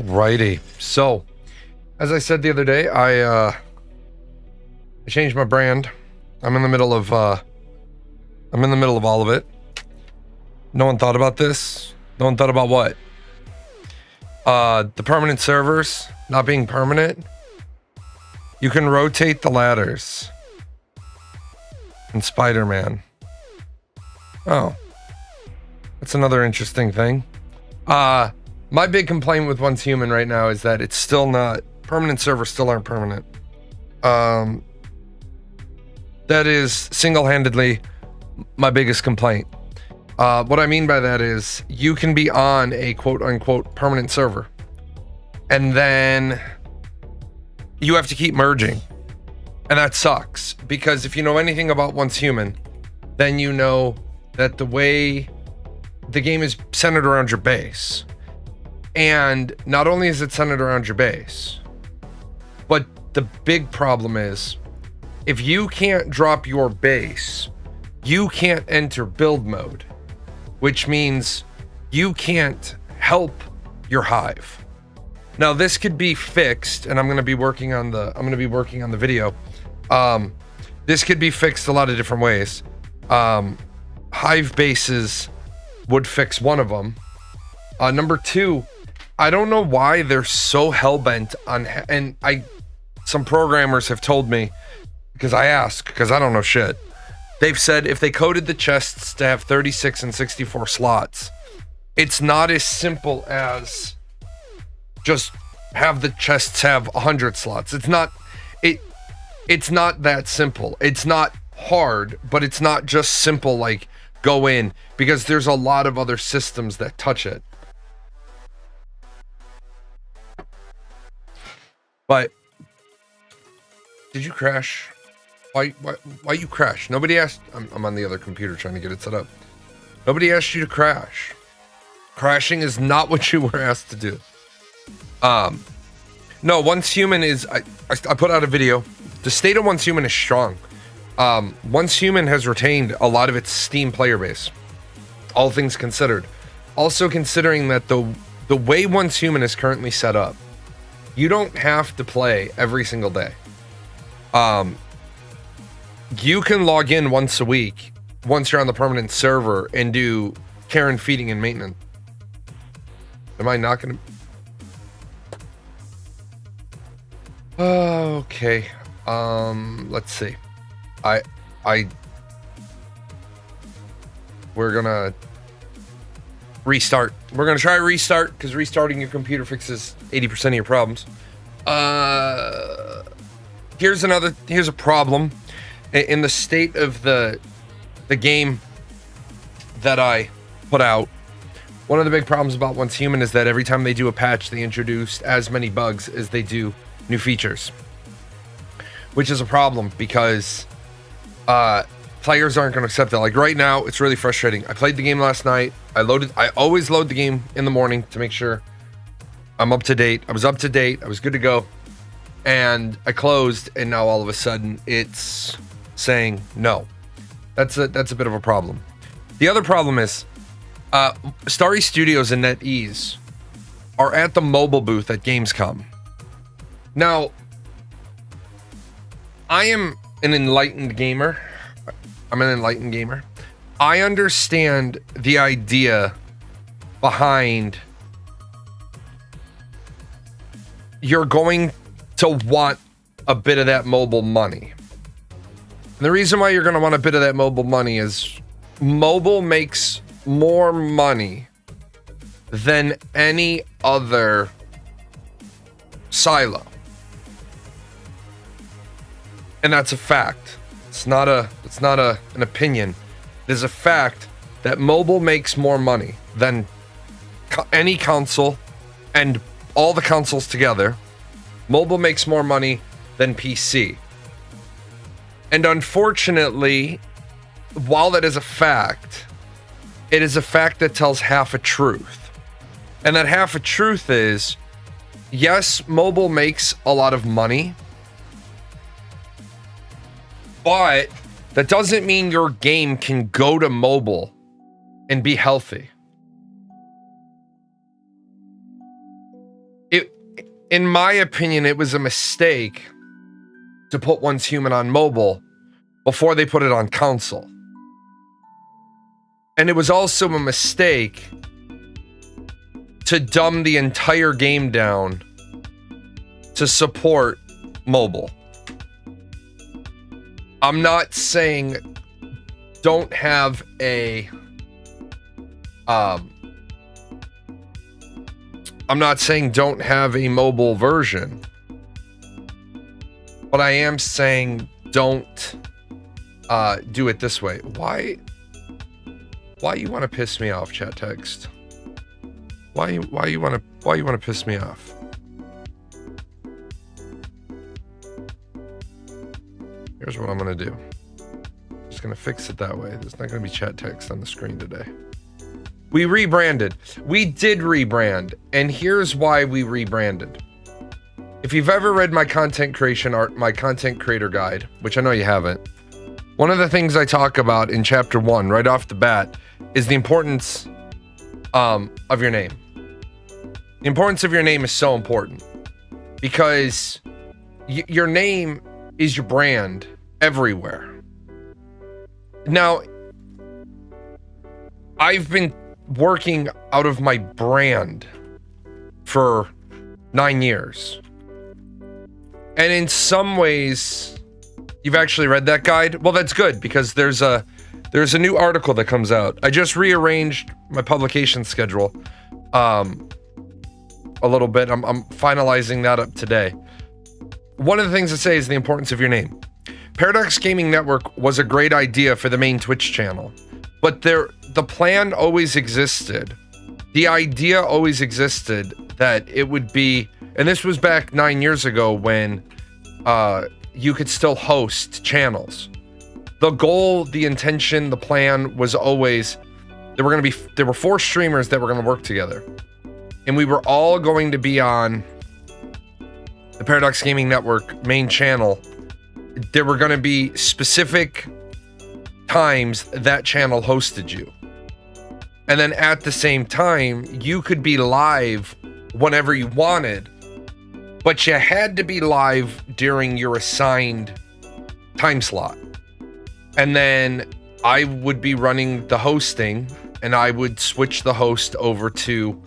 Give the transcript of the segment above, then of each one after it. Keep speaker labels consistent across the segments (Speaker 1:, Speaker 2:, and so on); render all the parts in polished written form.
Speaker 1: Alrighty. So, as I said the other day, I changed my brand. I'm in the middle of all of it. No one thought about this. No one thought about what? The permanent servers not being permanent. You can rotate the ladders in Spider-Man. Oh, that's another interesting thing. My big complaint with Once Human right now is that it's still not permanent. Servers still aren't permanent. That is single-handedly my biggest complaint. What I mean by that is you can be on a quote-unquote permanent server, and then you have to keep merging, and that sucks, because if you know anything about Once Human, then you know that the way the game is centered around your base. And not only is it centered around your base, but the big problem is if you can't drop your base, you can't enter build mode, which means you can't help your hive. Now this could be fixed, and I'm going to be working on the video. This could be fixed a lot of different ways. Hive bases would fix one of them. Number two, I don't know why they're so hell-bent on, and some programmers have told me, because I asked, because I don't know shit. They've said if they coded the chests to have 36 and 64 slots, it's not as simple as just have the chests have 100 slots. It's not that simple. It's not hard, but it's not just simple like go in, because there's a lot of other systems that touch it. But did you crash? Why you crash? Nobody asked. I'm on the other computer trying to get it set up. Nobody asked you to crash. Crashing is not what you were asked to do. No, Once Human is, I put out a video. The state of Once Human is strong. Once Human has retained a lot of its Steam player base, all things considered. Also considering that the way Once Human is currently set up, you don't have to play every single day. You can log in once a week, once you're on the permanent server, and do care and feeding and maintenance. Am I not gonna? Okay. Let's see. We're gonna restart. We're gonna try restart, because restarting your computer fixes 80% of your problems. Here's a problem in the state of the game that I put out. One of the big problems about Once Human is that every time they do a patch, they introduce as many bugs as they do new features, which is a problem because players aren't going to accept that. Like right now, it's really frustrating. I played the game last night. I always load the game in the morning to make sure I'm up to date. I was up to date. I was good to go. And I closed, and now all of a sudden it's saying no. That's a bit of a problem. The other problem is Starry Studios and NetEase are at the mobile booth at Gamescom. Now, I am an enlightened gamer. I'm an enlightened gamer. I understand the idea behind you're going to want a bit of that mobile money. And the reason why you're going to want a bit of that mobile money is mobile makes more money than any other silo. And that's a fact. It's not an opinion. It is a fact that mobile makes more money than any console, and all the consoles together. Mobile makes more money than PC. And unfortunately, while that is a fact, it is a fact that tells half a truth. And that half a truth is, yes, mobile makes a lot of money, but that doesn't mean your game can go to mobile and be healthy. In my opinion, it was a mistake to put Once Human on mobile before they put it on console. And it was also a mistake to dumb the entire game down to support mobile. I'm not saying don't have a mobile version. But I am saying don't do it this way. Why you want to piss me off, chat text? Why you want to piss me off? Here's what I'm going to do. I'm just going to fix it that way. There's not going to be chat text on the screen today. We rebranded. We did rebrand. And here's why we rebranded. If you've ever read my content creator guide, which I know you haven't, one of the things I talk about in chapter 1, right off the bat, is the importance of your name. The importance of your name is so important because your name is your brand everywhere. Now, I've been working out of my brand for 9 years. And in some ways, you've actually read that guide? Well, that's good because there's a new article that comes out. I just rearranged my publication schedule a little bit. I'm finalizing that up today. One of the things to say is the importance of your name. Paradox Gaming Network was a great idea for the main Twitch channel, but the plan always existed. The idea always existed that it would be, and this was back 9 years ago when you could still host channels. The goal, the intention, the plan was always there were 4 streamers that were going to work together, and we were all going to be on the Paradox Gaming Network main channel. There were going to be specific times that channel hosted you, and then at the same time you could be live whenever you wanted, but you had to be live during your assigned time slot. And then I would be running the hosting, and I would switch the host over to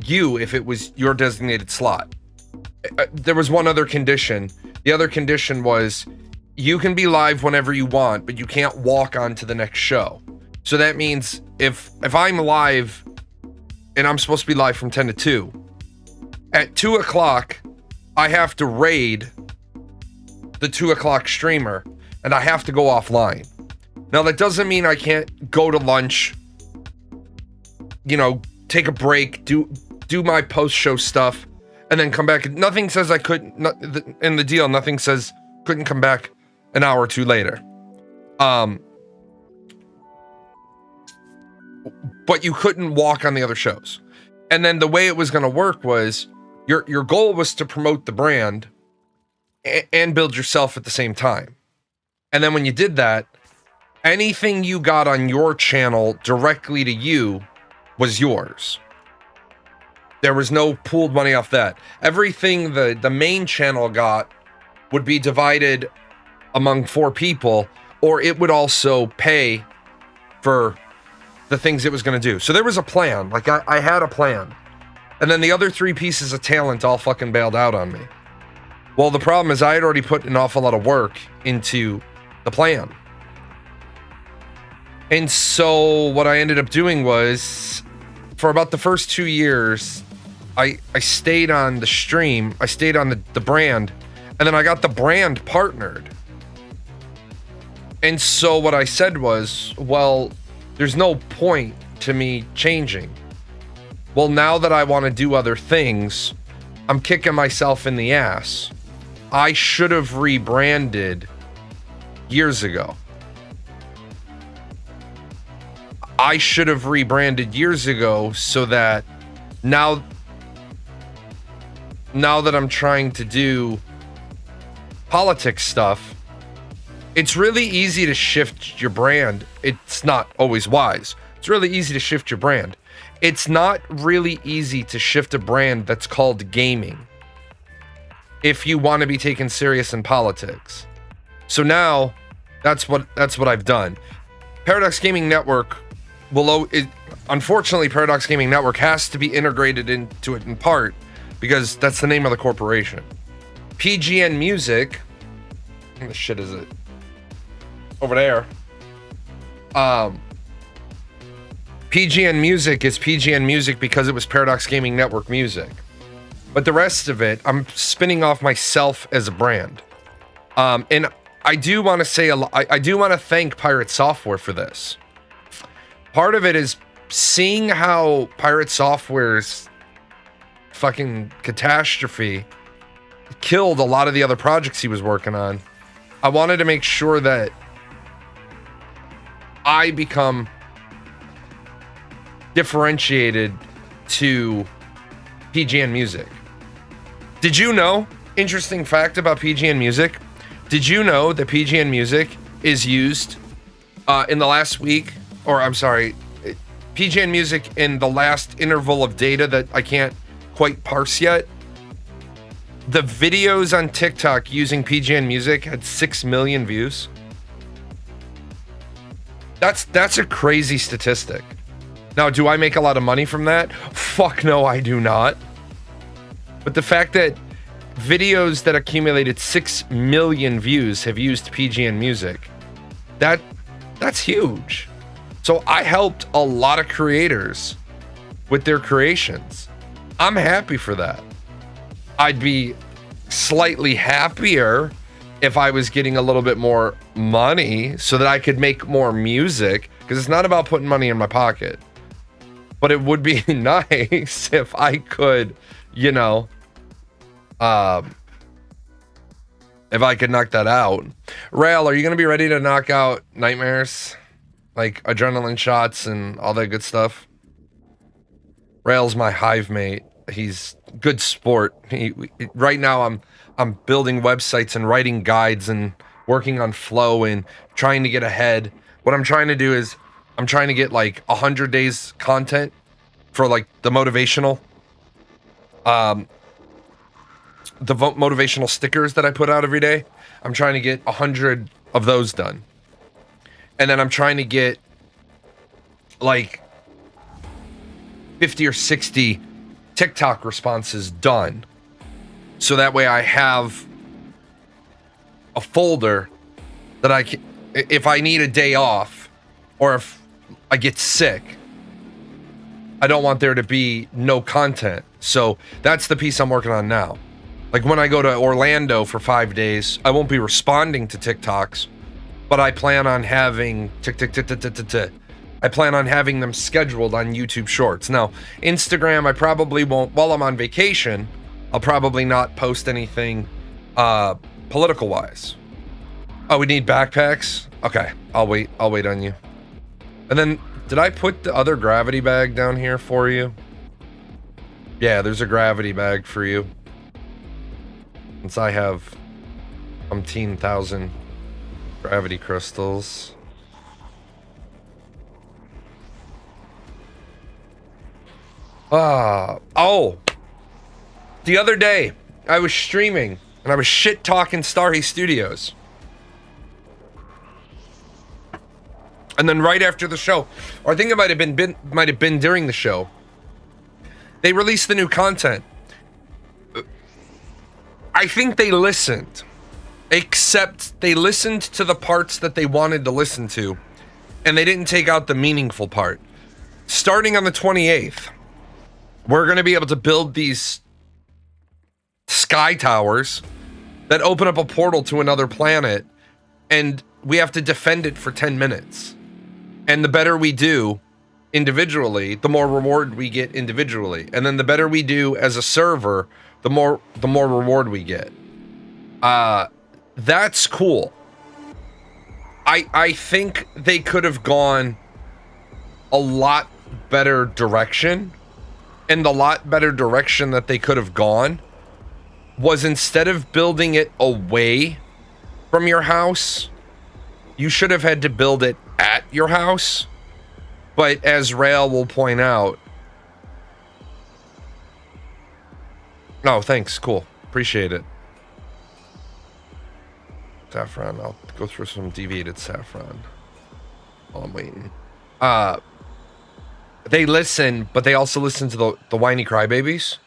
Speaker 1: you if it was your designated slot. There was one other condition. The other condition was you can be live whenever you want, but you can't walk on to the next show. So that means if I'm live and I'm supposed to be live from 10 to 2, at 2 o'clock, I have to raid the 2 o'clock streamer and I have to go offline. Now, that doesn't mean I can't go to lunch, take a break, do my post-show stuff, and then come back. Nothing says I couldn't, in the deal, nothing says couldn't come back an hour or two later. But you couldn't walk on the other shows. And then the way it was going to work was your goal was to promote the brand and build yourself at the same time. And then when you did that, anything you got on your channel directly to you was yours. There was no pooled money off that. Everything the main channel got would be divided among 4 people, or it would also pay for the things it was going to do. So there was a plan. Like I had a plan. And then the other 3 pieces of talent all fucking bailed out on me. Well, the problem is I had already put an awful lot of work into the plan. And so what I ended up doing was, for about the first 2 years, I stayed on the stream, I stayed on the brand, and then I got the brand partnered. And so what I said was, well, there's no point to me changing. Well, now that I want to do other things, I'm kicking myself in the ass. I should have rebranded years ago. I should have rebranded years ago so that now that I'm trying to do politics stuff, it's really easy to shift your brand. It's not always wise. It's really easy to shift your brand. It's not really easy to shift a brand that's called gaming if you want to be taken serious in politics. So now that's what I've done. Paradox Gaming Network unfortunately, Paradox Gaming Network has to be integrated into it in part because that's the name of the corporation. PGN Music, where the shit is it? Over there. PGN Music is PGN Music because it was Paradox Gaming Network music. But the rest of it, I'm spinning off myself as a brand. And I do want to say, I do want to thank Pirate Software for this. Part of it is seeing how Pirate Software's fucking catastrophe killed a lot of the other projects he was working on. I wanted to make sure that I become differentiated to PGN Music. Did you know, interesting fact about PGN Music, did you know that PGN Music is used in the last week, or I'm sorry, PGN Music in the last interval of data that I can't quite parse yet? The videos on TikTok using PGN Music had 6 million views. That's a crazy statistic. Now, do I make a lot of money from that? Fuck no, I do not. But the fact that videos that accumulated 6 million views have used PGN Music, that's huge. So I helped a lot of creators with their creations. I'm happy for that. I'd be slightly happier if I was getting a little bit more money so that I could make more music, because it's not about putting money in my pocket. But it would be nice if I could, you know, if I could knock that out. Rail, are you going to be ready to knock out nightmares? Like adrenaline shots and all that good stuff? Rail's my hive mate. He's good sport. Right now I'm building websites and writing guides and working on flow and trying to get ahead. What I'm trying to do is I'm trying to get like 100 days content for like the motivational motivational stickers that I put out every day. I'm trying to get 100 of those done. And then I'm trying to get like 50 or 60 TikTok responses done. So that way I have a folder that I can, if I need a day off or if I get sick, I don't want there to be no content. So that's the piece I'm working on now. Like when I go to Orlando for 5 days, I won't be responding to TikToks, but I plan on having I plan on having them scheduled on YouTube Shorts. Now, Instagram, I probably won't, while I'm on vacation, I'll probably not post anything political wise. Oh, we need backpacks? Okay, I'll wait on you. And then, did I put the other gravity bag down here for you? Yeah, there's a gravity bag for you. Since I have 10,000 gravity crystals. Oh. The other day, I was streaming and I was shit talking Starry Studios. And then right after the show, or I think it might have been during the show, they released the new content. I think they listened, except they listened to the parts that they wanted to listen to, and they didn't take out the meaningful part. Starting on the 28th, we're going to be able to build these sky towers that open up a portal to another planet, and we have to defend it for 10 minutes. And the better we do individually, the more reward we get individually. And then the better we do as a server, the more reward we get. That's cool. I think they could have gone a lot better direction. And the lot better direction that they could have gone was, instead of building it away from your house, you should have had to build it at your house. But as Rail will point out, No, thanks. Cool. Appreciate it. Saffron. I'll go through some deviated saffron while I'm waiting. They listen, but they also listen to the whiny crybabies,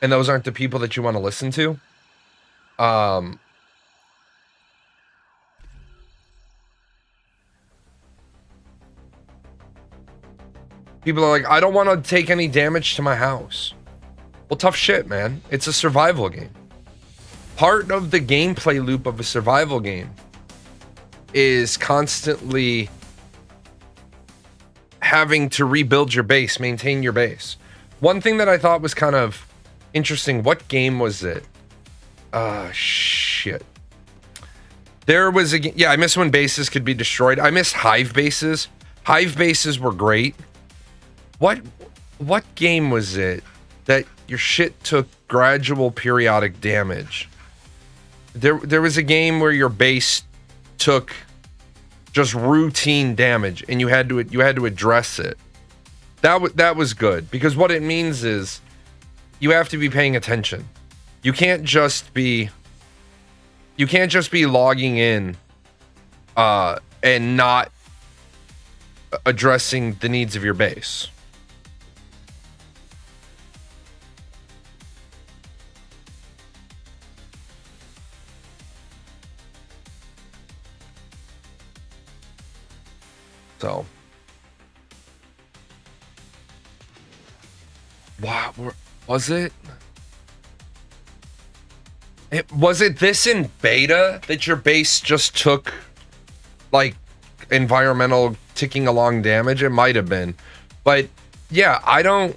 Speaker 1: and those aren't the people that you want to listen to. People are like, I don't want to take any damage to my house. Well, tough shit, man. It's a survival game. Part of the gameplay loop of a survival game is constantly having to rebuild your base, maintain your base. One thing that I thought was kind of interesting, what game was it? Shit. There was a game, yeah, I miss when bases could be destroyed. I miss hive bases. Hive bases were great. What game was it that your shit took gradual periodic damage? There was a game where your base took just routine damage and you had to address it. That was good, because what it means is you have to be paying attention. You can't just be logging in and not addressing the needs of your base. So, wow, was it? Was it this in beta that your base just took like environmental ticking along damage? It might have been, but yeah, I don't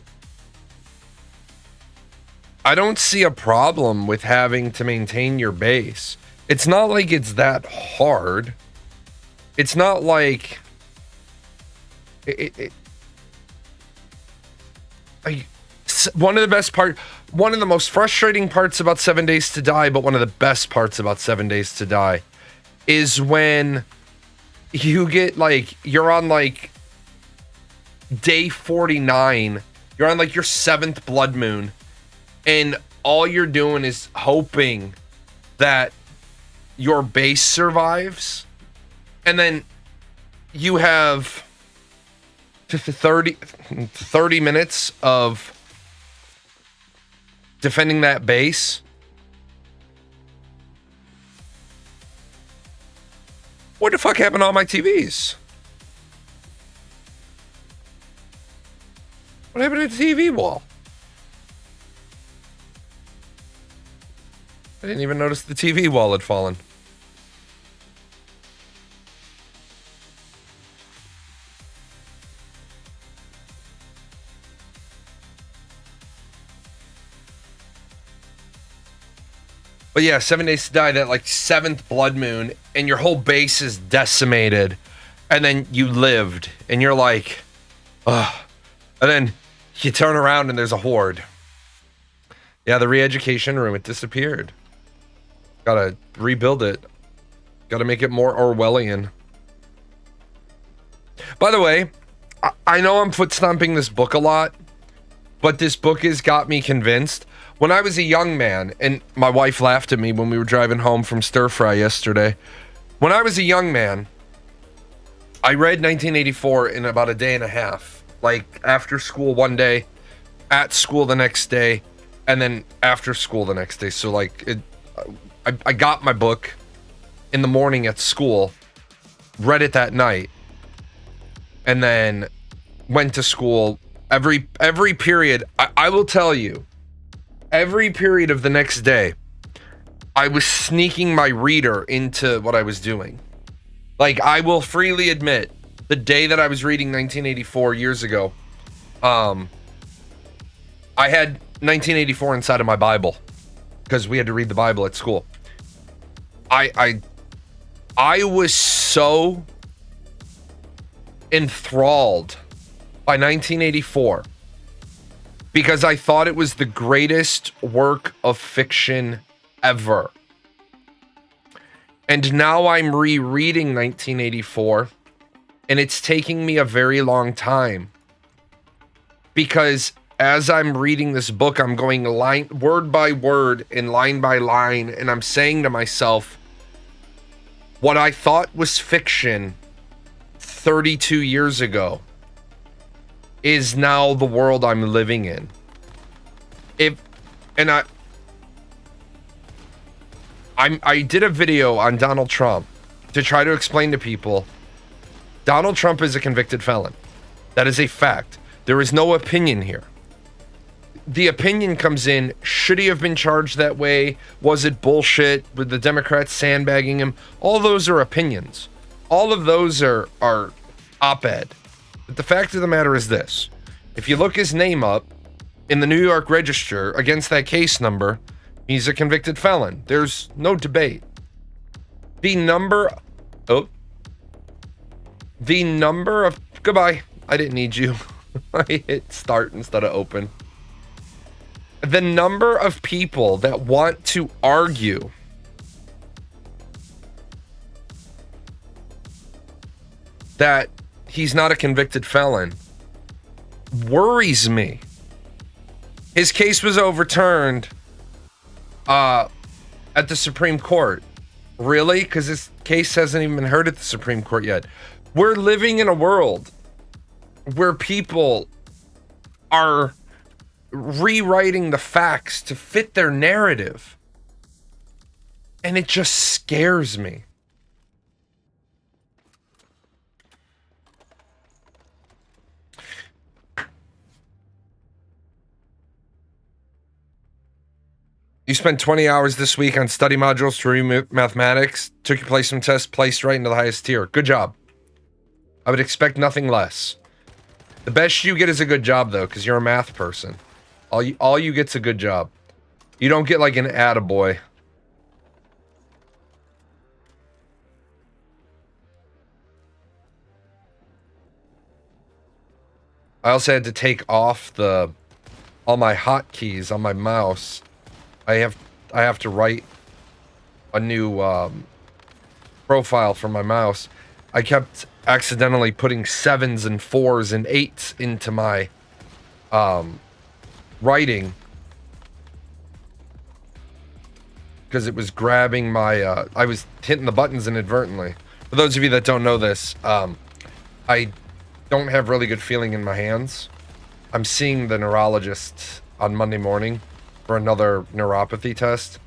Speaker 1: see a problem with having to maintain your base. It's not like it's that hard. It's not like one of the most frustrating parts about 7 Days to Die, but one of the best parts about 7 Days to Die is when you get like, you're on like day 49, you're on like your 7th blood moon, and all you're doing is hoping that your base survives, and then you have 30 minutes of defending that base. What the fuck happened to all my TVs? What happened to the TV wall? I didn't even notice the TV wall had fallen. But yeah, 7 Days to Die, that like 7th blood moon, and your whole base is decimated, and then you lived, and you're like, ugh. And then you turn around and there's a horde. Yeah, the re-education room, it disappeared. Gotta rebuild it. Gotta make it more Orwellian. By the way, I know I'm foot stomping this book a lot, but this book has got me convinced. When I was a young man, and my wife laughed at me when we were driving home from Stir Fry yesterday. When I was a young man, I read 1984 in about a day and a half. Like, after school one day, at school the next day, and then after school the next day. So, like, I got my book in the morning at school, read it that night, and then went to school. Every period, I will tell you, every period of the next day, I was sneaking my reader into what I was doing. Like, I will freely admit, the day that I was reading 1984 years ago, I had 1984 inside of my Bible, because we had to read the Bible at school. I was so enthralled by 1984 because I thought it was the greatest work of fiction ever. And now I'm rereading 1984, and it's taking me a very long time, because as I'm reading this book, I'm going word by word and line by line, and I'm saying to myself, what I thought was fiction 32 years ago is now the world I'm living in. I did a video on Donald Trump to try to explain to people Donald Trump is a convicted felon. That is a fact. There is no opinion here. The opinion comes in, should he have been charged that way? Was it bullshit with the Democrats sandbagging him? All those are opinions. All of those are op-ed. But the fact of the matter is this. If you look his name up in the New York Register against that case number, he's a convicted felon. There's no debate. The number of... Goodbye. I didn't need you. I hit start instead of open. The number of people that want to argue that he's not a convicted felon worries me. His case was overturned at the Supreme Court. Really? Because this case hasn't even been heard at the Supreme Court yet. We're living in a world where people are rewriting the facts to fit their narrative. And it just scares me. You spent 20 hours this week on study modules to read mathematics, took your placement test, placed right into the highest tier. Good job. I would expect nothing less. The best you get is a good job, though, because you're a math person. All you get's a good job. You don't get like an attaboy. I also had to take off all my hotkeys on my mouse. I have to write a new profile for my mouse. I kept accidentally putting 7s and 4s and 8s into my writing because it was grabbing my I was hitting the buttons inadvertently. For those of you that don't know this, I don't have really good feeling in my hands. I'm seeing the neurologist on Monday morning for another neuropathy test,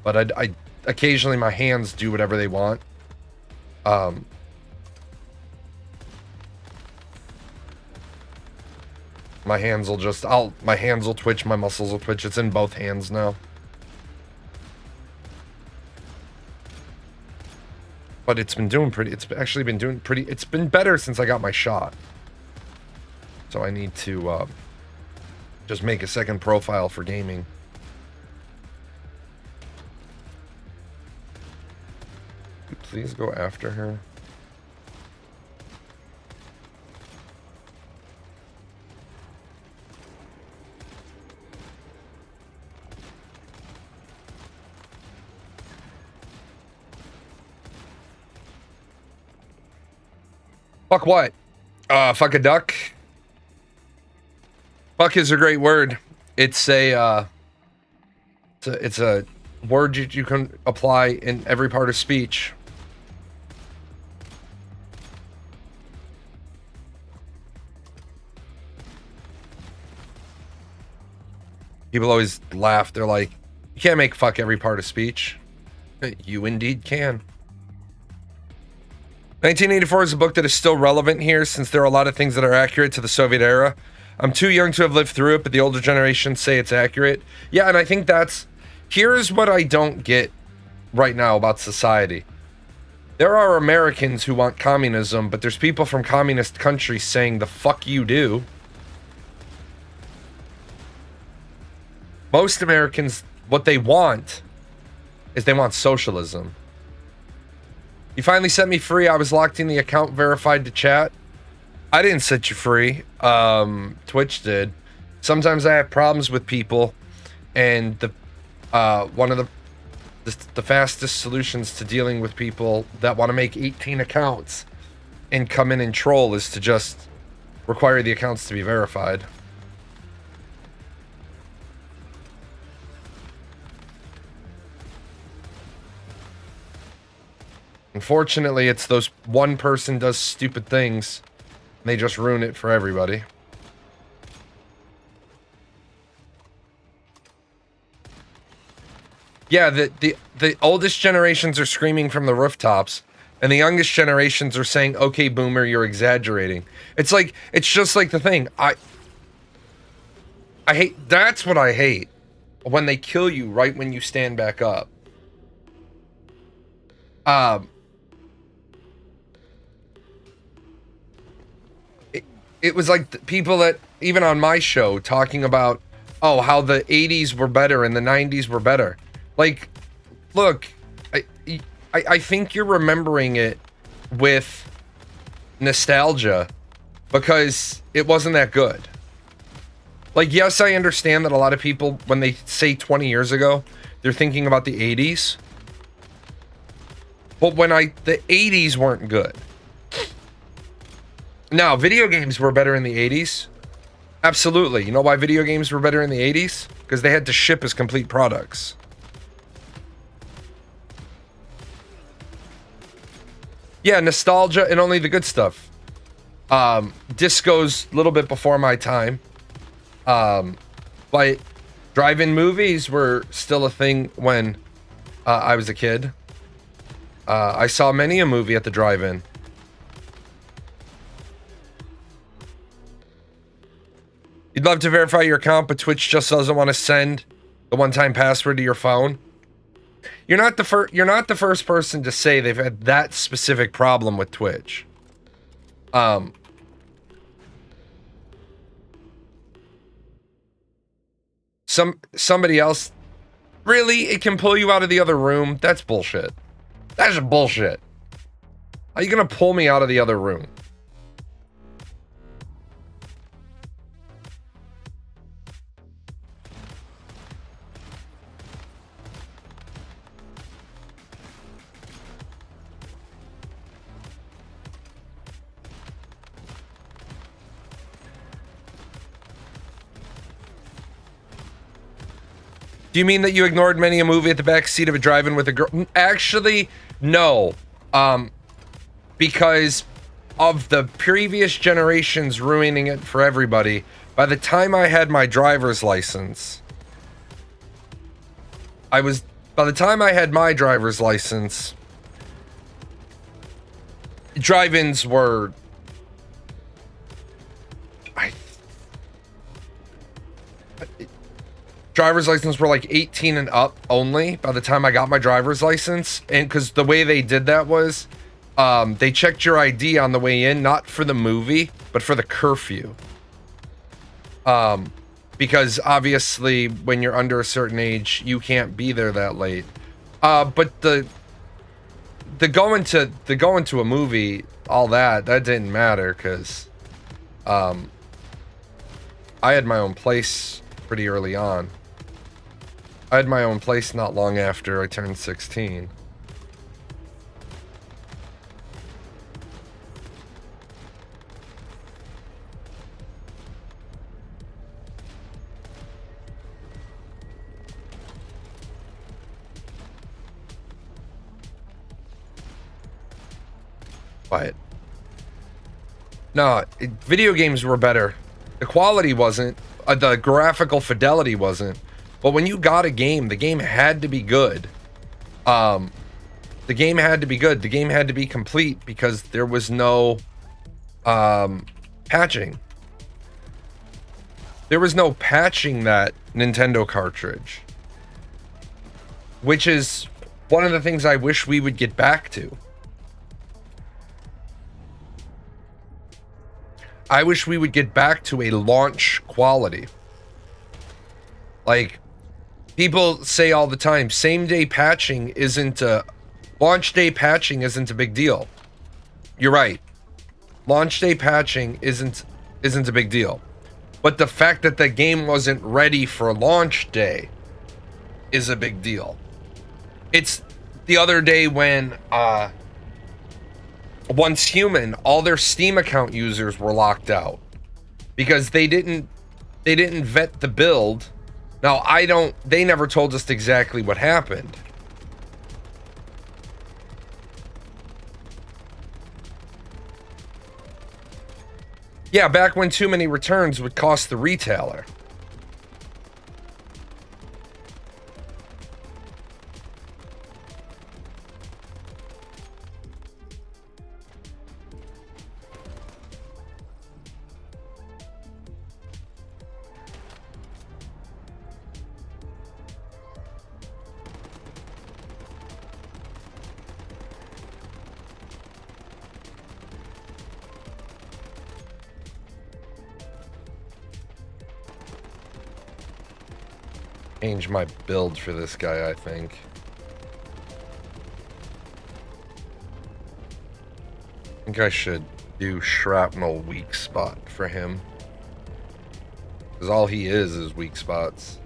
Speaker 1: but I occasionally my hands do whatever they want. My hands will twitch, my muscles will twitch. It's in both hands now. But it's been better since I got my shot. So I need to just make a second profile for gaming. Please go after her. Fuck what? Fuck a duck? Fuck is a great word. It's a word you can apply in every part of speech. People always laugh. They're like, you can't make fuck every part of speech. You indeed can. 1984 is a book that is still relevant here since there are a lot of things that are accurate to the Soviet era. I'm too young to have lived through it, but the older generations say it's accurate. Yeah, and I think here's what I don't get right now about society. There are Americans who want communism, but there's people from communist countries saying the fuck you do. Most Americans, what they want is they want socialism. You finally set me free. I was locked in the account verified to chat. I didn't set you free. Twitch did. Sometimes I have problems with people, and one of the fastest solutions to dealing with people that want to make 18 accounts and come in and troll is to just require the accounts to be verified. Unfortunately, it's those one person does stupid things, and they just ruin it for everybody. Yeah, the oldest generations are screaming from the rooftops, and the youngest generations are saying, "Okay, boomer, you're exaggerating." It's just like the thing. I hate. That's what I hate. When they kill you right when you stand back up. It was like the people that, even on my show, talking about, oh, how the 80s were better and the 90s were better. Like, look, I think you're remembering it with nostalgia because it wasn't that good. Like, yes, I understand that a lot of people, when they say 20 years ago, they're thinking about the 80s. But the 80s weren't good. Now, video games were better in the 80s. Absolutely. You know why video games were better in the 80s? Because they had to ship as complete products. Yeah, nostalgia and only the good stuff. Disco's a little bit before my time. But drive-in movies were still a thing when I was a kid. I saw many a movie at the drive-in. You'd love to verify your account, but Twitch just doesn't want to send the one-time password to your phone. You're not the first person to say they've had that specific problem with Twitch. Somebody else, really, it can pull you out of the other room. That's bullshit. That's bullshit. How are you gonna pull me out of the other room? Do you mean that you ignored many a movie at the back seat of a drive-in with a girl? Actually, no. Because of the previous generations ruining it for everybody, by the time I had my driver's license, drive-ins were... driver's license were like 18 and up only by the time I got my driver's license. And because the way they did that was they checked your ID on the way in, not for the movie, but for the curfew. Because obviously when you're under a certain age, you can't be there that late. But the going to a movie, all that didn't matter because I had my own place pretty early on. I had my own place not long after I turned 16. But no, video games were better. The quality wasn't, the graphical fidelity wasn't. But when you got a game, the game had to be good. The game had to be good. The game had to be complete because there was no patching. There was no patching that Nintendo cartridge. Which is one of the things I wish we would get back to. I wish we would get back to a launch quality. Like, people say all the time, same-day patching isn't a... launch day patching isn't a big deal. You're right. Launch day patching isn't a big deal. But the fact that the game wasn't ready for launch day is a big deal. It's the other day when, Once Human, all their Steam account users were locked out. Because they didn't vet the build. Now, they never told us exactly what happened. Yeah, back when too many returns would cost the retailer. Change my build for this guy, I think. I think I should do shrapnel weak spot for him. Because all he is weak spots.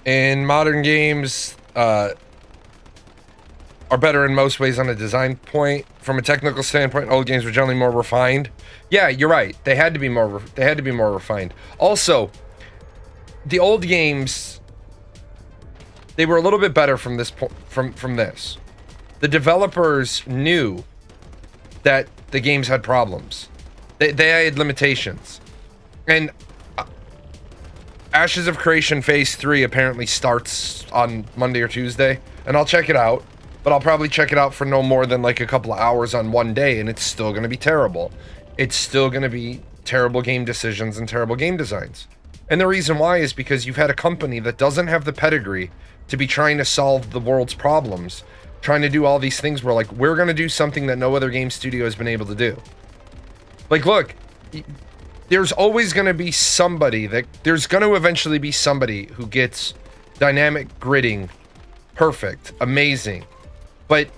Speaker 1: In modern games, are better in most ways on a design point. From a technical standpoint, old games were generally more refined. Yeah, you're right. They had to be more refined. Also, the old games, they were a little bit better from this point. From this, the developers knew that the games had problems. They had limitations, and Ashes of Creation Phase 3 apparently starts on Monday or Tuesday, and I'll check it out, but I'll probably check it out for no more than like a couple of hours on one day, and it's still going to be terrible. It's still going to be terrible game decisions and terrible game designs. And the reason why is because you've had a company that doesn't have the pedigree to be trying to solve the world's problems, trying to do all these things where, like, we're going to do something that no other game studio has been able to do. Like, look, there's always going to be somebody there's going to eventually be somebody who gets dynamic gridding perfect, amazing. But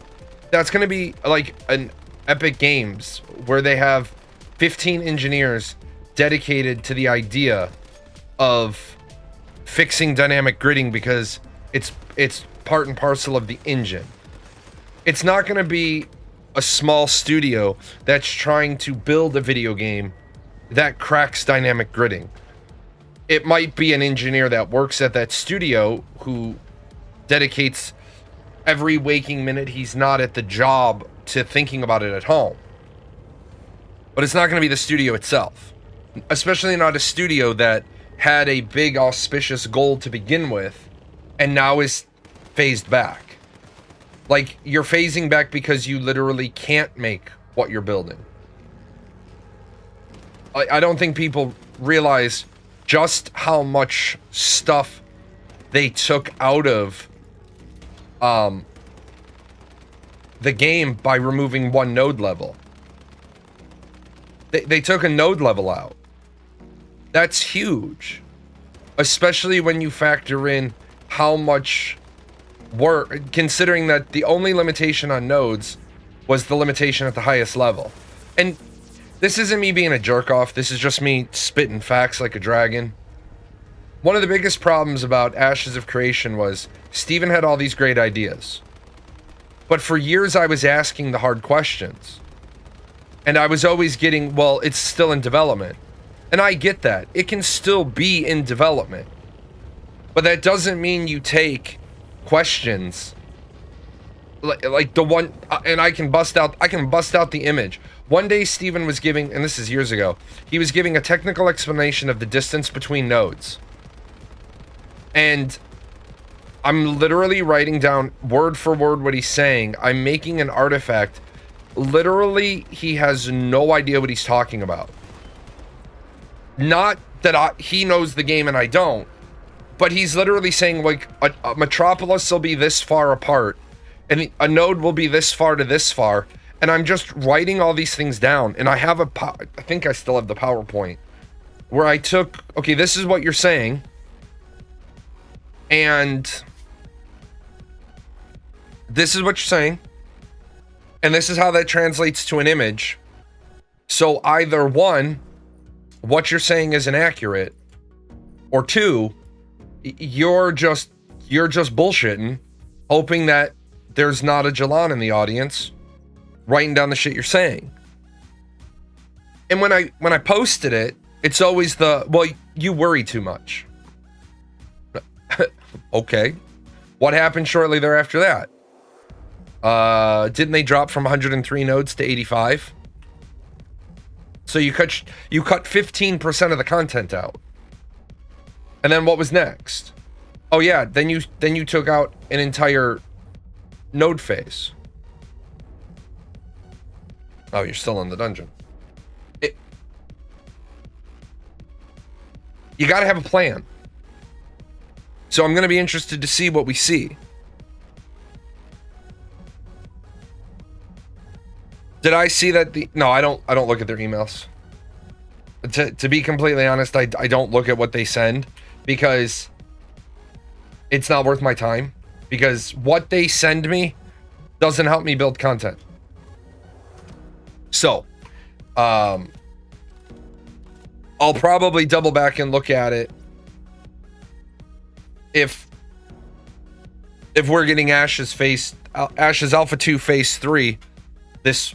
Speaker 1: that's going to be like an Epic Games where they have 15 engineers dedicated to the idea of fixing dynamic gridding because it's part and parcel of the engine. It's not going to be a small studio that's trying to build a video game that cracks dynamic gridding. It might be an engineer that works at that studio who dedicates every waking minute he's not at the job to thinking about it at home. But it's not going to be the studio itself. Especially not a studio that had a big auspicious goal to begin with and now is phased back. Like, you're phasing back because you literally can't make what you're building. I don't think people realize just how much stuff they took out of the game by removing one node level. They took a node level out. That's huge. Especially when you factor in how much work, considering that the only limitation on nodes was the limitation at the highest level. And this isn't me being a jerk off, this is just me spitting facts like a dragon. One of the biggest problems about Ashes of Creation was Steven had all these great ideas. But for years I was asking the hard questions. And I was always getting, well, it's still in development. And I get that. It can still be in development. But that doesn't mean you take questions like the one, and I can bust out the image. One day Steven was giving, and this is years ago, he was giving a technical explanation of the distance between nodes. And I'm literally writing down word for word what he's saying. I'm making an artifact. Literally, he has no idea what he's talking about. Not that he knows the game and I don't, but he's literally saying, like, a metropolis will be this far apart, and a node will be this far to this far, and I'm just writing all these things down, and I have I think I still have the PowerPoint, where I took, okay, this is what you're saying, and this is what you're saying, and this is how that translates to an image. So either one, what you're saying is inaccurate, Or two, you're just bullshitting, hoping that there's not a Jalan in the audience writing down the shit you're saying. And when I posted it, it's always well, you worry too much. Okay. What happened shortly thereafter that? Didn't they drop from 103 nodes to 85? So you cut 15% of the content out. And then what was next? Oh yeah, then you took out an entire node phase. Oh, you're still in the dungeon. You got to have a plan. So I'm going to be interested to see what we see. Did I see that no, I don't look at their emails. To be completely honest, I don't look at what they send because it's not worth my time, because what they send me doesn't help me build content. So, I'll probably double back and look at it if we're getting Ashes Alpha 2 Phase 3 this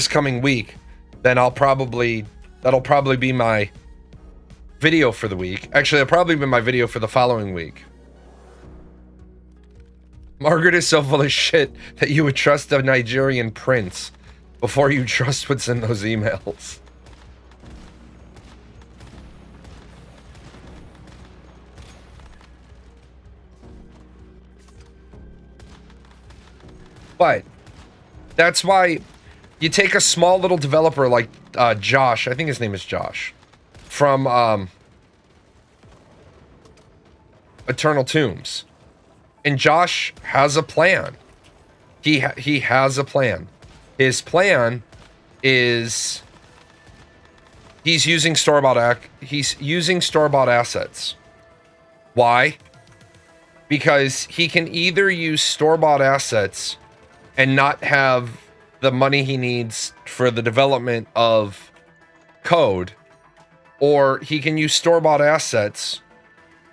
Speaker 1: coming week, then that'll probably be my video for the week. Actually, it'll probably be my video for the following week. Margaret is so full of shit that you would trust a Nigerian prince before you trust what's in those emails. But that's why you take a small little developer like Josh, I think his name is Josh, from Eternal Tombs. And Josh has a plan. He has a plan. His plan is he's using store-bought assets. Why? Because he can either use store-bought assets and not have the money he needs for the development of code, or he can use store-bought assets,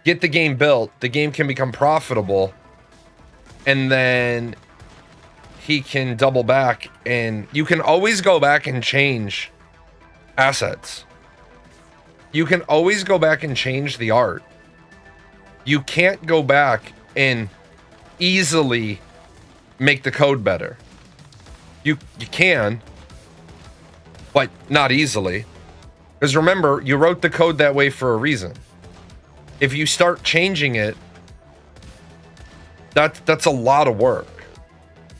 Speaker 1: get the game built, the game can become profitable, and then he can double back. And you can always go back and change assets. You can always go back and change the art. You can't go back and easily make the code better. You can, but not easily. Because remember, you wrote the code that way for a reason. If you start changing it, that's a lot of work.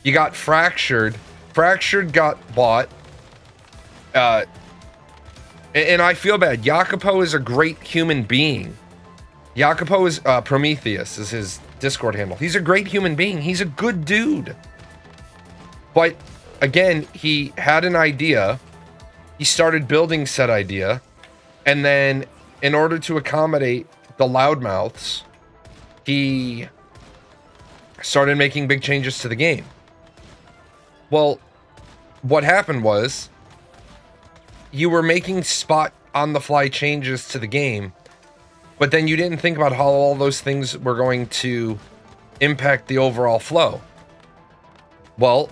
Speaker 1: You got Fractured. Fractured got bought. And I feel bad. Jacopo is a great human being. Jacopo is Prometheus is his Discord handle. He's a great human being. He's a good dude. But again, he had an idea. He started building said idea. And then in order to accommodate the loudmouths, he started making big changes to the game. Well, what happened was you were making spot on the fly changes to the game, but then you didn't think about how all those things were going to impact the overall flow. Well,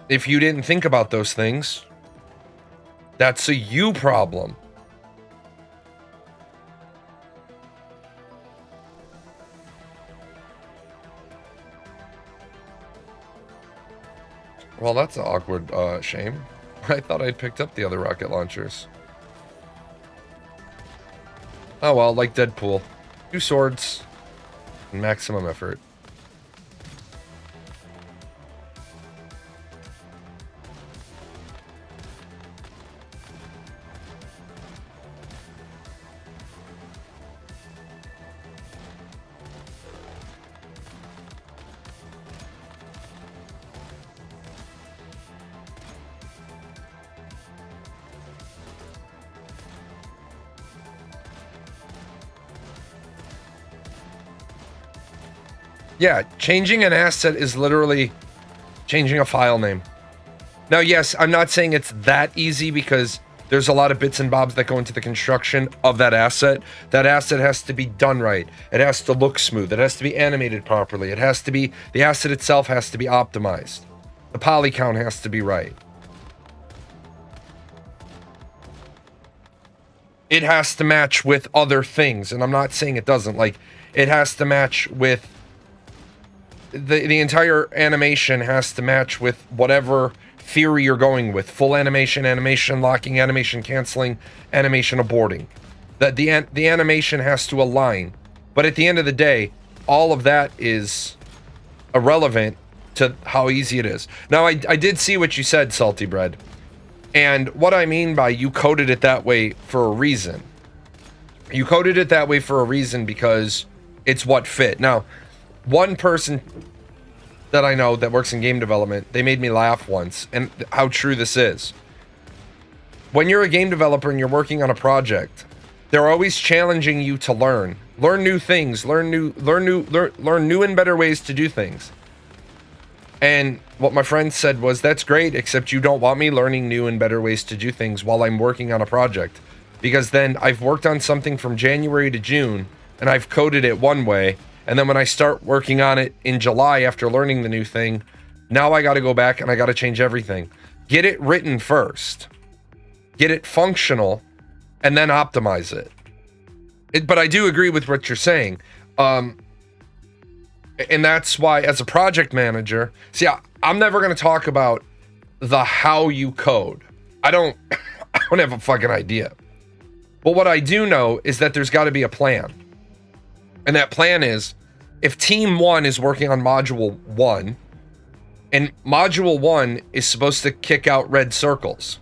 Speaker 1: if you didn't think about those things, that's a you problem. Well, that's an awkward shame. I thought I'd picked up the other rocket launchers. Oh well, like Deadpool. 2 swords, maximum effort. Yeah, changing an asset is literally changing a file name. Now, yes, I'm not saying it's that easy because There's a lot of bits and bobs that go into the construction of that asset. That asset has to be done right. It has to look smooth. It has to be animated properly. It has to be, the asset itself has to be optimized. The poly count has to be right. It has to match with other things. And I'm not saying it doesn't. Like, it has to match with the entire animation has to match with whatever theory you're going with. Full animation, animation locking, animation canceling, animation aborting. That the animation has to align. But at the end of the day, all of that is irrelevant to how easy it is. Now, I did see what you said, Salty Bread. And what I mean by you coded it that way for a reason. You coded it that way for a reason because it's what fit. Now, one person that I know that works in game development, they made me laugh once, and how true this is. When you're a game developer and you're working on a project, they're always challenging you to learn new things, learn new and better ways to do things. And what my friend said was, that's great, except you don't want me learning new and better ways to do things while I'm working on a project. Because then I've worked on something from January to June, and I've coded it one way, and then when I start working on it in July after learning the new thing, now I got to go back and I got to change everything. Get it written first. Get it functional, and then optimize it. But I do agree with what you're saying. And that's why, as a project manager, see, I'm never going to talk about the how you code. I don't have a fucking idea. But what I do know is that there's got to be a plan. And that plan is, if Team 1 is working on Module 1, and Module 1 is supposed to kick out red circles,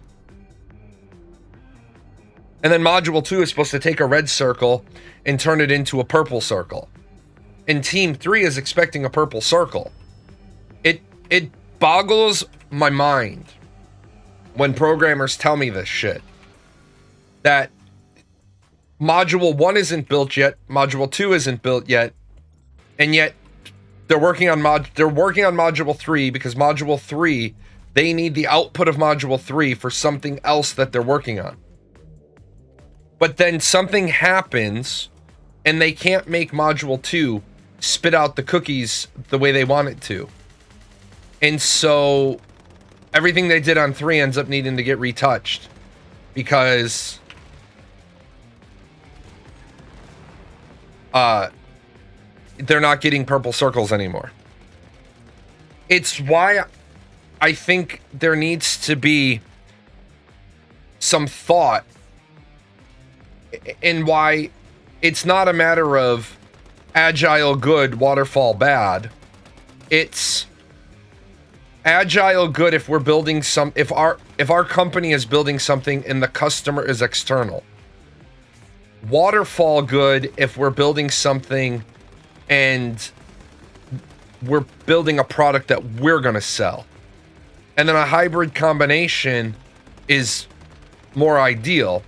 Speaker 1: and then Module 2 is supposed to take a red circle and turn it into a purple circle, and Team 3 is expecting a purple circle. It boggles my mind when programmers tell me this shit. That Module 1 isn't built yet, Module 2 isn't built yet, and yet they're working on Module 3 because Module 3, they need the output of Module 3 for something else that they're working on. But then something happens and they can't make Module 2 spit out the cookies the way they want it to. And so everything they did on 3 ends up needing to get retouched because they're not getting purple circles anymore. It's why I think there needs to be some thought in why it's not a matter of agile good, waterfall bad. It's agile good if we're building if our company is building something and the customer is external. Waterfall good if we're building something and we're building a product that we're going to sell. And then a hybrid combination is more ideal.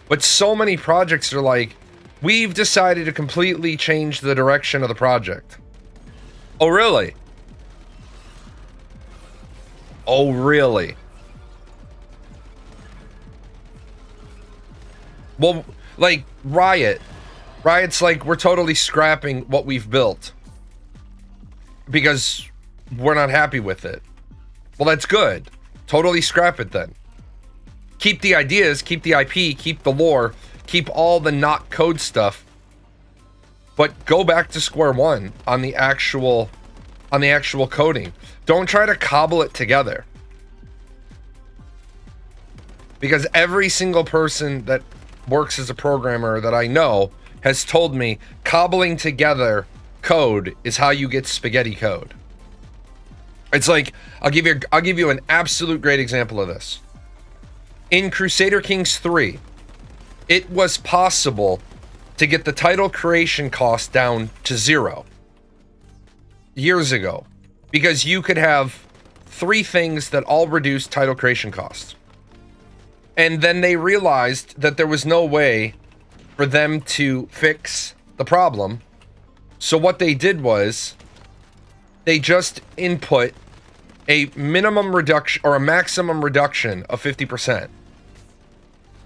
Speaker 1: But so many projects are like, we've decided to completely change the direction of the project. Oh, really? Oh, really? Well, like Riot's like, we're totally scrapping what we've built because we're not happy with it. Well, that's good. Totally scrap it then. Keep the ideas, keep the IP, keep the lore, keep all the not code stuff, but go back to square one on the actual coding. Don't try to cobble it together. Because every single person that works as a programmer that I know has told me cobbling together code is how you get spaghetti code. It's like, I'll give you an absolute great example of this. In Crusader Kings 3, it was possible to get the title creation cost down to 0 years ago because you could have 3 things that all reduced title creation costs. And then they realized that there was no way for them to fix the problem. So what they did was they just input a minimum reduction or a maximum reduction of 50%.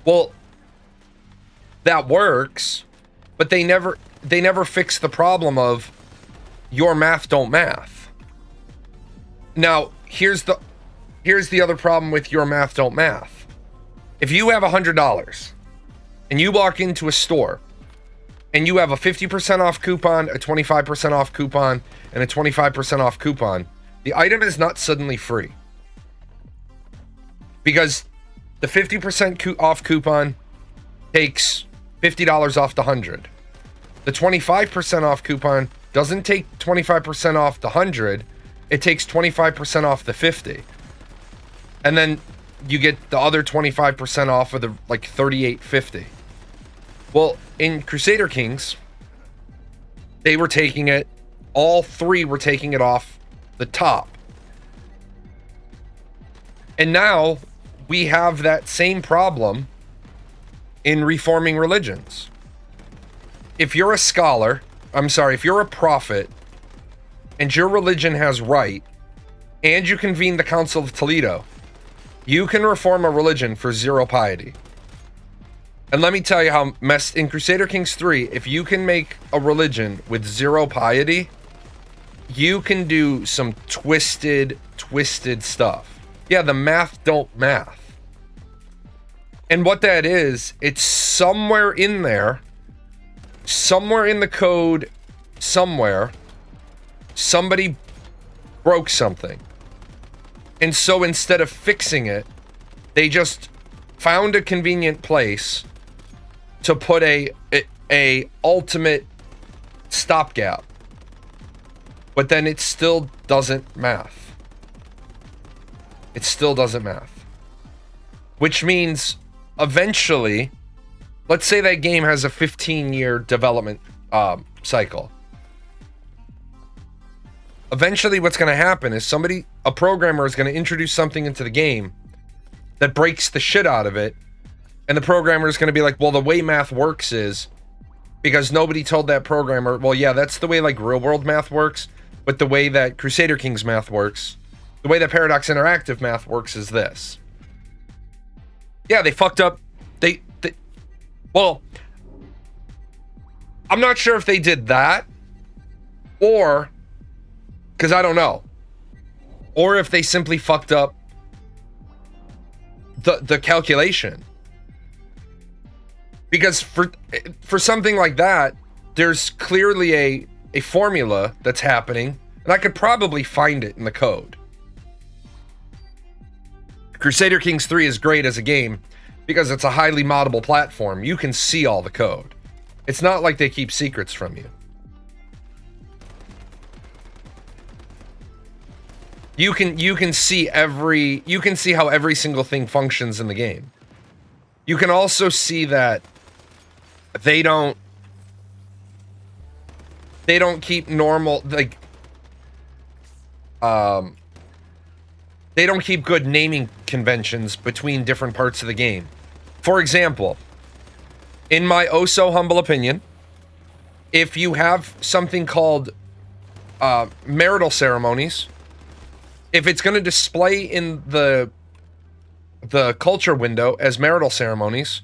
Speaker 1: Well, that works, but they never fix the problem of your math don't math. Now, here's the other problem with your math don't math. If you have $100 and you walk into a store and you have a 50% off coupon, a 25% off coupon, and a 25% off coupon, the item is not suddenly free. Because the 50% off coupon takes $50 off the 100. The 25% off coupon doesn't take 25% off the 100, it takes 25% off the 50. And then you get the other 25% off of the like $38.50. Well, in Crusader Kings, they were taking it, all three were taking it off the top. And now we have that same problem in reforming religions. If you're a scholar, if you're a prophet, and your religion has right, and you convene the Council of Toledo, you can reform a religion for 0 piety. And let me tell you how messed in Crusader Kings 3, if you can make a religion with 0 piety, you can do some twisted stuff. Yeah, the math don't math. And what that is, it's somewhere in there, somewhere in the code, somewhere, somebody broke something. And so instead of fixing it, they just found a convenient place to put a ultimate stopgap. But then it still doesn't math. It still doesn't math. Which means eventually, let's say that game has a 15-year development cycle. Eventually what's going to happen is a programmer is going to introduce something into the game that breaks the shit out of it. And the programmer is going to be like, well, the way math works is, because nobody told that programmer, well, yeah, that's the way like real world math works, but the way that Crusader Kings math works, the way that Paradox Interactive math works is this. Yeah, they fucked up. Well, I'm not sure if they did that, or, because I don't know, or if they simply fucked up the calculation. Because for something like that, there's clearly a formula that's happening, and I could probably find it in the code. Crusader Kings 3 is great as a game because it's a highly moddable platform. You can see all the code. It's not like they keep secrets from you. You can see how every single thing functions in the game. You can also see that they don't keep normal, like, they don't keep good naming conventions between different parts of the game. For example, in my oh so humble opinion, if you have something called marital ceremonies, if it's going to display in the culture window as marital ceremonies,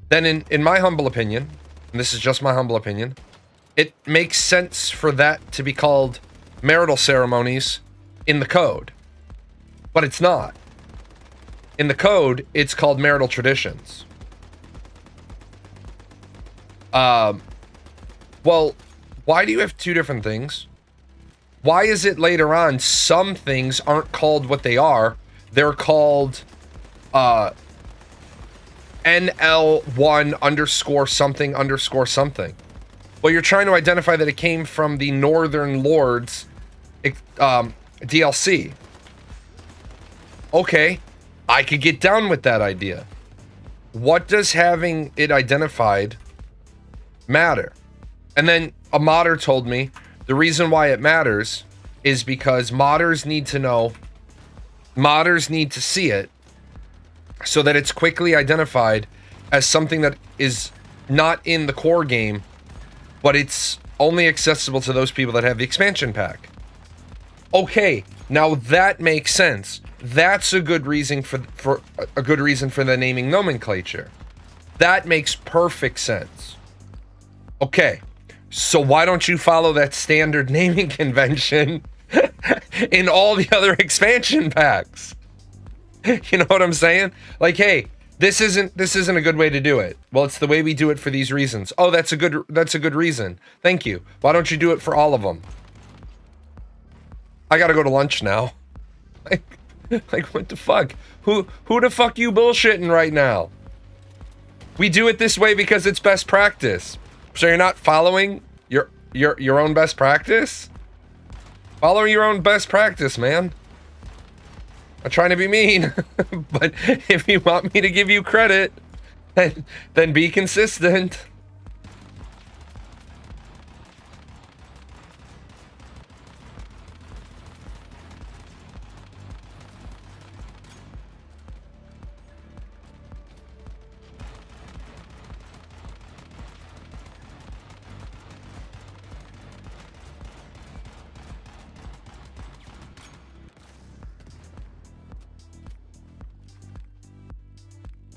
Speaker 1: then in my humble opinion, and this is just my humble opinion, it makes sense for that to be called marital ceremonies in the code. But it's not. In the code, it's called marital traditions. Well, why do you have two different things? Why is it later on some things aren't called what they are? They're called NL1 underscore something underscore something. Well, you're trying to identify that it came from the Northern Lords DLC. Okay, I could get down with that idea. What does having it identified matter? And then a modder told me the reason why it matters is because modders need to know, modders need to see it so that it's quickly identified as something that is not in the core game, but it's only accessible to those people that have the expansion pack. Okay, now that makes sense. That's a good reason for the naming nomenclature. That makes perfect sense. Okay, so why don't you follow that standard naming convention in all the other expansion packs? You know what I'm saying? Like, hey, this isn't a good way to do it. Well, it's the way we do it for these reasons. Oh, that's a good reason. Thank you. Why don't you do it for all of them? I gotta go to lunch now. Like what the fuck? Who the fuck you bullshitting right now? We do it this way because it's best practice. So you're not following your own best practice? Follow your own best practice, man. I'm trying to be mean, but if you want me to give you credit, then be consistent.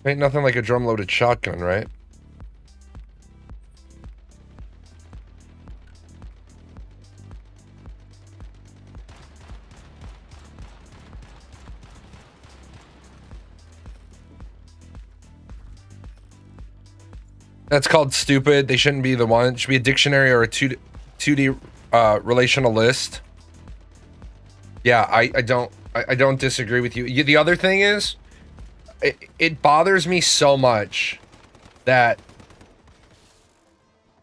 Speaker 1: Ain't nothing like a drum-loaded shotgun, right? That's called stupid. They shouldn't be the one. It should be a dictionary or a 2D relational list. Yeah, I don't disagree with you. The other thing is, it bothers me so much that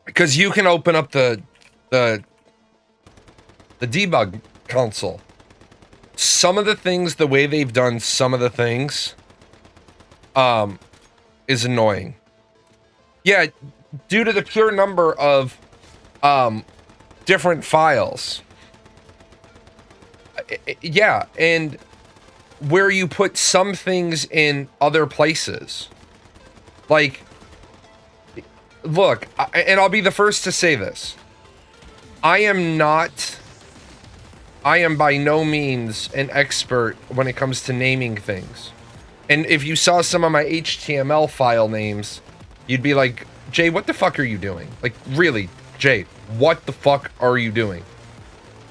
Speaker 1: because you can open up the debug console. Some of the things, the way they've done some of the things, is annoying. Yeah, due to the pure number of different files. Yeah, and where you put some things in other places. Like, look, and I'll be the first to say this. I am by no means an expert when it comes to naming things. And if you saw some of my HTML file names, you'd be like, Jay, what the fuck are you doing? Like, really, Jay, what the fuck are you doing?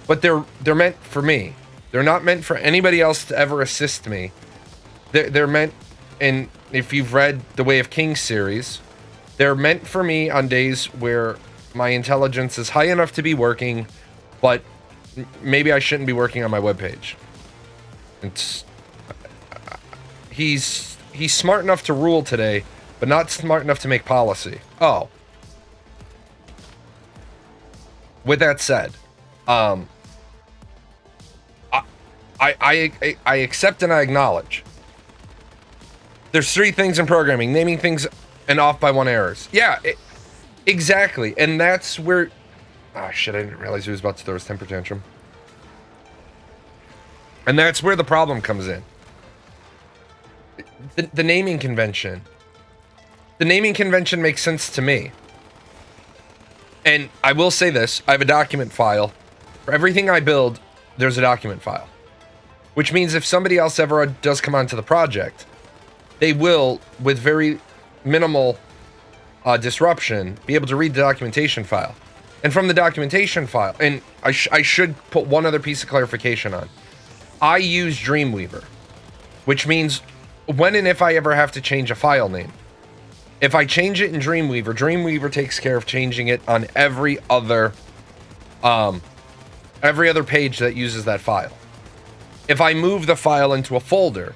Speaker 1: But they're meant for me. They're not meant for anybody else to ever assist me. They're meant, and if you've read the Way of Kings series, they're meant for me on days where my intelligence is high enough to be working, but maybe I shouldn't be working on my webpage. He's smart enough to rule today, but not smart enough to make policy. Oh. With that said, I accept and I acknowledge. There's 3 things in programming: naming things and off by 1 errors. Yeah, exactly. And that's where... Ah, shit, I didn't realize he was about to throw his temper tantrum. And that's where the problem comes in. The naming convention. The naming convention makes sense to me. And I will say this, I have a document file. For everything I build, there's a document file. Which means if somebody else ever does come onto the project, they will, with very minimal disruption, be able to read the documentation file. And from the documentation file, and I should put one other piece of clarification on. I use Dreamweaver, which means when and if I ever have to change a file name, if I change it in Dreamweaver, Dreamweaver takes care of changing it on every other page that uses that file. If I move the file into a folder,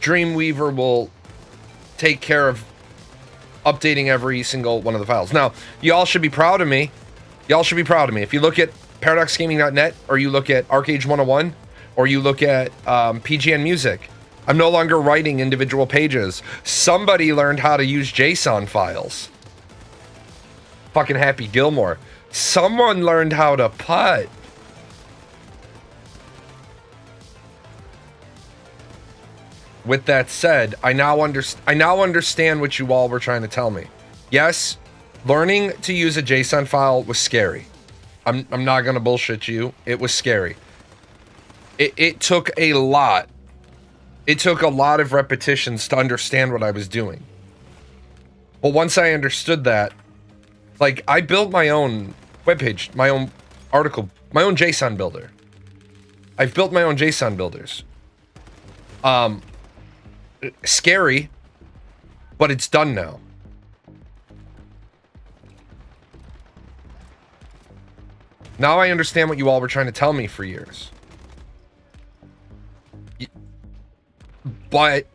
Speaker 1: Dreamweaver will take care of updating every single one of the files. Now, y'all should be proud of me. Y'all should be proud of me. If you look at ParadoxGaming.net, or you look at Arcade 101, or you look at PGN Music, I'm no longer writing individual pages. Somebody learned how to use JSON files. Fucking Happy Gilmore. Someone learned how to putt. With that said, I now understand what you all were trying to tell me. Yes, learning to use a JSON file was scary. I'm not gonna bullshit you. It was scary. It took a lot. It took a lot of repetitions to understand what I was doing. Well, once I understood that, like, I built my own webpage, my own article, my own JSON builder. I've built my own JSON builders. Scary, but it's done now. Now I understand what you all were trying to tell me for years. But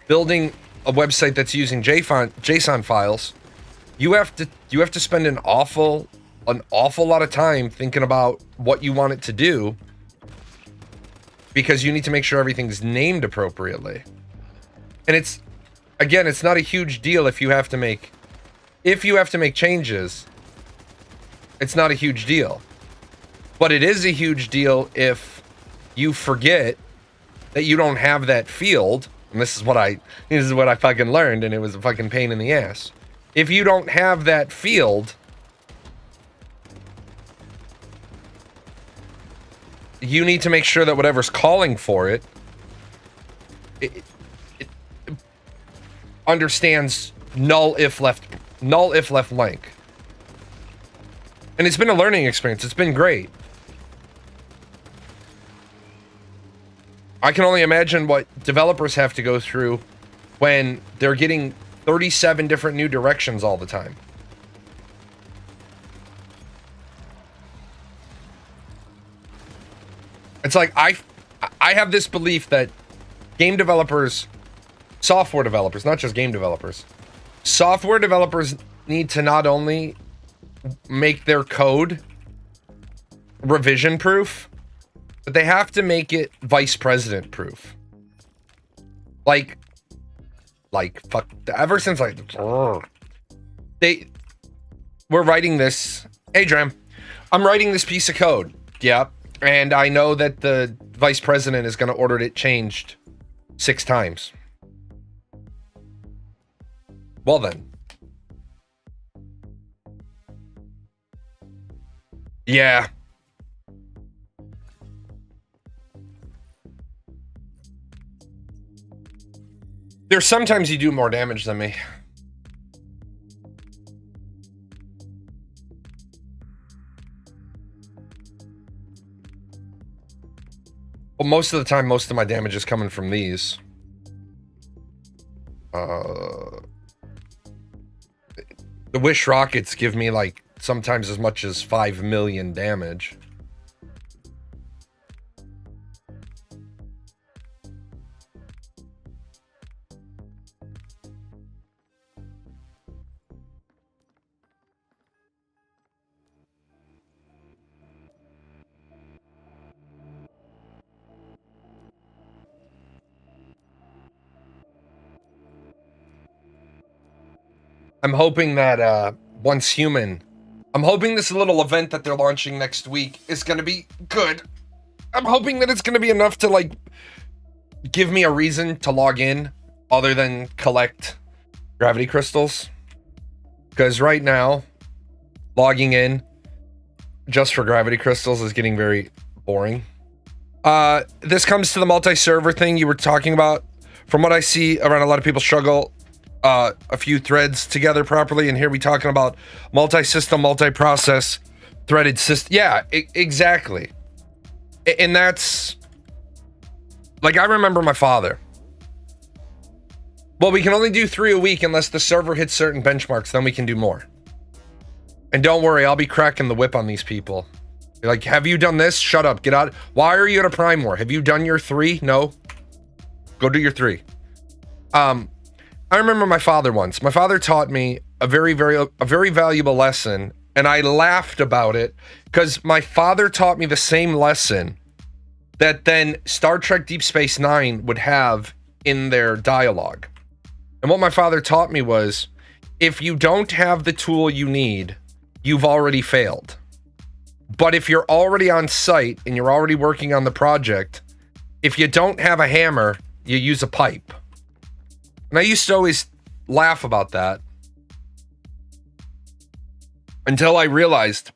Speaker 1: building a website that's using JSON files, you have to spend an awful lot of time thinking about what you want it to do, because you need to make sure everything's named appropriately. And it's not a huge deal if you have to make changes. It's not a huge deal. But it is a huge deal if you forget that you don't have that field. And this is what I fucking learned, and it was a fucking pain in the ass. If you don't have that field, you need to make sure that whatever's calling for it understands null if left blank. And it's been a learning experience. It's been great. I can only imagine what developers have to go through when they're getting 37 different new directions all the time. It's like I have this belief that game developers, software developers, not just game developers, software developers need to not only make their code revision proof, but they have to make it vice president proof. Like fuck, ever since we're writing this, hey Dram, I'm writing this piece of code. Yep. And I know that the vice president is going to order it changed 6 times. Well then. Yeah. There's sometimes you do more damage than me. Well, most of the time, most of my damage is coming from these. The Wish rockets give me, like, sometimes as much as 5 million damage. I'm hoping that Once Human, I'm hoping this little event that they're launching next week is going to be good. I'm hoping that it's going to be enough to, like, give me a reason to log in other than collect gravity crystals. Because right now, logging in just for gravity crystals is getting very boring. This comes to the multi-server thing you were talking about. From what I see around, a lot of people struggle a few threads together properly, and here we talking about multi-system, multi-process, threaded system. Yeah, exactly. And that's, like, I remember my father. Well, we can only do 3 a week unless the server hits certain benchmarks, then we can do more. And don't worry, I'll be cracking the whip on these people. They're like, have you done this? Shut up, get out. Why are you at a Prime War? Have you done your 3? No. Go do your 3. I remember my father once. My father taught me a very valuable lesson, and I laughed about it because my father taught me the same lesson that then Star Trek Deep Space Nine would have in their dialogue. And what my father taught me was, if you don't have the tool you need, you've already failed. But if you're already on site and you're already working on the project, if you don't have a hammer, you use a pipe. And I used to always laugh about that until I realized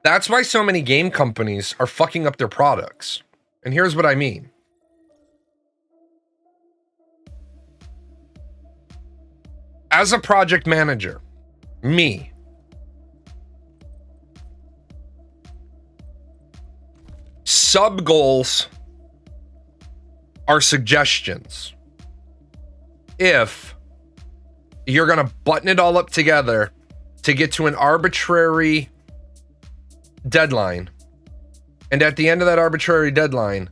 Speaker 1: that's why so many game companies are fucking up their products. And here's what I mean. As a project manager, me, sub goals are suggestions. If you're going to button it all up together to get to an arbitrary deadline, and at the end of that arbitrary deadline,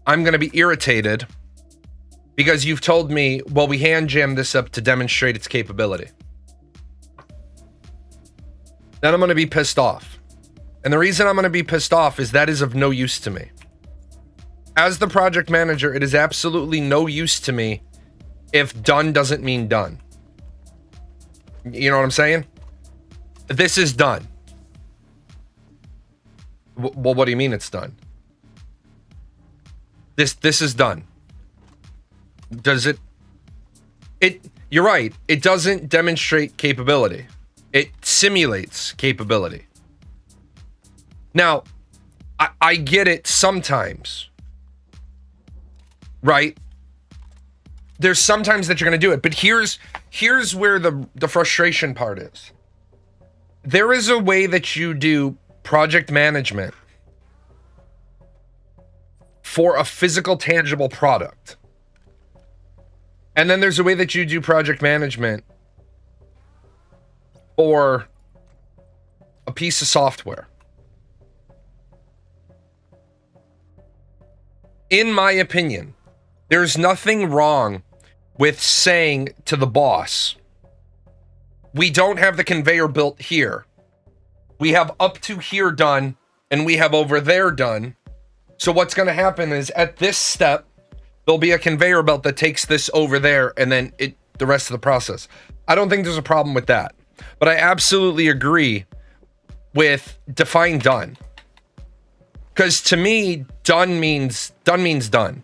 Speaker 1: I'm going to be irritated because you've told me, well, we hand jammed this up to demonstrate its capability. Then I'm going to be pissed off. And the reason I'm going to be pissed off is that is of no use to me. As the project manager, it is absolutely no use to me if done doesn't mean done. You know what I'm saying? This is done. Well, what do you mean it's done? This is done. Does it? You're right. It doesn't demonstrate capability. It simulates capability. Now, I get it sometimes. Right? There's sometimes that you're going to do it, but here's where the frustration part is. There is a way that you do project management for a physical, tangible product. And then there's a way that you do project management for a piece of software. In my opinion, there's nothing wrong with saying to the boss, we don't have the conveyor built here. We have up to here done, and we have over there done. So what's going to happen is at this step, there'll be a conveyor belt that takes this over there, and then the rest of the process. I don't think there's a problem with that. But I absolutely agree with define done. Because to me, done means done.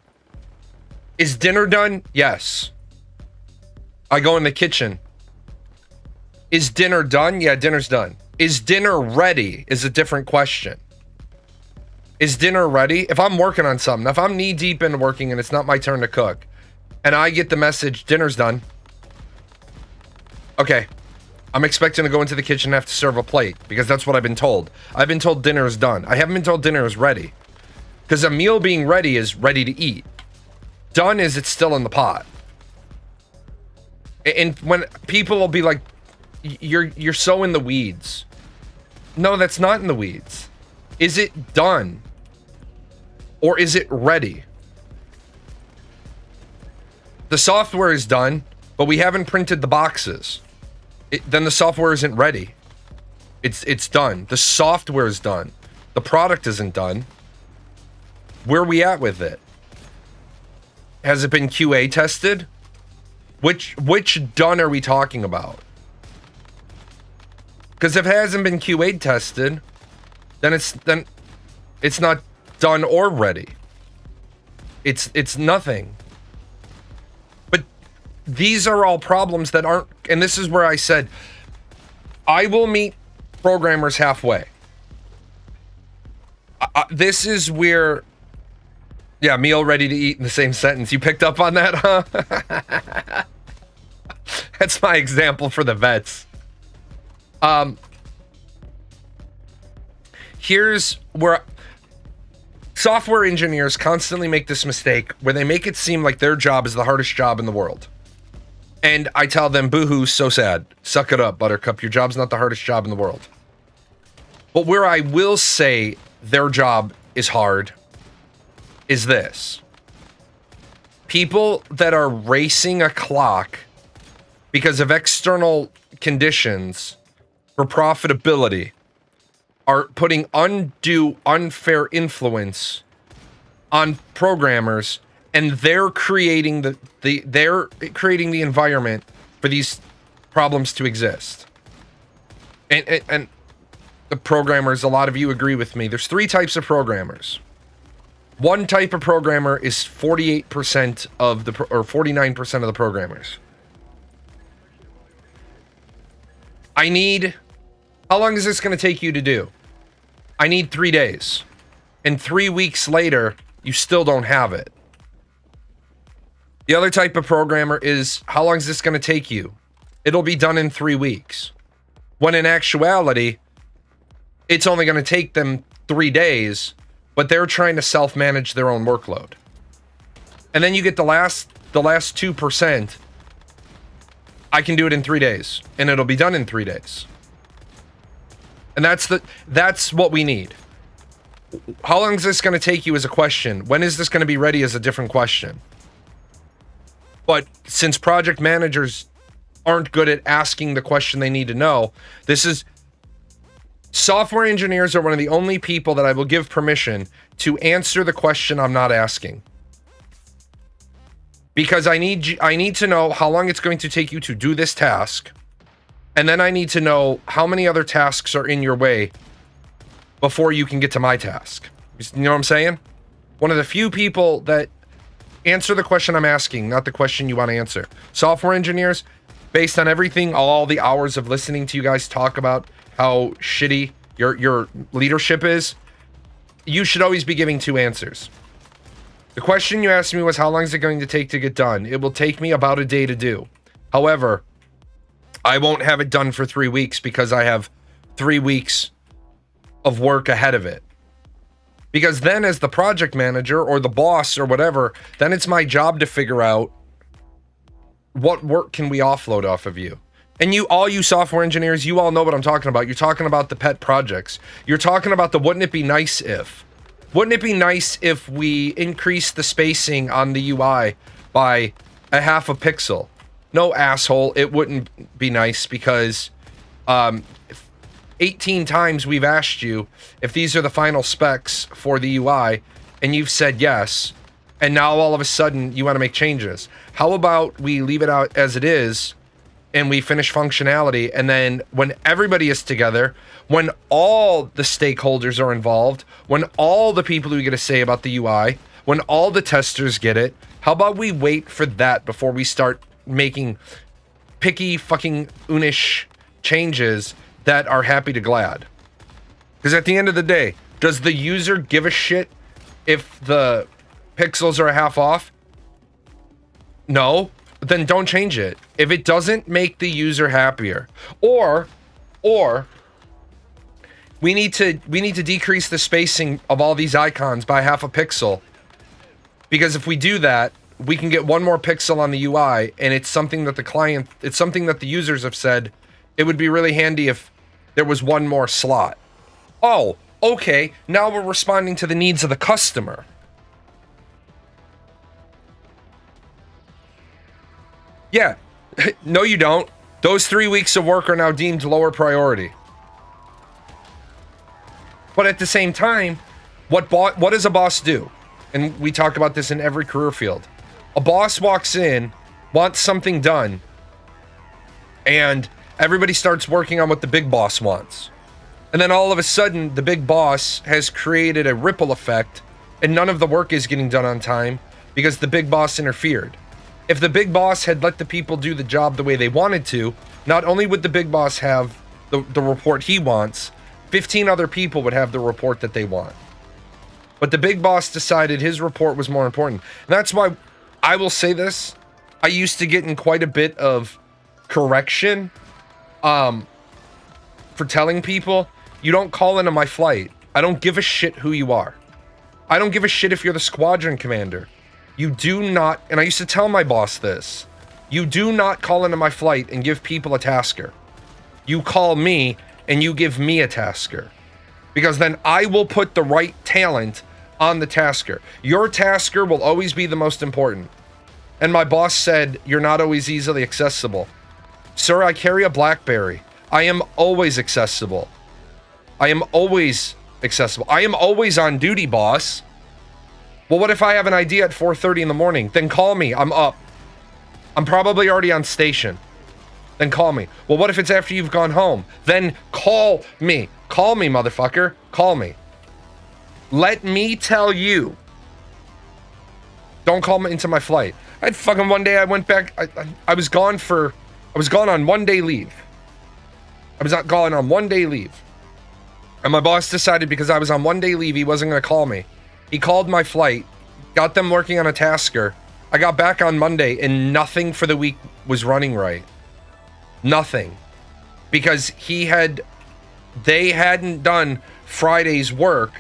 Speaker 1: Is dinner done? Yes. I go in the kitchen. Is dinner done? Yeah, dinner's done. Is dinner ready? Is a different question. Is dinner ready? If I'm working on something, if I'm knee deep in working and it's not my turn to cook, and I get the message, dinner's done. Okay. I'm expecting to go into the kitchen and have to serve a plate because that's what I've been told. I've been told dinner is done. I haven't been told dinner is ready. Because a meal being ready is ready to eat. Done is it's still in the pot. And when people will be like, you're so in the weeds. No, that's not in the weeds. Is it done? Or is it ready? The software is done, but we haven't printed the boxes. Then the software isn't ready. It's done. The software is done. The product isn't done. Where are we at with it? Has it been QA tested? Which done are we talking about? Because if it hasn't been QA tested, then it's not done or ready. It's nothing. But these are all problems that aren't, and this is where I said I will meet programmers halfway. This is where, yeah, meal ready to eat in the same sentence. You picked up on that, huh? That's my example for the vets. Here's where software engineers constantly make this mistake where they make it seem like their job is the hardest job in the world. And I tell them, boo-hoo, so sad. Suck it up, Buttercup. Your job's not the hardest job in the world. But where I will say their job is hard is this. People that are racing a clock because of external conditions for profitability are putting undue, unfair influence on programmers, and they're creating the environment for these problems to exist. And the programmers, a lot of you agree with me. There's three types of programmers. One type of programmer is 48% of the, or 49% of the programmers. How long is this going to take you to do? I need 3 days. And 3 weeks later, you still don't have it. The other type of programmer is, how long is this going to take you? It'll be done in 3 weeks. When in actuality, it's only going to take them 3 days, but they're trying to self-manage their own workload. And then you get the last 2%. I can do it in 3 days, and it'll be done in 3 days. And that's what we need. How long is this going to take you is a question. When is this going to be ready is a different question. But since project managers aren't good at asking the question they need to know, software engineers are one of the only people that I will give permission to answer the question I'm not asking. Because I need to know how long it's going to take you to do this task. And then I need to know how many other tasks are in your way before you can get to my task. You know what I'm saying? One of the few people that answer the question I'm asking, not the question you want to answer. Software engineers, based on everything, all the hours of listening to you guys talk about how shitty your leadership is, you should always be giving 2 answers. The question you asked me was, how long is it going to take to get done? It will take me about a day to do. However, I won't have it done for 3 weeks because I have 3 weeks of work ahead of it. Because then as the project manager or the boss or whatever, then it's my job to figure out what work can we offload off of you. And all you software engineers, you all know what I'm talking about. You're talking about the pet projects. You're talking about the wouldn't it be nice if. Wouldn't it be nice if we increase the spacing on the UI by a half a pixel? No, asshole, it wouldn't be nice because 18 times we've asked you if these are the final specs for the UI, and you've said yes, and now all of a sudden you want to make changes. How about we leave it out as it is, and we finish functionality, and then when everybody is together, when all the stakeholders are involved, when all the people who get a say about the UI, when all the testers get it, how about we wait for that before we start making picky fucking unish changes that are happy to glad? Because at the end of the day, does the user give a shit if the pixels are a half off? No. Then don't change it. If it doesn't make the user happier, or we need to decrease the spacing of all these icons by half a pixel, because if we do that, we can get one more pixel on the UI, and it's something that the users have said it would be really handy if there was one more slot. Oh, okay, now we're responding to the needs of the customer. Yeah, no you don't. Those 3 weeks of work are now deemed lower priority. But at the same time, what does a boss do? And we talk about this in every career field. A boss walks in, wants something done, and everybody starts working on what the big boss wants. And then all of a sudden, the big boss has created a ripple effect, and none of the work is getting done on time because the big boss interfered. If the big boss had let the people do the job the way they wanted to, not only would the big boss have the report he wants, 15 other people would have the report that they want. But the big boss decided his report was more important. And that's why I will say this. I used to get in quite a bit of correction for telling people, you don't call into my flight. I don't give a shit who you are. I don't give a shit if you're the squadron commander. You do not, and I used to tell my boss this, you do not call into my flight and give people a tasker. You call me and you give me a tasker. Because then I will put the right talent on the tasker. Your tasker will always be the most important. And my boss said, you're not always easily accessible. Sir, I carry a BlackBerry. I am always accessible. I am always accessible. I am always on duty, boss. Well, what if I have an idea at 4:30 in the morning? Then call me. I'm up. I'm probably already on station. Then call me. Well, what if it's after you've gone home? Then call me. Call me, motherfucker. Call me. Let me tell you. Don't call me into my flight. I had fucking one day I went back. I was gone on 1 day leave. I was gone on 1 day leave. And my boss decided because I was on 1 day leave, he wasn't going to call me. He called my flight, got them working on a tasker. I got back on Monday and nothing for the week was running right. Nothing. Because they hadn't done Friday's work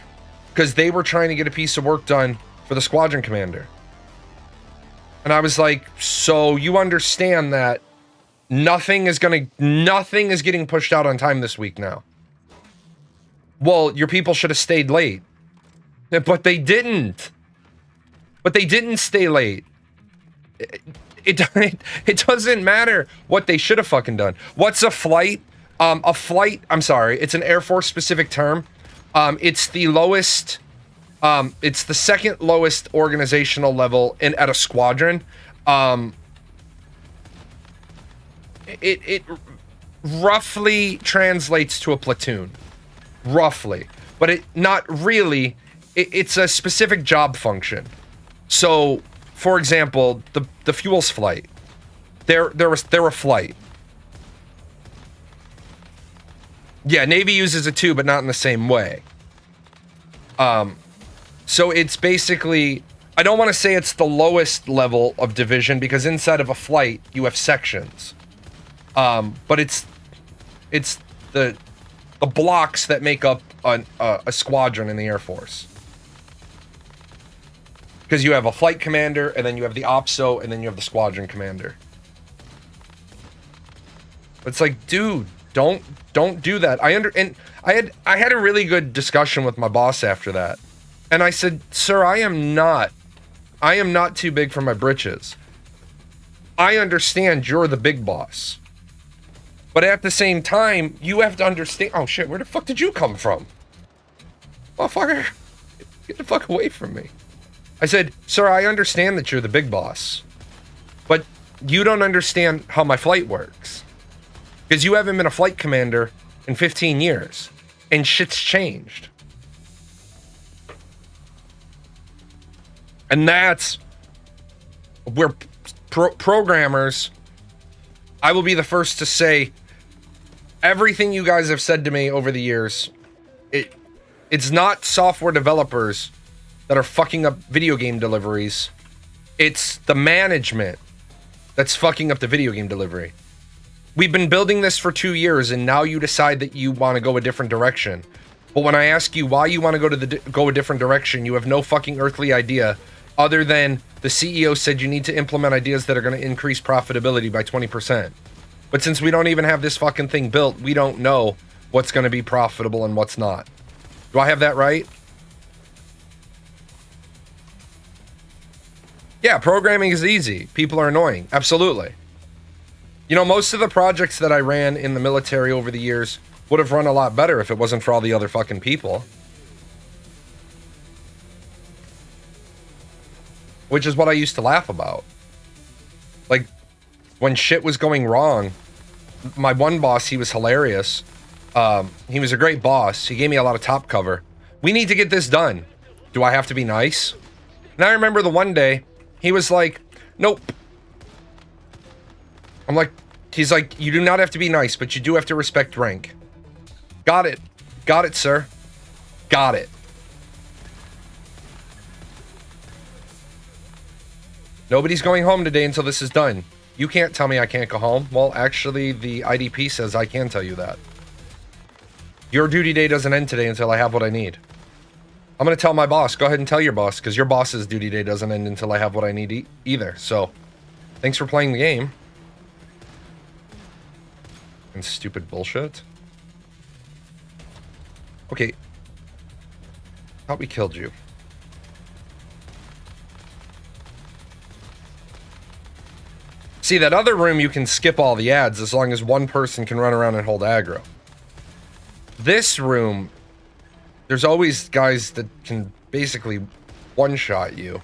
Speaker 1: because they were trying to get a piece of work done for the squadron commander. And I was like, so you understand that nothing is getting pushed out on time this week now. Well, your people should have stayed late. But they didn't. But they didn't stay late. It doesn't matter what they should have fucking done. What's a flight? A flight, I'm sorry, it's an Air Force specific term. It's the lowest, it's the second lowest organizational level at a squadron. It roughly translates to a platoon. Roughly. But it not really. It's a specific job function. So, for example, the fuels flight. They're a flight. Yeah, Navy uses it too, but not in the same way. So it's basically, I don't want to say it's the lowest level of division because inside of a flight you have sections. But it's the blocks that make up a squadron in the Air Force. Because you have a flight commander, and then you have the OPSO, and then you have the squadron commander. It's like, dude, don't do that. And I had a really good discussion with my boss after that. And I said, sir, I am not too big for my britches. I understand you're the big boss. But at the same time, you have to understand, oh shit, where the fuck did you come from? Motherfucker, get the fuck away from me. I said, sir, I understand that you're the big boss, but you don't understand how my flight works. Because you haven't been a flight commander in 15 years, and shit's changed. And that's where programmers, I will be the first to say, everything you guys have said to me over the years, it's not software developers that are fucking up video game deliveries. It's the management that's fucking up the video game delivery. We've been building this for 2 years, and now you decide that you want to go a different direction. But when I ask you why you want to go a different direction, you have no fucking earthly idea, other than the CEO said you need to implement ideas that are going to increase profitability by 20%. But since we don't even have this fucking thing built, we don't know what's going to be profitable and what's not. Do I have that right? Yeah, programming is easy. People are annoying. Absolutely. You know, most of the projects that I ran in the military over the years would have run a lot better if it wasn't for all the other fucking people. Which is what I used to laugh about. Like, when shit was going wrong, my one boss, he was hilarious. He was a great boss. He gave me a lot of top cover. We need to get this done. Do I have to be nice? And I remember the one day, he was like, nope. I'm like, he's like, you do not have to be nice, but you do have to respect rank. Got it. Got it, sir. Got it. Nobody's going home today until this is done. You can't tell me I can't go home. Well, actually, the IDP says I can tell you that. Your duty day doesn't end today until I have what I need. I'm going to tell my boss. Go ahead and tell your boss, because your boss's duty day doesn't end until I have what I need either. So, thanks for playing the game. And stupid bullshit. Okay. Thought we killed you. See, that other room you can skip all the ads as long as one person can run around and hold aggro. This room, there's always guys that can basically one-shot you.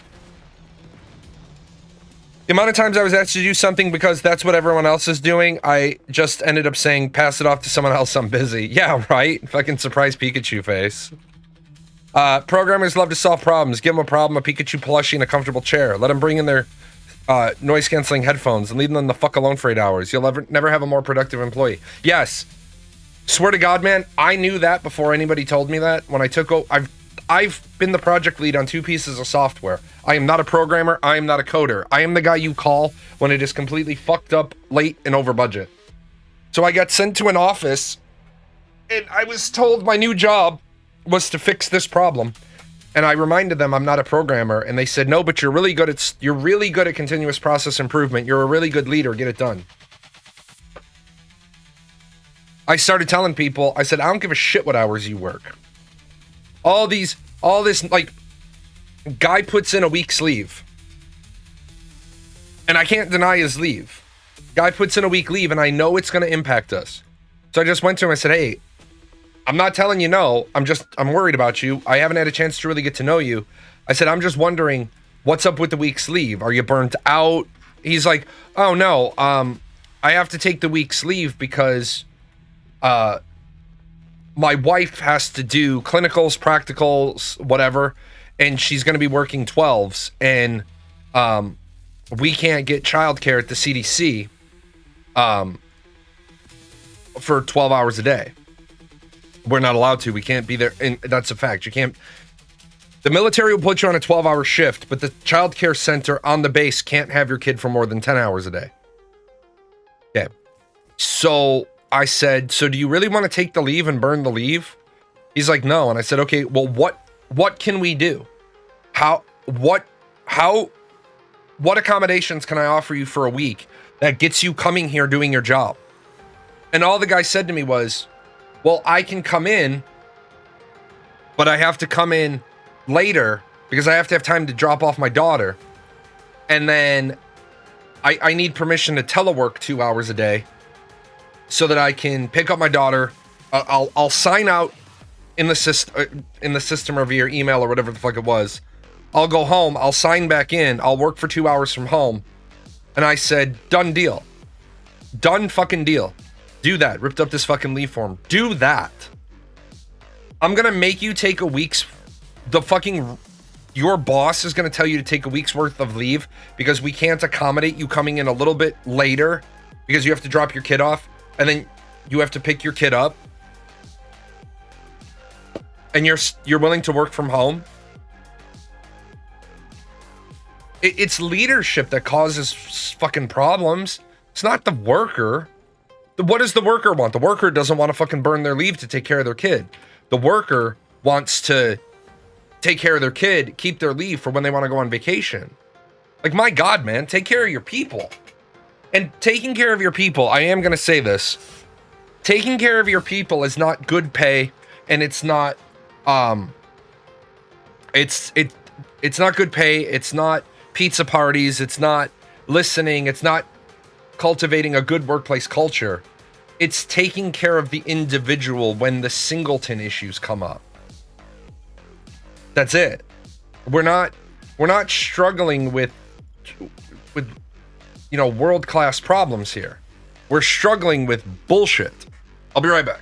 Speaker 1: The amount of times I was asked to do something because that's what everyone else is doing, I just ended up saying, pass it off to someone else, I'm busy. Yeah, right? Fucking surprise Pikachu face. Programmers love to solve problems. Give them a problem, a Pikachu plushie, and a comfortable chair. Let them bring in their noise-canceling headphones and leave them the fuck alone for 8 hours. You'll never have a more productive employee. Yes. Swear to God, man, I knew that before anybody told me that. When I took I've been the project lead on 2 pieces of software. I am not a programmer. I am not a coder. I am the guy you call when it is completely fucked up, late, and over budget. So I got sent to an office, and I was told my new job was to fix this problem. And I reminded them I'm not a programmer, and they said, no, but you're really good at continuous process improvement. You're a really good leader. Get it done. I started telling people, I said, I don't give a shit what hours you work. All this, like, guy puts in a week's leave. And I can't deny his leave. Guy puts in a week leave, and I know it's going to impact us. So I just went to him, I said, hey, I'm not telling you no. I'm worried about you. I haven't had a chance to really get to know you. I said, I'm just wondering, what's up with the week's leave? Are you burnt out? He's like, oh no, I have to take the week's leave because my wife has to do clinicals, practicals, whatever, and she's going to be working 12s, and we can't get childcare at the CDC for 12 hours a day. We're not allowed to. We can't be there, and that's a fact. You can't. The military will put you on a 12-hour shift, but the child care center on the base can't have your kid for more than 10 hours a day. Okay. So I said, so do you really want to take the leave and burn the leave? He's like, no. And I said, okay, well, what can we do? What accommodations can I offer you for a week that gets you coming here doing your job? And all the guy said to me was, well, I can come in, but I have to come in later because I have to have time to drop off my daughter. And then I need permission to telework 2 hours a day so that I can pick up my daughter. I'll sign out in the system or via email or whatever the fuck it was. I'll go home. I'll sign back in. I'll work for 2 hours from home. And I said, done deal. Done fucking deal. Do that. Ripped up this fucking leave form. Do that. I'm gonna make you take a week's... Your boss is gonna tell you to take a week's worth of leave because we can't accommodate you coming in a little bit later because you have to drop your kid off and then you have to pick your kid up. And you're willing to work from home. It's leadership that causes fucking problems. It's not the worker. What does the worker want? The worker doesn't want to fucking burn their leave to take care of their kid. The worker wants to take care of their kid, keep their leave for when they want to go on vacation. Like, my God, man, take care of your people. And taking care of your people, I am going to say this. Taking care of your people is not good pay, and it's not it's not good pay, it's not pizza parties, it's not listening, it's not cultivating a good workplace culture. It's taking care of the individual when the singleton issues come up. That's it. We're not struggling with world-class problems here. We're struggling with bullshit. I'll be right back.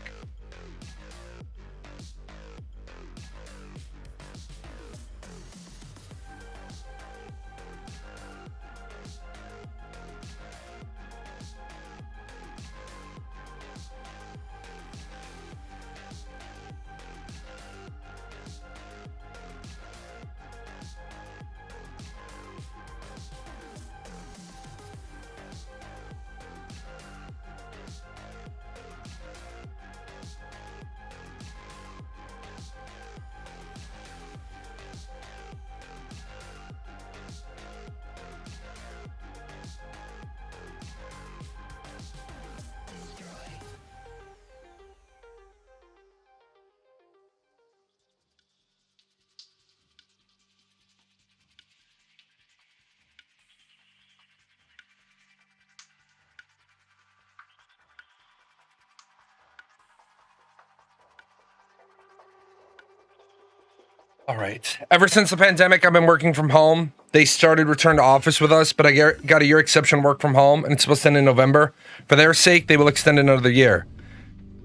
Speaker 1: All right. Ever since the pandemic, I've been working from home. They started return to office with us, but I got a year exception work from home, and it's supposed to end in November. For their sake, they will extend another year.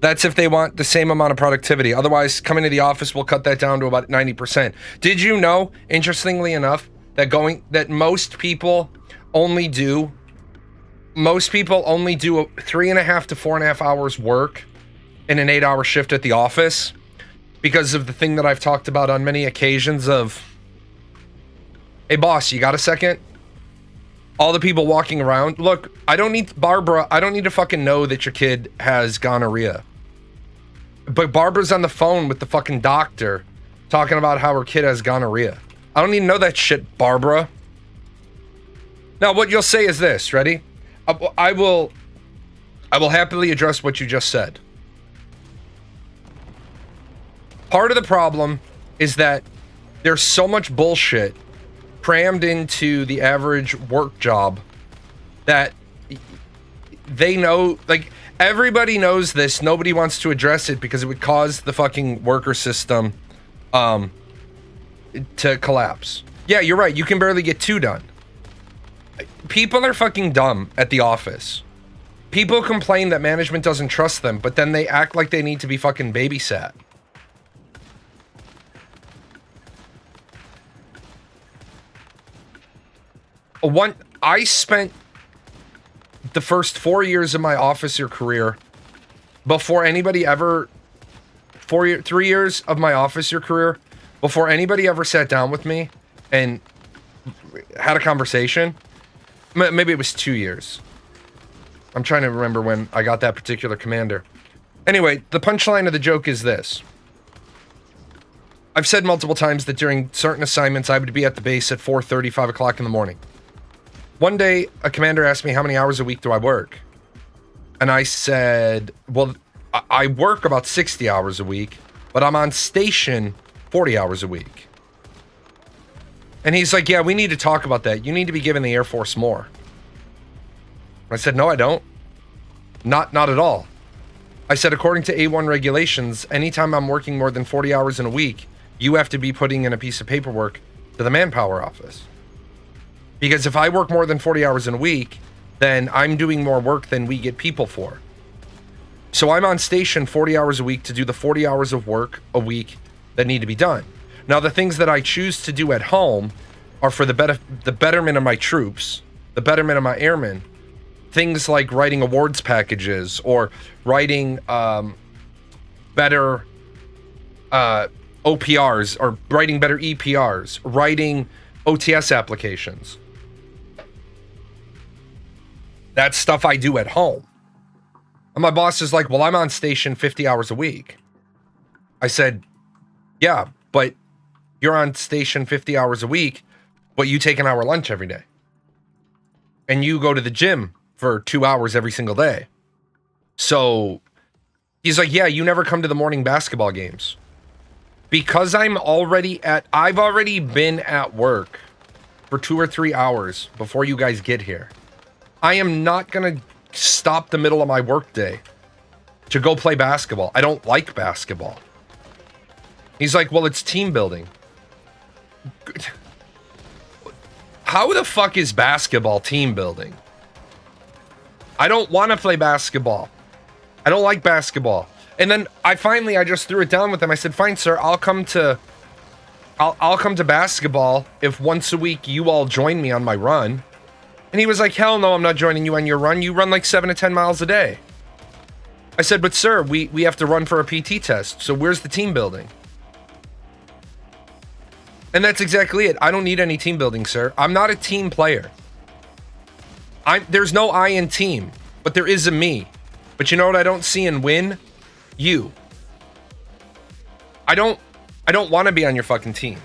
Speaker 1: That's if they want the same amount of productivity. Otherwise, coming to the office will cut that down to about 90%. Did you know, interestingly enough, that most people only do 3.5 to 4.5 hours work in an 8-hour shift at the office? because of the thing that I've talked about on many occasions of, hey boss, you got a second? All the people walking around, look, I don't need to fucking know that your kid has gonorrhea. But Barbara's on the phone with the fucking doctor talking about how her kid has gonorrhea. I don't need to know that shit, Barbara. Now, what you'll say is this, ready? I will happily address what you just said. Part of the problem is that there's so much bullshit crammed into the average work job that they know, like, everybody knows this. Nobody wants to address it because it would cause the fucking worker system to collapse. Yeah, you're right. You can barely get 2 done. People are fucking dumb at the office. People complain that management doesn't trust them, but then they act like they need to be fucking babysat. I spent the first 4 years of my officer career before anybody ever 3 years of my officer career before anybody ever sat down with me and had a conversation. Maybe it was 2 years. I'm trying to remember when I got that particular commander. Anyway, the punchline of the joke is this. I've said multiple times that during certain assignments, I would be at the base at 4:30, 5 o'clock in the morning. One day, a commander asked me, how many hours a week do I work? And I said, well, I work about 60 hours a week, but I'm on station 40 hours a week. And he's like, yeah, we need to talk about that. You need to be giving the Air Force more. I said, no, I don't. Not at all. I said, according to A1 regulations, anytime I'm working more than 40 hours in a week, you have to be putting in a piece of paperwork to the manpower office. Because if I work more than 40 hours in a week, then I'm doing more work than we get people for. So I'm on station 40 hours a week to do the 40 hours of work a week that need to be done. Now, the things that I choose to do at home are for the betterment of my troops, the betterment of my airmen. Things like writing awards packages or writing better OPRs or writing better EPRs, writing OTS applications. That's stuff I do at home. And my boss is like, well, I'm on station 50 hours a week. I said, yeah, but you're on station 50 hours a week, but you take an hour lunch every day. And you go to the gym for 2 hours every single day. So he's like, yeah, you never come to the morning basketball games. Because I've already been at work for 2 or 3 hours before you guys get here. I am not going to stop the middle of my workday to go play basketball. I don't like basketball. He's like, well, it's team building. How the fuck is basketball team building? I don't want to play basketball. I don't like basketball. And then I just threw it down with him. I said, fine, sir, I'll come to basketball if once a week you all join me on my run. And he was like, hell no, I'm not joining you on your run. You run like 7 to 10 miles a day. I said, but sir, we have to run for a PT test. So where's the team building? And that's exactly it. I don't need any team building, sir. I'm not a team player. There's no I in team, but there is a me. But you know what I don't see in win? You. I don't want to be on your fucking team.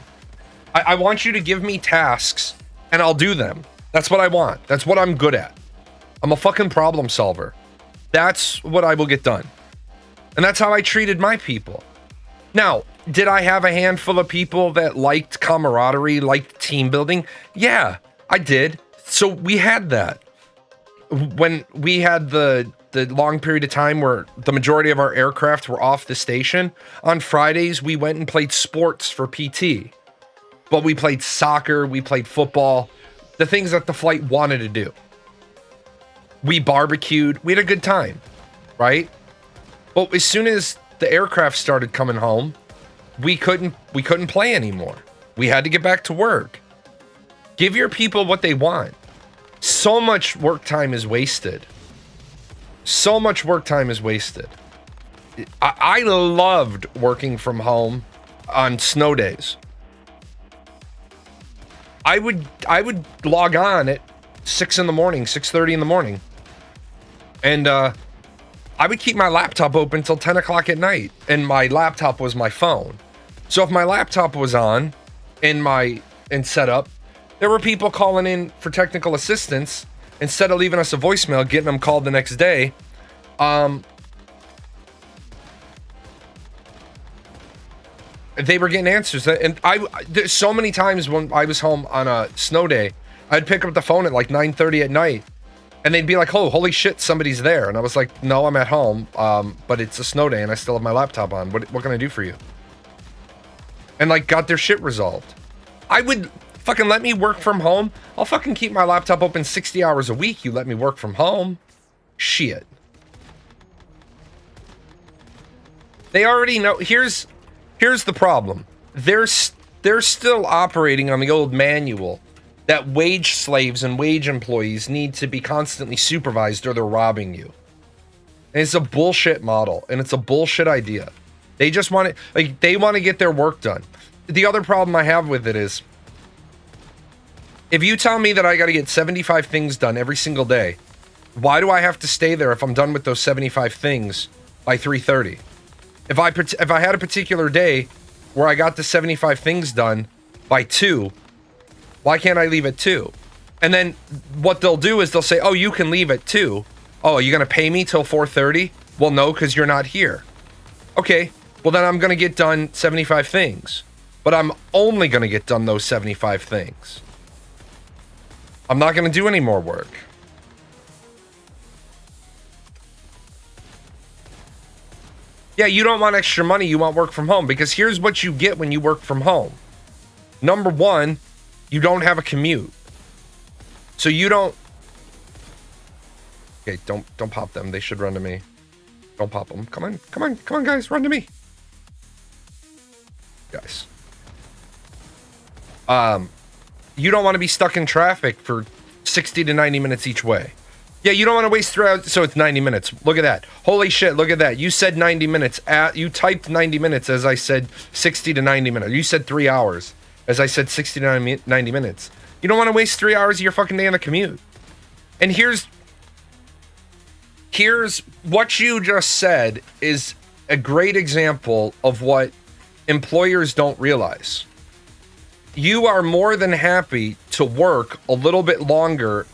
Speaker 1: I want you to give me tasks and I'll do them. That's what I want. That's what I'm good at. I'm a fucking problem solver. That's what I will get done. And that's how I treated my people. Now, did I have a handful of people that liked camaraderie, liked team building? Yeah, I did. So we had that. When we had the long period of time where the majority of our aircraft were off the station, on Fridays we went and played sports for PT. But we played soccer, we played football, the things that the flight wanted to do. We barbecued, we had a good time, right? But as soon as the aircraft started coming home, we couldn't play anymore. We had to get back to work. Give your people what they want. So much work time is wasted. So much work time is wasted. I loved working from home on snow days. I would log on at 6 in the morning, 6:30 in the morning, and I would keep my laptop open till 10 o'clock at night, and my laptop was my phone. So if my laptop was on and set up, there were people calling in for technical assistance. Instead of leaving us a voicemail, getting them called the next day, they were getting answers. And there's so many times when I was home on a snow day, I'd pick up the phone at like 9:30 at night, and they'd be like, "Oh, holy shit, somebody's there." And I was like, "No, I'm at home, but it's a snow day and I still have my laptop on. What can I do for you?" And like got their shit resolved. I would fucking let me work from home. I'll fucking keep my laptop open 60 hours a week. You let me work from home. Shit. They already know. Here's the problem. They're still operating on the old manual that wage slaves and wage employees need to be constantly supervised or they're robbing you. And it's a bullshit model, and it's a bullshit idea. They just want it, they want to get their work done. The other problem I have with it is, if you tell me that I got to get 75 things done every single day, why do I have to stay there if I'm done with those 75 things by 3:30? If I had a particular day where I got the 75 things done by 2, why can't I leave at 2? And then what they'll do is they'll say, "Oh, you can leave at 2. Oh, are you going to pay me till 4:30? Well, no, because you're not here." Okay, well then I'm going to get done 75 things. But I'm only going to get done those 75 things. I'm not going to do any more work. Yeah, you don't want extra money, you want work from home. Because here's what you get when you work from home. Number one, you don't have a commute. So you don't... Okay, don't pop them. They should run to me. Don't pop them. Come on, guys, run to me. Guys. You don't want to be stuck in traffic for 60 to 90 minutes each way. Yeah, you don't want to waste 3 hours, so it's 90 minutes. Look at that. Holy shit, look at that. You said 90 minutes. You typed 90 minutes as I said 60 to 90 minutes. You said 3 hours as I said 60 to 90 minutes. You don't want to waste 3 hours of your fucking day on the commute. And here's what you just said is a great example of what employers don't realize. You are more than happy to work a little bit longer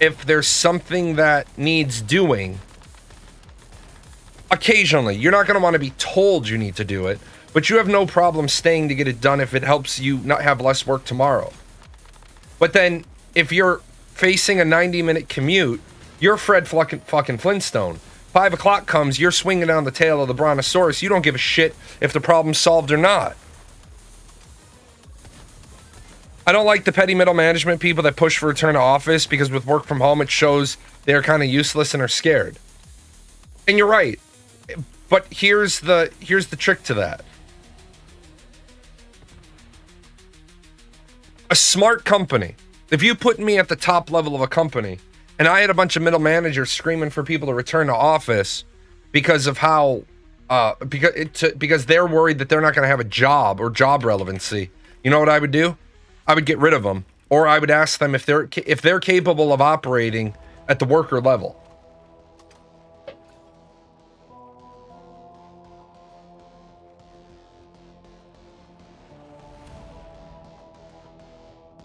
Speaker 1: if there's something that needs doing. Occasionally, you're not going to want to be told you need to do it, but you have no problem staying to get it done if it helps you not have less work tomorrow. But then, if you're facing a 90-minute commute, you're Fred fucking Flintstone. 5 o'clock comes, you're swinging down the tail of the Brontosaurus. You don't give a shit if the problem's solved or not. I don't like the petty middle management people that push for return to office because with work from home, it shows they're kind of useless and are scared. And you're right. But here's the trick to that. A smart company, if you put me at the top level of a company and I had a bunch of middle managers screaming for people to return to office because of how because they're worried that they're not going to have a job or job relevancy, you know what I would do? I would get rid of them, or I would ask them if they're capable of operating at the worker level.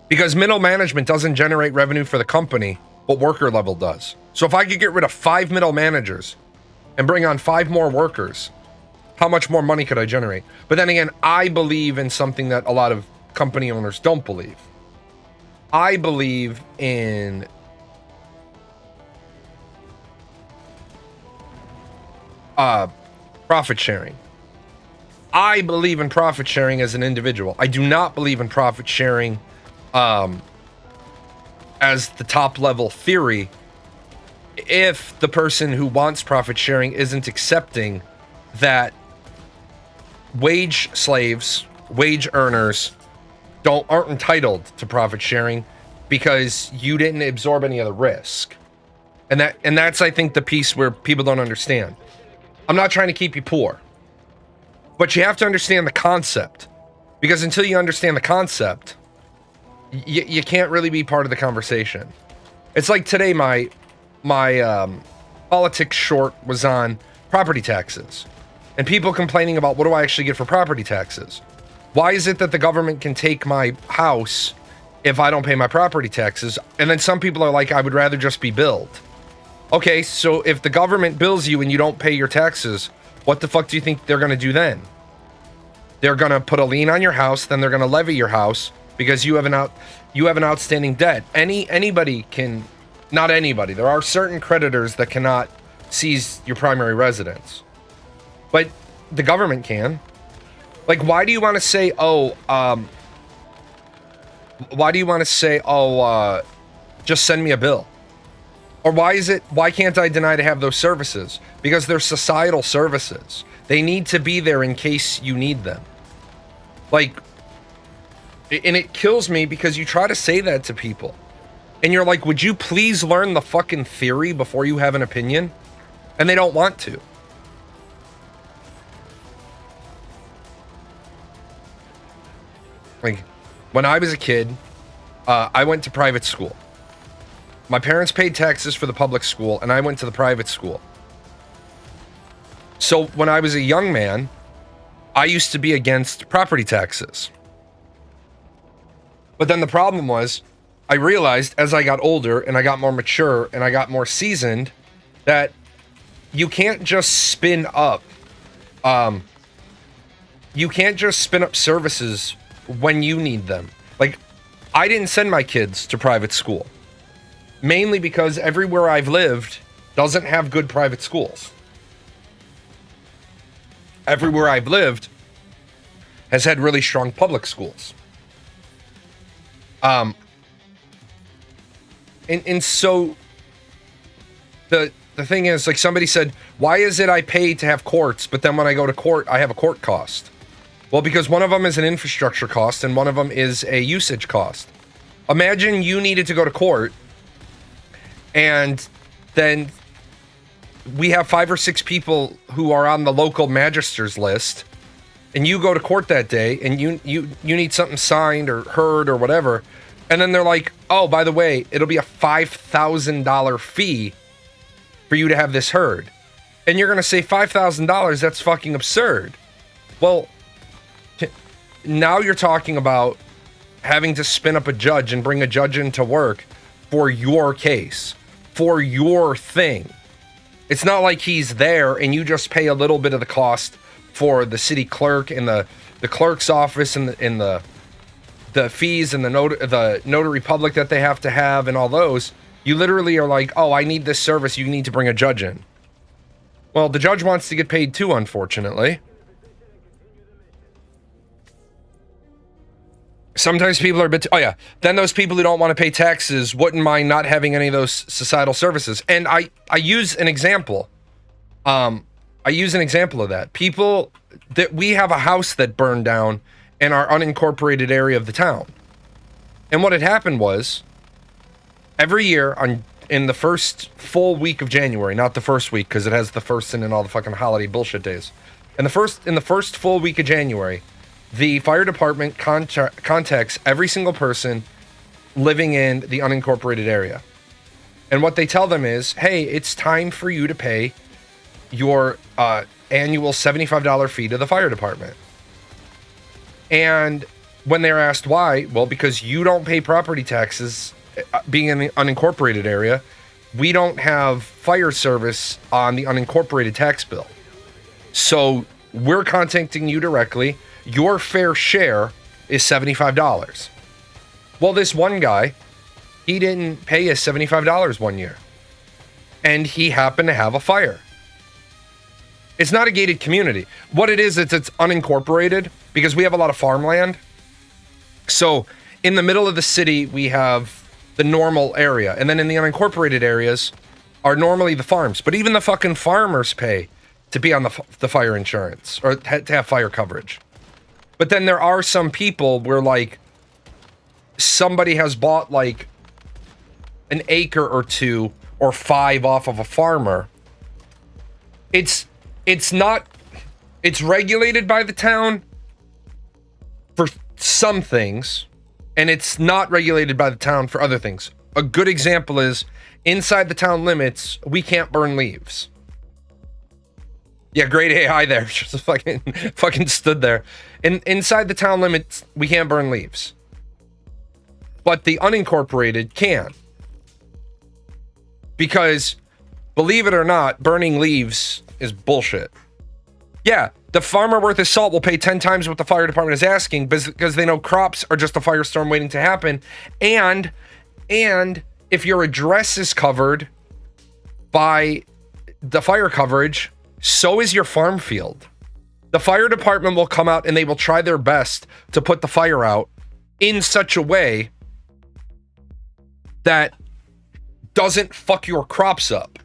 Speaker 1: Because middle management doesn't generate revenue for the company, but worker level does. So if I could get rid of 5 middle managers and bring on 5 more workers, how much more money could I generate? But then again, I believe in something that a lot of company owners don't believe. I believe in profit sharing. I believe in profit sharing as an individual. I do not believe in profit sharing as the top level theory if the person who wants profit sharing isn't accepting that wage slaves, wage earners aren't entitled to profit sharing because you didn't absorb any of the risk. And that's I think the piece where people don't understand. I'm not trying to keep you poor. But you have to understand the concept. Because until you understand the concept, you can't really be part of the conversation. It's like today, my politics short was on property taxes. And people complaining about, what do I actually get for property taxes? Why is it that the government can take my house if I don't pay my property taxes? And then some people are like, I would rather just be billed. Okay, so if the government bills you and you don't pay your taxes, what the fuck do you think they're going to do then? They're going to put a lien on your house, then they're going to levy your house because you have an outstanding debt. Anybody can, not anybody. There are certain creditors that cannot seize your primary residence. But the government can. Like, why do you want to say, just send me a bill? Or why can't I deny to have those services? Because they're societal services. They need to be there in case you need them. Like, and it kills me because you try to say that to people. And you're like, would you please learn the fucking theory before you have an opinion? And they don't want to. Like, when I was a kid, I went to private school. My parents paid taxes for the public school, and I went to the private school. So when I was a young man, I used to be against property taxes. But then the problem was, I realized as I got older and I got more mature and I got more seasoned that you can't just spin up services when you need them. Like, I didn't send my kids to private school, mainly because everywhere I've lived doesn't have good private schools. Everywhere I've lived has had really strong public schools. And so the thing is, like, somebody said, why is it I pay to have courts, but then when I go to court, I have a court cost? Well, because one of them is an infrastructure cost and one of them is a usage cost. Imagine you needed to go to court and then we have 5 or 6 people who are on the local magister's list, and you go to court that day and you need something signed or heard or whatever, and then they're like, oh, by the way, it'll be a $5,000 fee for you to have this heard. And you're going to say $5,000, that's fucking absurd. Well, now you're talking about having to spin up a judge and bring a judge into work for your case, for your thing. It's not like he's there and you just pay a little bit of the cost for the city clerk and the clerk's office and the fees and the notary public that they have to have and all those. You literally are like, oh, I need this service, you need to bring a judge in. Well, the judge wants to get paid too, unfortunately. Sometimes people are a bit... Then those people who don't want to pay taxes wouldn't mind not having any of those societal services. And I use an example. I use an example of that. People... that we have a house that burned down in our unincorporated area of the town. And what had happened was, every year in the first full week of January, not the first week, because it has the first and all the fucking holiday bullshit days. In the first full week of January, the fire department contacts every single person living in the unincorporated area. And what they tell them is, hey, it's time for you to pay your annual $75 fee to the fire department. And when they're asked why, well, because you don't pay property taxes being in the unincorporated area, we don't have fire service on the unincorporated tax bill. So we're contacting you directly. Your fair share is $75. Well, this one guy, he didn't pay us $75 one year. And he happened to have a fire. It's not a gated community. What it is, it's unincorporated because we have a lot of farmland. So in the middle of the city, we have the normal area. And then in the unincorporated areas are normally the farms. But even the fucking farmers pay to be on the fire insurance or to have fire coverage. But then there are some people where, like, somebody has bought like an acre or 2 or 5 off of a farmer. It's it's not, it's regulated by the town for some things, and it's not regulated by the town for other things. A good example is inside the town limits, we can't burn leaves. Yeah, great AI there. Just fucking stood there. Inside the town limits, we can't burn leaves. But the unincorporated can. Because, believe it or not, burning leaves is bullshit. Yeah, the farmer worth his salt will pay 10 times what the fire department is asking because they know crops are just a firestorm waiting to happen. And if your address is covered by the fire coverage, so is your farm field. The fire department will come out and they will try their best to put the fire out in such a way that doesn't fuck your crops up.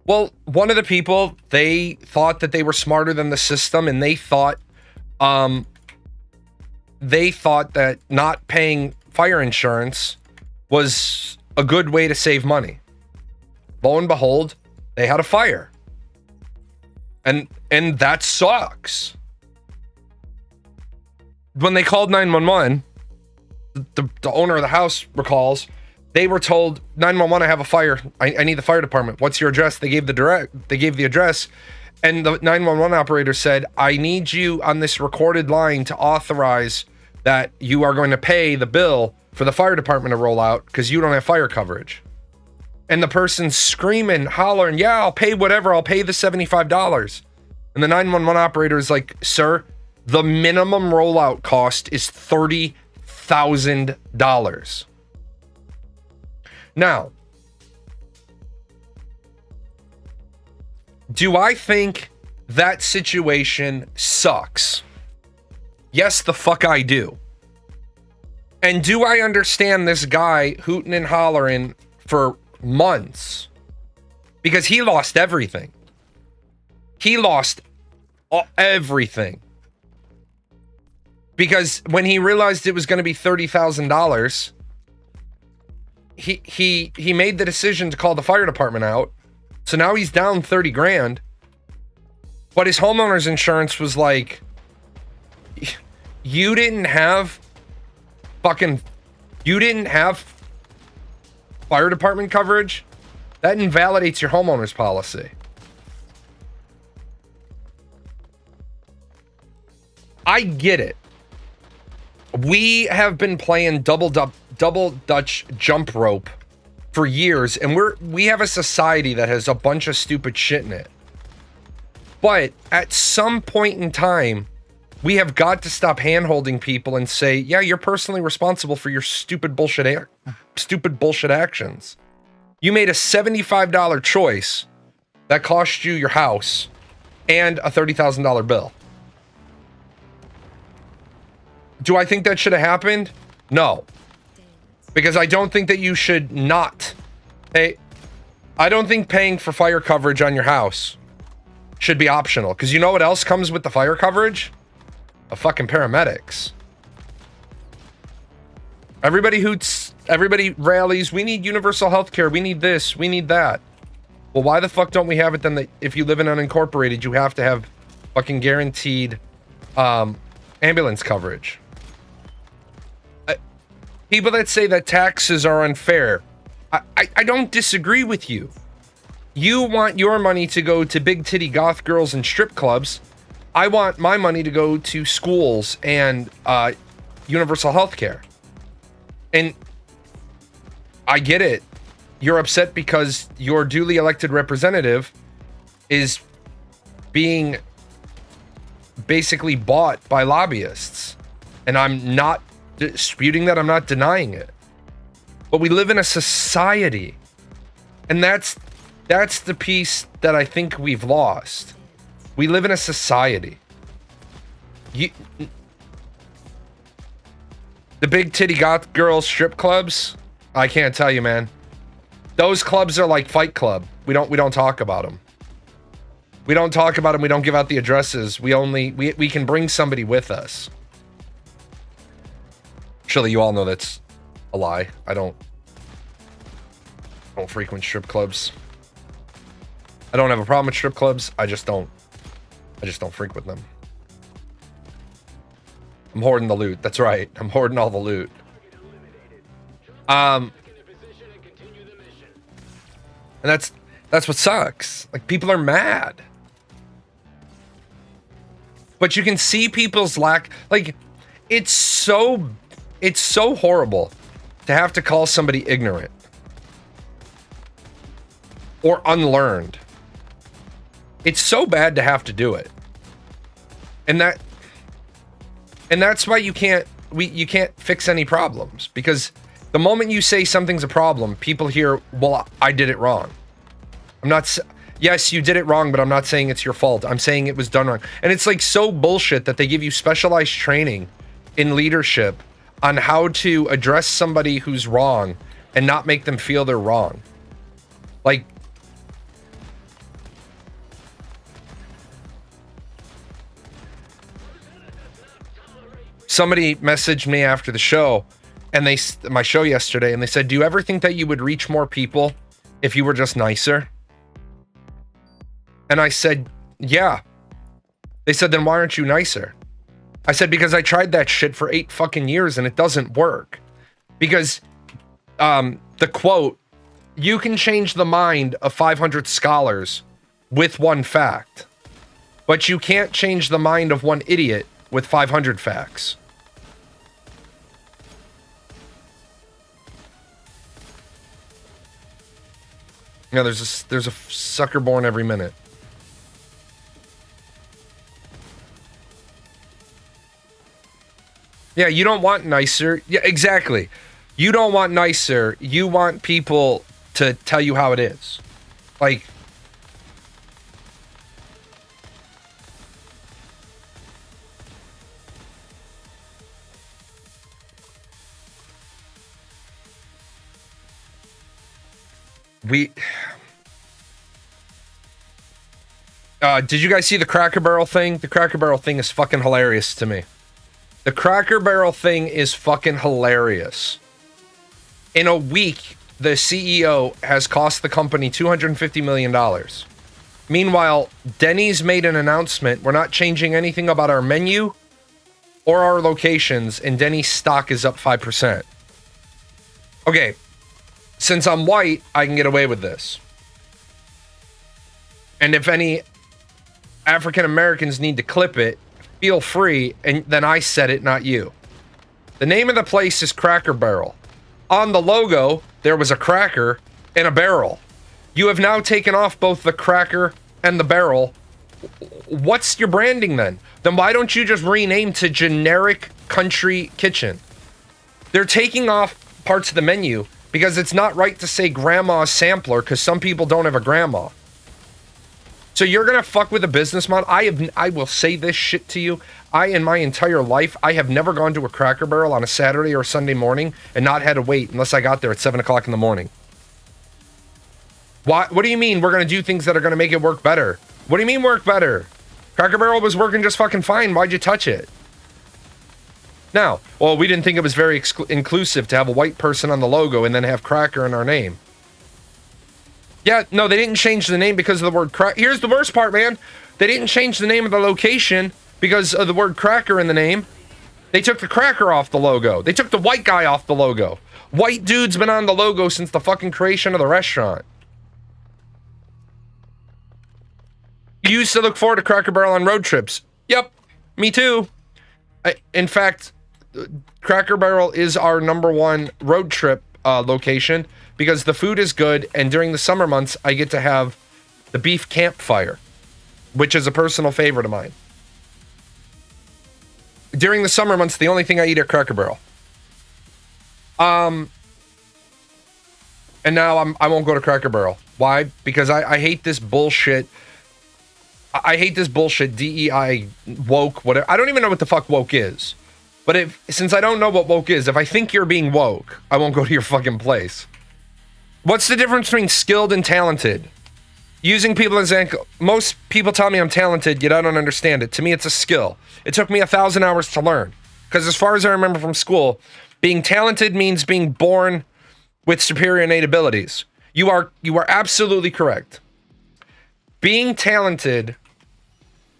Speaker 1: Well, one of the people, they thought that they were smarter than the system, and they thought that not paying fire insurance was a good way to save money. Lo and behold, they had a fire. And that sucks. When they called 911, the owner of the house recalls, they were told, 911, I have a fire. I need the fire department. What's your address? They gave the address, and the 911 operator said, I need you on this recorded line to authorize that you are going to pay the bill for the fire department to roll out because you don't have fire coverage. And the person's screaming, hollering, yeah, I'll pay whatever. I'll pay the $75. And the 911 operator is like, sir, the minimum rollout cost is $30,000. Now, do I think that situation sucks? Yes, the fuck I do. And do I understand this guy hooting and hollering for months? Because he lost everything. He lost everything. Because when he realized it was going to be $30,000, he made the decision to call the fire department out. So now he's down 30 grand. But his homeowner's insurance was like, you didn't have fire department coverage? That invalidates your homeowner's policy. I get it. We have been playing double Dutch jump rope for years, and we have a society that has a bunch of stupid shit in it. But at some point in time, we have got to stop hand-holding people and say, yeah, you're personally responsible for your stupid bullshit actions. You made a $75 choice that cost you your house and a $30,000 bill. Do I think that should have happened? No. Because I don't think that you should not pay. I don't think paying for fire coverage on your house should be optional. Because you know what else comes with the fire coverage? A fucking paramedics. Everybody hoots, everybody rallies, we need universal health care, we need this, we need that. Well, why the fuck don't we have it then that if you live in unincorporated, you have to have fucking guaranteed ambulance coverage? People that say that taxes are unfair, I don't disagree with you. You want your money to go to big titty goth girls and strip clubs. I want my money to go to schools and universal health care. And I get it. You're upset because your duly elected representative is being basically bought by lobbyists. And I'm not disputing that. I'm not denying it. But we live in a society. And that's the piece that I think we've lost. We live in a society. The big titty goth girls strip clubs, I can't tell you, man. Those clubs are like Fight Club. We don't talk about them. We don't talk about them. We don't give out the addresses. We can bring somebody with us. Surely you all know that's a lie. I don't frequent strip clubs. I don't have a problem with strip clubs. I just don't frequent them. I'm hoarding the loot. That's right. I'm hoarding all the loot. And that's what sucks. Like, people are mad. But you can see people's lack. Like, it's so horrible to have to call somebody ignorant or unlearned. It's so bad to have to do it. And that's why you can't fix any problems, because the moment you say something's a problem, people hear, well, I did it wrong. Yes, you did it wrong, but I'm not saying it's your fault. I'm saying it was done wrong. And it's like so bullshit that they give you specialized training in leadership on how to address somebody who's wrong and not make them feel they're wrong. Like, somebody messaged me after the show, and my show yesterday, and they said, do you ever think that you would reach more people if you were just nicer? And I said, yeah. They said, then why aren't you nicer? I said, because I tried that shit for 8 fucking years and it doesn't work. Because the quote, you can change the mind of 500 scholars with one fact, but you can't change the mind of one idiot with 500 facts. Yeah, there's a sucker born every minute. Yeah, you don't want nicer. Yeah, exactly. You don't want nicer. You want people to tell you how it is. Like, did you guys see the Cracker Barrel thing? The Cracker Barrel thing is fucking hilarious to me. The Cracker Barrel thing is fucking hilarious. In a week, the CEO has cost the company $250 million. Meanwhile, Denny's made an announcement. We're not changing anything about our menu or our locations, and Denny's stock is up 5%. Okay, since I'm white, I can get away with this. And if any African Americans need to clip it, feel free, and then I said it, not you. The name of the place is Cracker Barrel. On the logo, there was a cracker and a barrel. You have now taken off both the cracker and the barrel. What's your branding then? Then why don't you just rename to Generic Country Kitchen? They're taking off parts of the menu because it's not right to say Grandma's Sampler, because some people don't have a grandma. So you're gonna fuck with a business model? I will say this shit to you. In my entire life, I have never gone to a Cracker Barrel on a Saturday or Sunday morning and not had to wait unless I got there at 7 o'clock in the morning. What do you mean we're gonna do things that are gonna make it work better? What do you mean work better? Cracker Barrel was working just fucking fine. Why'd you touch it? Now, well, we didn't think it was very inclusive to have a white person on the logo and then have Cracker in our name. Yeah, no, they didn't change the name because of the word crack. Here's the worst part, man. They didn't change the name of the location because of the word cracker in the name. They took the cracker off the logo. They took the white guy off the logo. White dude's been on the logo since the fucking creation of the restaurant. You used to look forward to Cracker Barrel on road trips. Yep, me too. In fact, Cracker Barrel is our #1 road trip location, because the food is good, and during the summer months, I get to have the beef campfire, which is a personal favorite of mine. During the summer months, the only thing I eat at Cracker Barrel. And now I won't go to Cracker Barrel. Why? Because I hate this bullshit. I hate this bullshit DEI woke, whatever. I don't even know what the fuck woke is. But since I don't know what woke is, if I think you're being woke, I won't go to your fucking place. What's the difference between skilled and talented? Using people as example. Most people tell me I'm talented, yet I don't understand it. To me, it's a skill. It took me 1,000 hours to learn. Because as far as I remember from school, being talented means being born with superior innate abilities. You are absolutely correct. being talented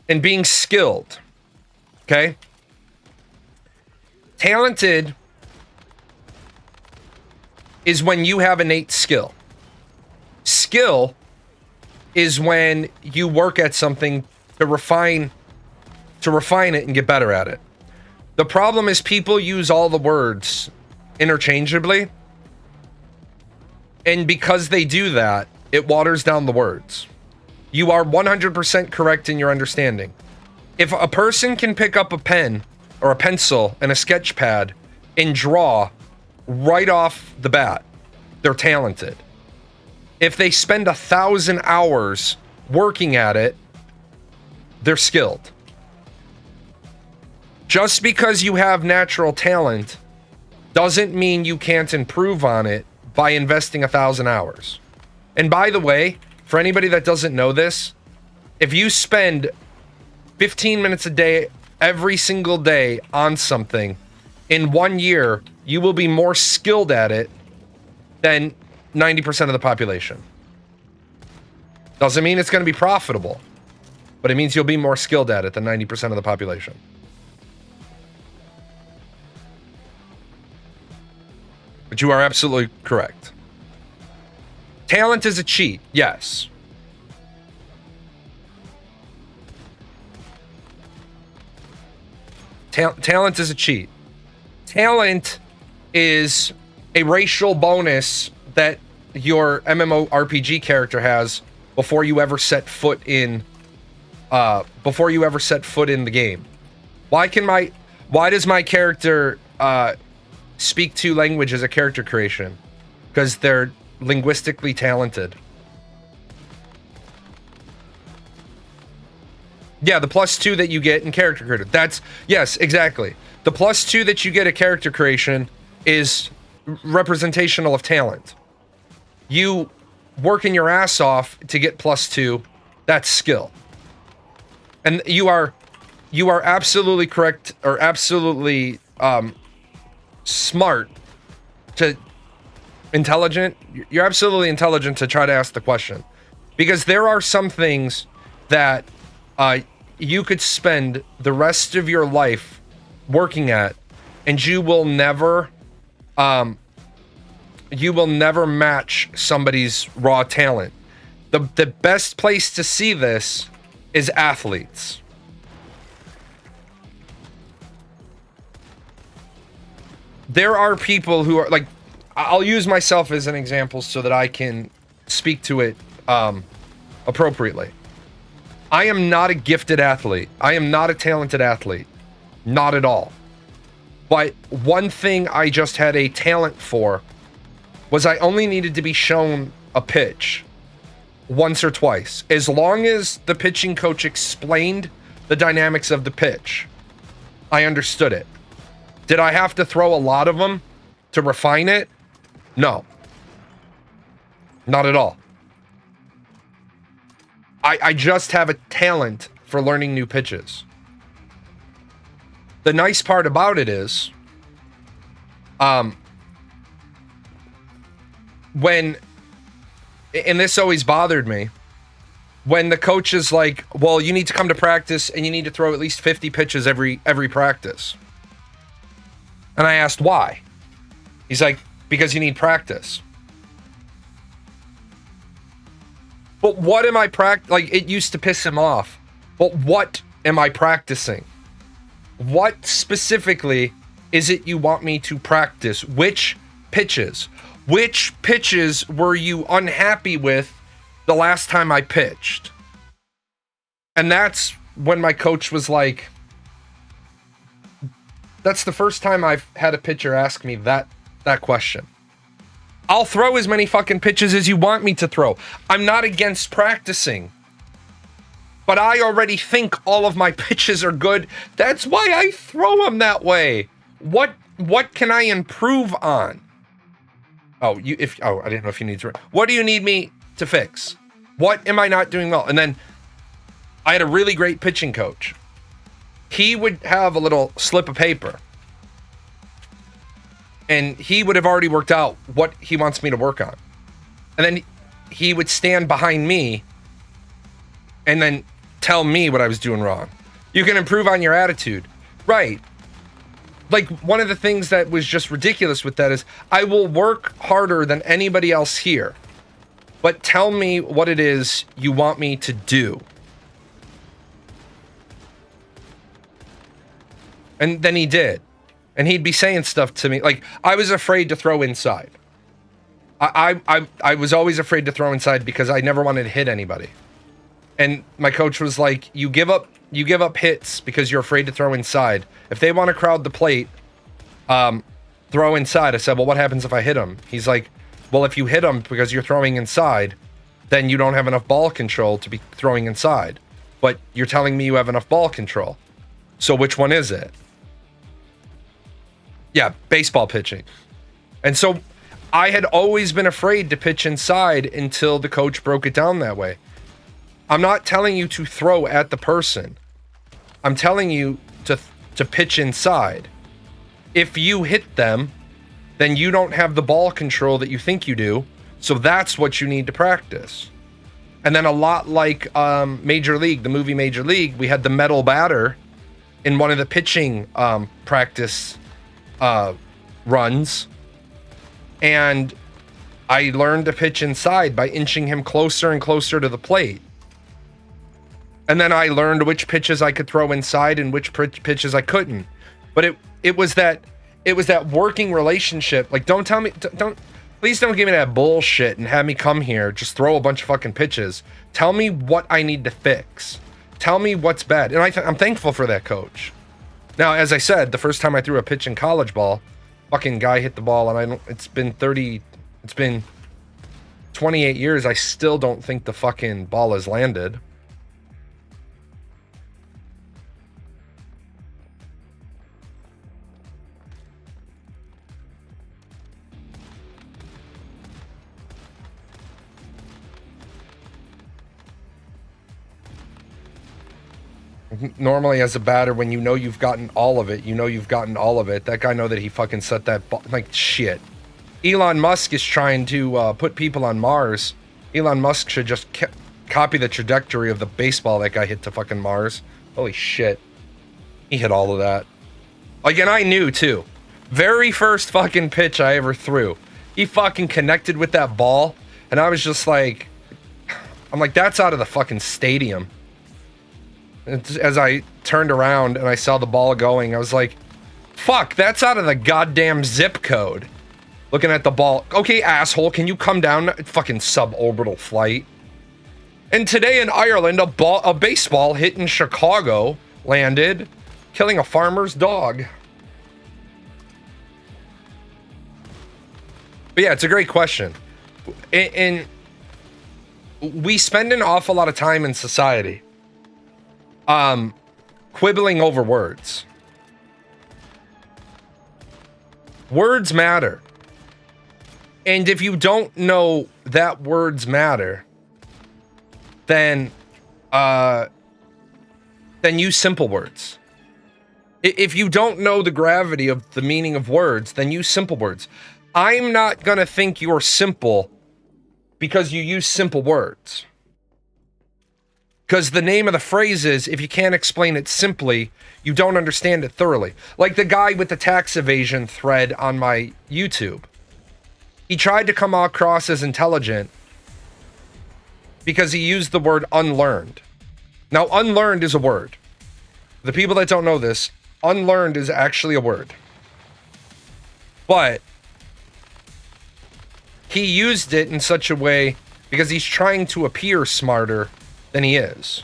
Speaker 1: and being skilled, okay? Talented is when you have innate skill. Skill is when you work at something to refine it and get better at it. The problem is people use all the words interchangeably. And because they do that, it waters down the words. You are 100% correct in your understanding. If a person can pick up a pen or a pencil and a sketch pad and draw right off the bat, they're talented. If they spend 1,000 hours working at it, they're skilled. Just because you have natural talent doesn't mean you can't improve on it by investing 1,000 hours. And by the way, for anybody that doesn't know this, if you spend 15 minutes a day, every single day on something, in 1 year, you will be more skilled at it than 90% of the population. Doesn't mean it's going to be profitable, but it means you'll be more skilled at it than 90% of the population. But you are absolutely correct. Talent is a cheat, yes. Talent is a cheat. Talent is a racial bonus that your MMORPG character has before you ever set foot in the game. Why does my character speak 2 languages as a character creation? Because they're linguistically talented. Yeah, the +2 that you get in character creation. Yes, exactly. The +2 that you get at character creation is representational of talent. You working your ass off to get +2, that's skill. And you are absolutely correct, or absolutely smart to intelligent. You're absolutely intelligent to try to ask the question, because there are some things that you could spend the rest of your life working at, and you will never match somebody's raw talent. The best place to see this is athletes. There are people who are like, I'll use myself as an example so that I can speak to it appropriately. I am not a gifted athlete. I am not a talented athlete. Not at all. But one thing I just had a talent for was I only needed to be shown a pitch once or twice. As long as the pitching coach explained the dynamics of the pitch, I understood it. Did I have to throw a lot of them to refine it? No. Not at all. I just have a talent for learning new pitches. The nice part about it is, when, and this always bothered me, when the coach is like, well, you need to come to practice and you need to throw at least 50 pitches every practice. And I asked why. He's like, because you need practice. But what am I like, it used to piss him off. But what am I practicing? What specifically is it you want me to practice? Which pitches? Which pitches were you unhappy with the last time I pitched? And that's when my coach was like, that's the first time I've had a pitcher ask me that question. I'll throw as many fucking pitches as you want me to throw. I'm not against practicing. But I already think all of my pitches are good. That's why I throw them that way. What can I improve on? I didn't know if you need to. What do you need me to fix? What am I not doing well? And then I had a really great pitching coach. He would have a little slip of paper, and he would have already worked out what he wants me to work on. And then he would stand behind me and then tell me what I was doing wrong. You can improve on your attitude. Right. Like, one of the things that was just ridiculous with that is I will work harder than anybody else here, but tell me what it is you want me to do. And then he did. And he'd be saying stuff to me. Like, I was afraid to throw inside. I was always afraid to throw inside because I never wanted to hit anybody. And my coach was like, you give up hits because you're afraid to throw inside. If they want to crowd the plate, throw inside. I said, well, what happens if I hit them? He's like, well, if you hit them because you're throwing inside, then you don't have enough ball control to be throwing inside. But you're telling me you have enough ball control. So which one is it? Yeah, baseball pitching. And so I had always been afraid to pitch inside until the coach broke it down that way. I'm not telling you to throw at the person. I'm telling you to pitch inside. If you hit them, then you don't have the ball control that you think you do. So that's what you need to practice. And then a lot like Major League, the movie Major League, we had the metal batter in one of the pitching practice runs. And I learned to pitch inside by inching him closer and closer to the plate. And then I learned which pitches I could throw inside and which pitches I couldn't. But it was that working relationship. Like, don't please don't give me that bullshit and have me come here just throw a bunch of fucking pitches. Tell me what I need to fix. Tell me what's bad. And I'm thankful for that coach. Now, as I said, the first time I threw a pitch in college ball, fucking guy hit the ball, and it's been 28 years. I still don't think the fucking ball has landed. Normally, as a batter, when you know you've gotten all of it, That guy know that he fucking set that ball. Like, shit. Elon Musk is trying to put people on Mars. Elon Musk should just copy the trajectory of the baseball that guy hit to fucking Mars. Holy shit. He hit all of that. Like, and I knew, too. Very first fucking pitch I ever threw. He fucking connected with that ball, and I was just like... I'm like, that's out of the fucking stadium. As I turned around and I saw the ball going, I was like, fuck, that's out of the goddamn zip code. Looking at the ball. Okay, asshole, can you come down? Fucking suborbital flight. And today in Ireland, a baseball hit in Chicago landed, killing a farmer's dog. But yeah, it's a great question. And we spend an awful lot of time in society quibbling over words. Words matter. And if you don't know that words matter, then use simple words. If you don't know the gravity of the meaning of words, then use simple words. I'm not gonna think you're simple because you use simple words. Because the name of the phrase is, if you can't explain it simply, you don't understand it thoroughly. Like the guy with the tax evasion thread on my YouTube. He tried to come across as intelligent because he used the word unlearned. Now, unlearned is a word. The people that don't know this, unlearned is actually a word. But he used it in such a way because he's trying to appear smarter than he is.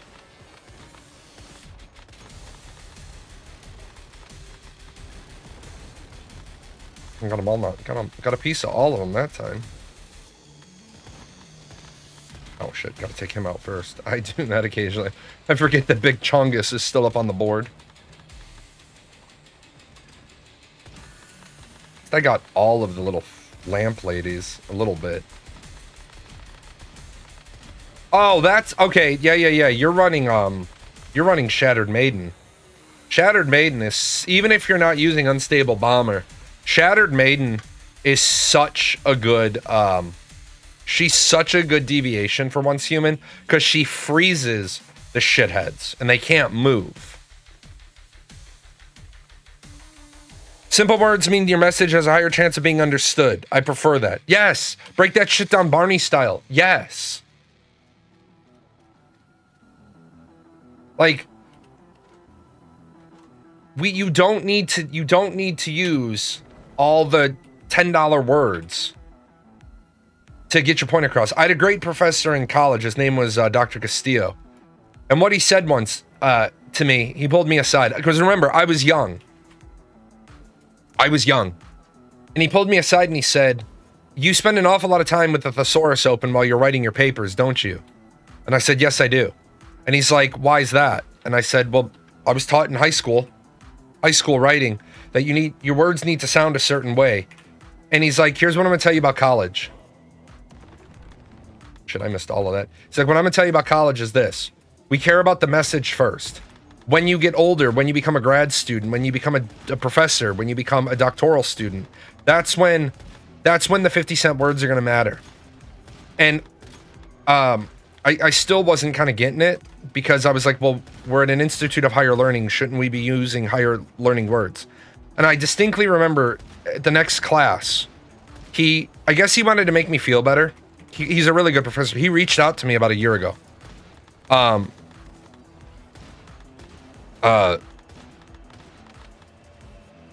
Speaker 1: I got them all now. Got a piece of all of them that time. Oh shit, gotta take him out first. I do that occasionally. I forget that Big Chungus is still up on the board. I got all of the little lamp ladies a little bit. Oh, that's okay. Yeah. You're running Shattered Maiden. Shattered Maiden is, even if you're not using Unstable Bomber, Shattered Maiden is such a good she's such a good deviation for Once Human because she freezes the shitheads, and they can't move. Simple words mean your message has a higher chance of being understood. I prefer that. Yes. Break that shit down Barney style. Yes. Like, you don't need to use all the $10 words to get your point across. I had a great professor in college. His name was Dr. Castillo. And what he said once to me, he pulled me aside. Because remember, I was young. And he pulled me aside and he said, you spend an awful lot of time with the thesaurus open while you're writing your papers, don't you? And I said, yes, I do. And he's like, why is that? And I said, well, I was taught in high school writing, that your words need to sound a certain way. And he's like, here's what I'm going to tell you about college. Shit, I missed all of that. He's like, what I'm going to tell you about college is this. We care about the message first. When you get older, when you become a grad student, when you become a professor, when you become a doctoral student, that's when the 50-cent words are going to matter. And I still wasn't kind of getting it, because I was like, well, we're at an institute of higher learning. Shouldn't we be using higher learning words? And I distinctly remember the next class, I guess he wanted to make me feel better. He's a really good professor. He reached out to me about a year ago.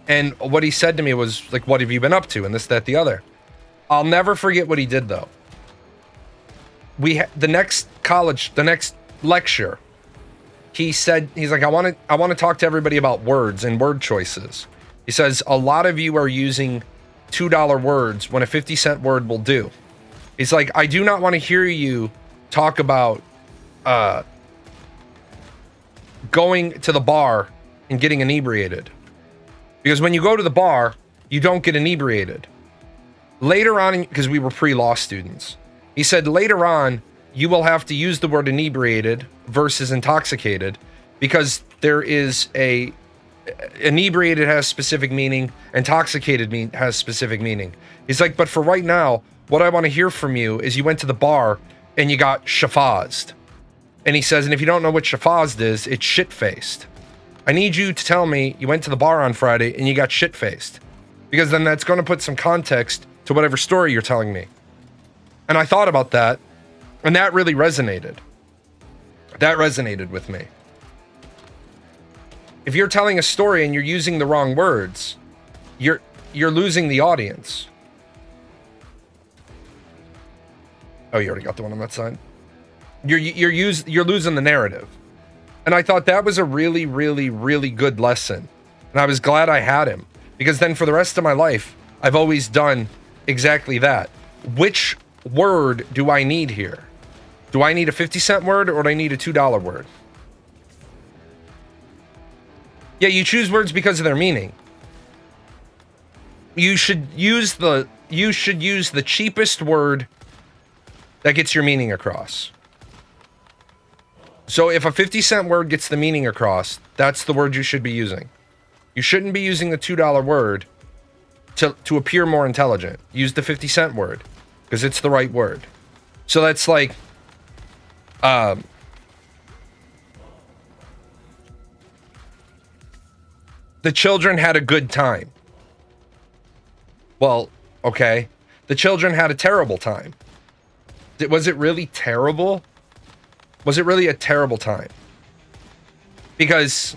Speaker 1: And what he said to me was like, what have you been up to? And this, that, the other. I'll never forget what he did though. The next lecture, he's like, I want to talk to everybody about words and word choices. He says, a lot of you are using $2 words when a 50-cent word will do. He's like, I do not want to hear you talk about going to the bar and getting inebriated. Because when you go to the bar, you don't get inebriated. Later on, because we were pre-law students, he said later on, you will have to use the word inebriated versus intoxicated, because there is inebriated has specific meaning, intoxicated has specific meaning. He's like, but for right now, what I want to hear from you is you went to the bar and you got shafazed. And he says, and if you don't know what shafazed is, it's shit-faced. I need you to tell me you went to the bar on Friday and you got shit-faced, because then that's going to put some context to whatever story you're telling me. And I thought about that, and that really resonated. That resonated with me. If you're telling a story and you're using the wrong words, you're losing the audience. Oh, you already got the one on that side. You're losing the narrative. And I thought that was a really, really, really good lesson. And I was glad I had him, because then for the rest of my life, I've always done exactly that. Which word do I need here? Do I need a 50-cent word, or do I need a $2 word? Yeah, you choose words because of their meaning. You should use the cheapest word that gets your meaning across. So if a 50-cent word gets the meaning across, that's the word you should be using. You shouldn't be using the $2 word to appear more intelligent. Use the 50-cent word, because it's the right word. So that's like, the children had a good time. Well, okay. The children had a terrible time. Was it really terrible? Was it really a terrible time? Because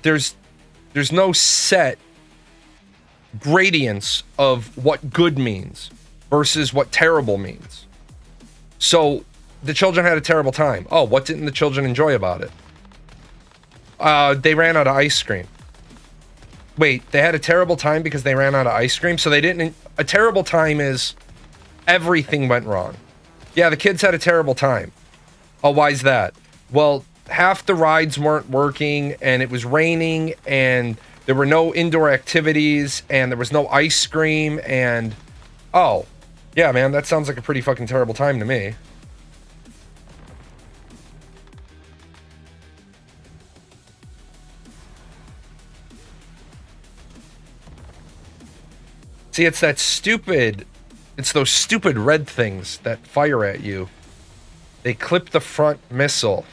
Speaker 1: there's no set gradients of what good means versus what terrible means. So the children had a terrible time. Oh, what didn't the children enjoy about it? They ran out of ice cream. Wait, they had a terrible time because they ran out of ice cream? So they didn't... A terrible time is everything went wrong. Yeah, the kids had a terrible time. Oh, why's that? Well, half the rides weren't working, and it was raining, and there were no indoor activities, and there was no ice cream, and... Oh, yeah, man, that sounds like a pretty fucking terrible time to me. See, it's those stupid red things that fire at you. They clip the front missile,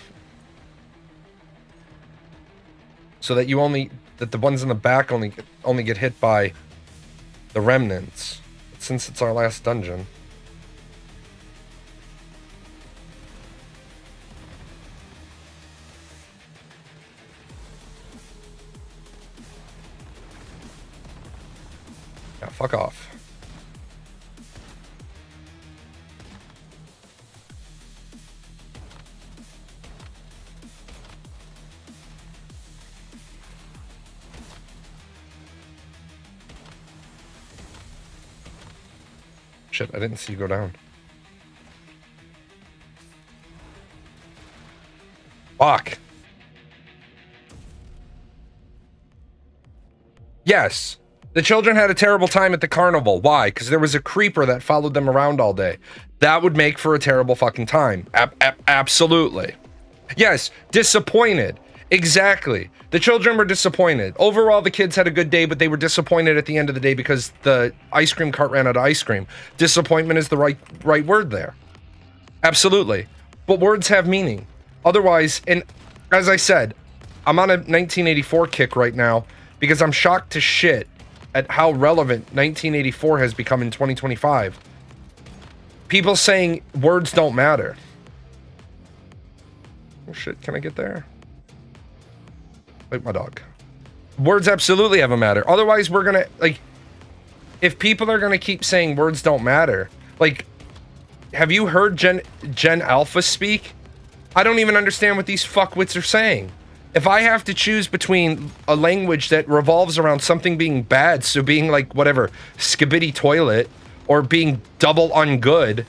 Speaker 1: so that the ones in the back only get hit by the remnants. But since it's our last dungeon. Yeah, fuck off. Shit, I didn't see you go down. Fuck. Yes. The children had a terrible time at the carnival. Why? Because there was a creeper that followed them around all day. That would make for a terrible fucking time. Absolutely. Yes, disappointed. Exactly. The children were disappointed. Overall, the kids had a good day, but they were disappointed at the end of the day because the ice cream cart ran out of ice cream. Disappointment is the right word there. Absolutely. But words have meaning. Otherwise, and as I said, I'm on a 1984 kick right now because I'm shocked to shit at how relevant 1984 has become in 2025. People saying words don't matter. Oh shit, can I get there? Like my dog. Words absolutely have a matter. Otherwise, we're gonna, like, if people are gonna keep saying words don't matter, like, have you heard Gen Alpha speak? I don't even understand what these fuckwits are saying. If I have to choose between a language that revolves around something being bad, so being like whatever, skibidi toilet, or being double ungood,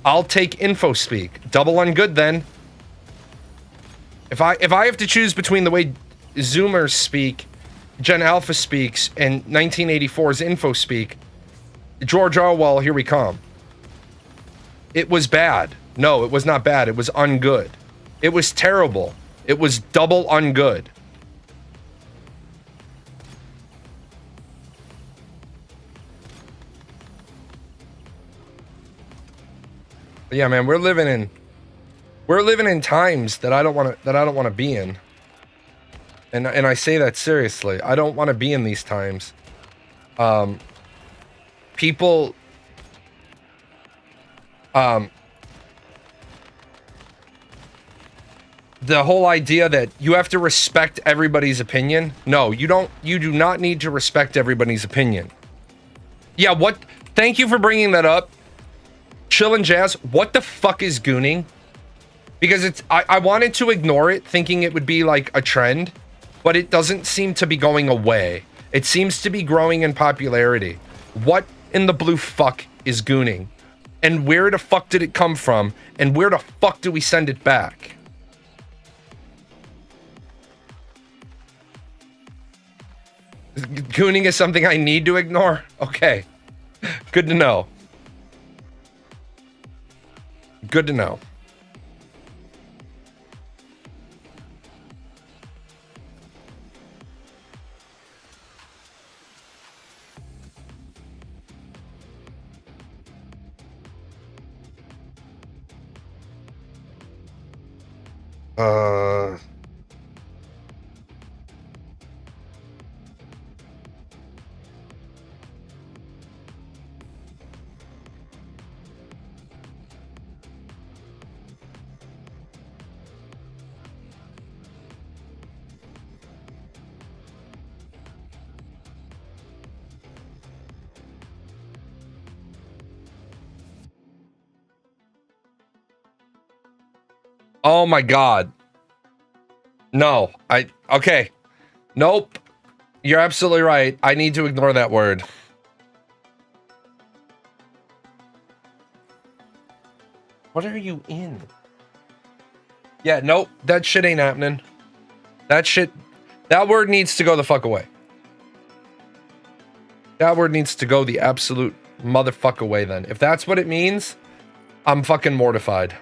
Speaker 1: I'll take InfoSpeak. Double ungood then. If I have to choose between the way Zoomers speak, Gen Alpha speaks, and 1984's InfoSpeak, George Orwell, here we come. It was bad. No, it was not bad. It was ungood. It was terrible. It was double ungood. But yeah, man, we're living in times that I don't want to be in. And I say that seriously. I don't want to be in these times. People the whole idea that you have to respect everybody's opinion. No, you don't. You do not need to respect everybody's opinion. Yeah, what? Thank you for bringing that up. Chill and Jazz, what the fuck is gooning? Because it's, I wanted to ignore it, thinking it would be like a trend, but it doesn't seem to be going away. It seems to be growing in popularity. What in the blue fuck is gooning? And where the fuck did it come from? And where the fuck do we send it back? Gooning is something I need to ignore? Okay. Good to know. Good to know. Oh my god. No, okay. Nope. You're absolutely right. I need to ignore that word. What are you in? Yeah, nope. That shit ain't happening. That word needs to go the fuck away. That word needs to go the absolute motherfuck away then. If that's what it means, I'm fucking mortified.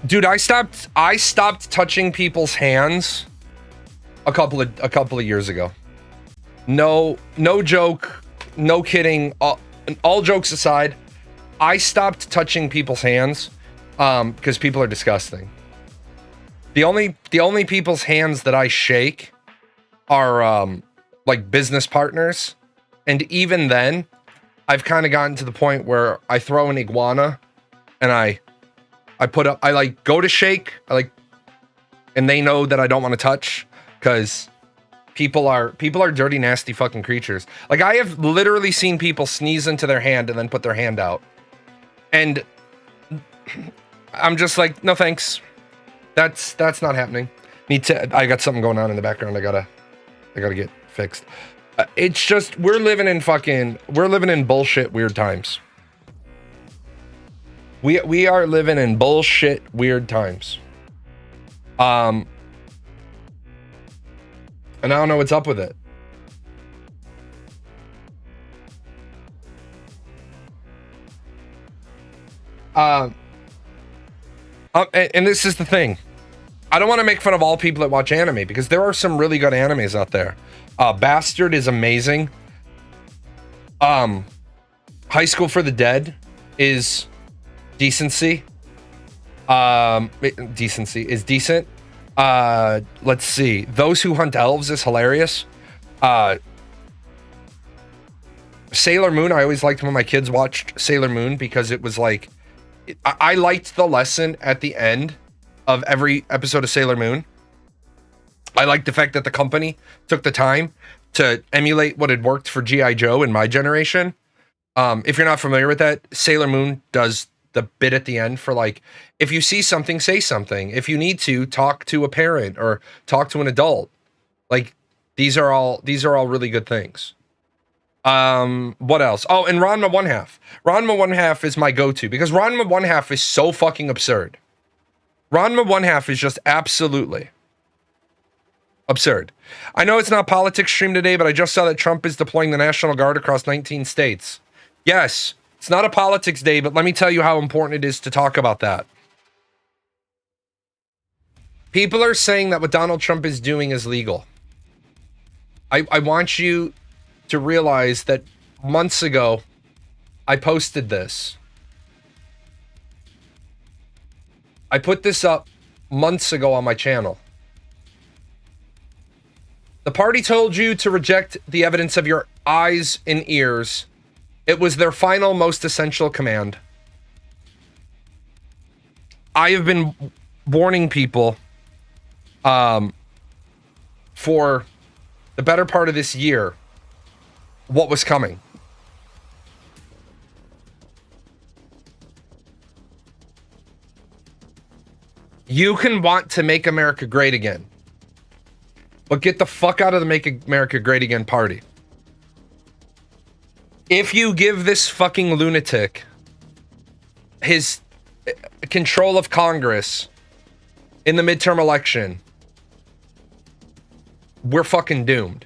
Speaker 1: Dude, I stopped touching people's hands a couple of years ago. No joke, no kidding. All jokes aside, I stopped touching people's hands because people are disgusting. The only people's hands that I shake are like business partners, and even then, I've kind of gotten to the point where I throw an iguana, and I like go to shake, and they know that I don't want to touch because people are dirty, nasty fucking creatures. Like, I have literally seen people sneeze into their hand and then put their hand out, and I'm just like, no thanks. That's not happening. I got something going on in the background. I gotta get fixed. It's just we're living in bullshit weird times. We are living in bullshit weird times. And I don't know what's up with it. And this is the thing. I don't want to make fun of all people that watch anime because there are some really good animes out there. Bastard is amazing. High School for the Dead is decency. Decency is decent. Let's see. Those Who Hunt Elves is hilarious. Sailor Moon, I always liked when my kids watched Sailor Moon because it was like, I liked the lesson at the end of every episode of Sailor Moon. I liked the fact that the company took the time to emulate what had worked for G.I. Joe in my generation. If you're not familiar with that, Sailor Moon does the bit at the end for like, if you see something, say something. If you need to, talk to a parent or talk to an adult. Like, these are all really good things. What else? Oh, and Ranma One Half. Ranma One Half is my go-to because Ranma One Half is so fucking absurd. Ranma One Half is just absolutely absurd. I know it's not politics stream today, but I just saw that Trump is deploying the National Guard across 19 states. Yes, it's not a politics day, but let me tell you how important it is to talk about that. People are saying that what Donald Trump is doing is legal. I want you to realize that months ago, I posted this. I put this up months ago on my channel. The party told you to reject the evidence of your eyes and ears. It was their final, most essential command. I have been warning people for the better part of this year what was coming. You can want to make America great again, but get the fuck out of the Make America Great Again party. If you give this fucking lunatic his control of Congress in the midterm election, we're fucking doomed.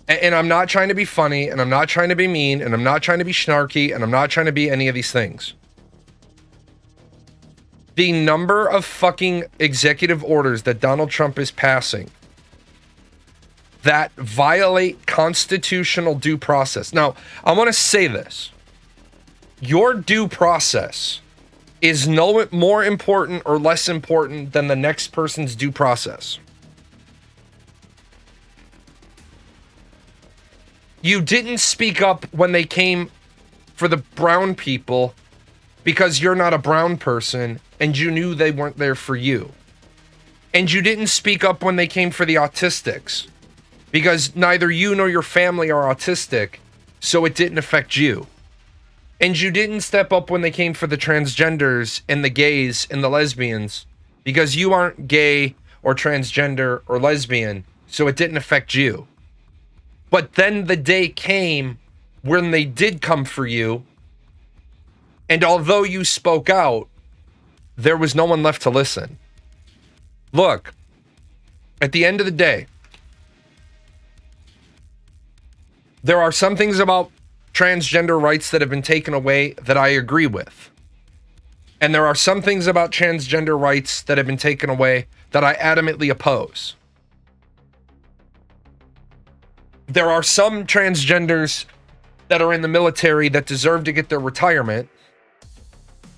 Speaker 1: And I'm not trying to be funny, and I'm not trying to be mean, and I'm not trying to be snarky, and I'm not trying to be any of these things. The number of fucking executive orders that Donald Trump is passing that violate constitutional due process. Now, I want to say this. Your due process is no more important or less important than the next person's due process. You didn't speak up when they came for the brown people because you're not a brown person and you knew they weren't there for you. And you didn't speak up when they came for the autistics because neither you nor your family are autistic, so it didn't affect you. And you didn't step up when they came for the transgenders and the gays and the lesbians because you aren't gay or transgender or lesbian, so it didn't affect you. But then the day came when they did come for you, and although you spoke out, there was no one left to listen. Look, at the end of the day, there are some things about transgender rights that have been taken away that I agree with. And there are some things about transgender rights that have been taken away that I adamantly oppose. There are some transgenders that are in the military that deserve to get their retirement.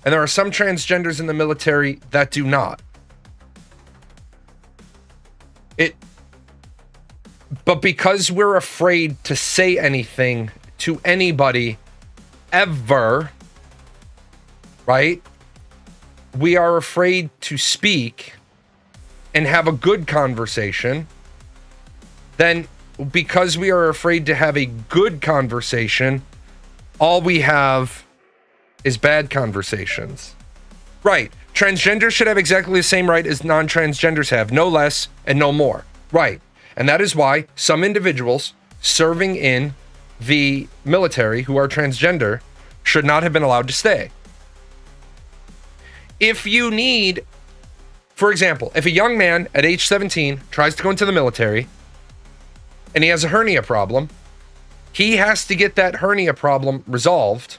Speaker 1: And there are some transgenders in the military that do not. But because we're afraid to say anything to anybody ever, right? We are afraid to speak and have a good conversation. Then, because we are afraid to have a good conversation, all we have is bad conversations. Right. Transgenders should have exactly the same right as non-transgenders have, no less and no more. Right. And that is why some individuals serving in the military who are transgender should not have been allowed to stay. If you need, for example, if a young man at age 17 tries to go into the military and he has a hernia problem, he has to get that hernia problem resolved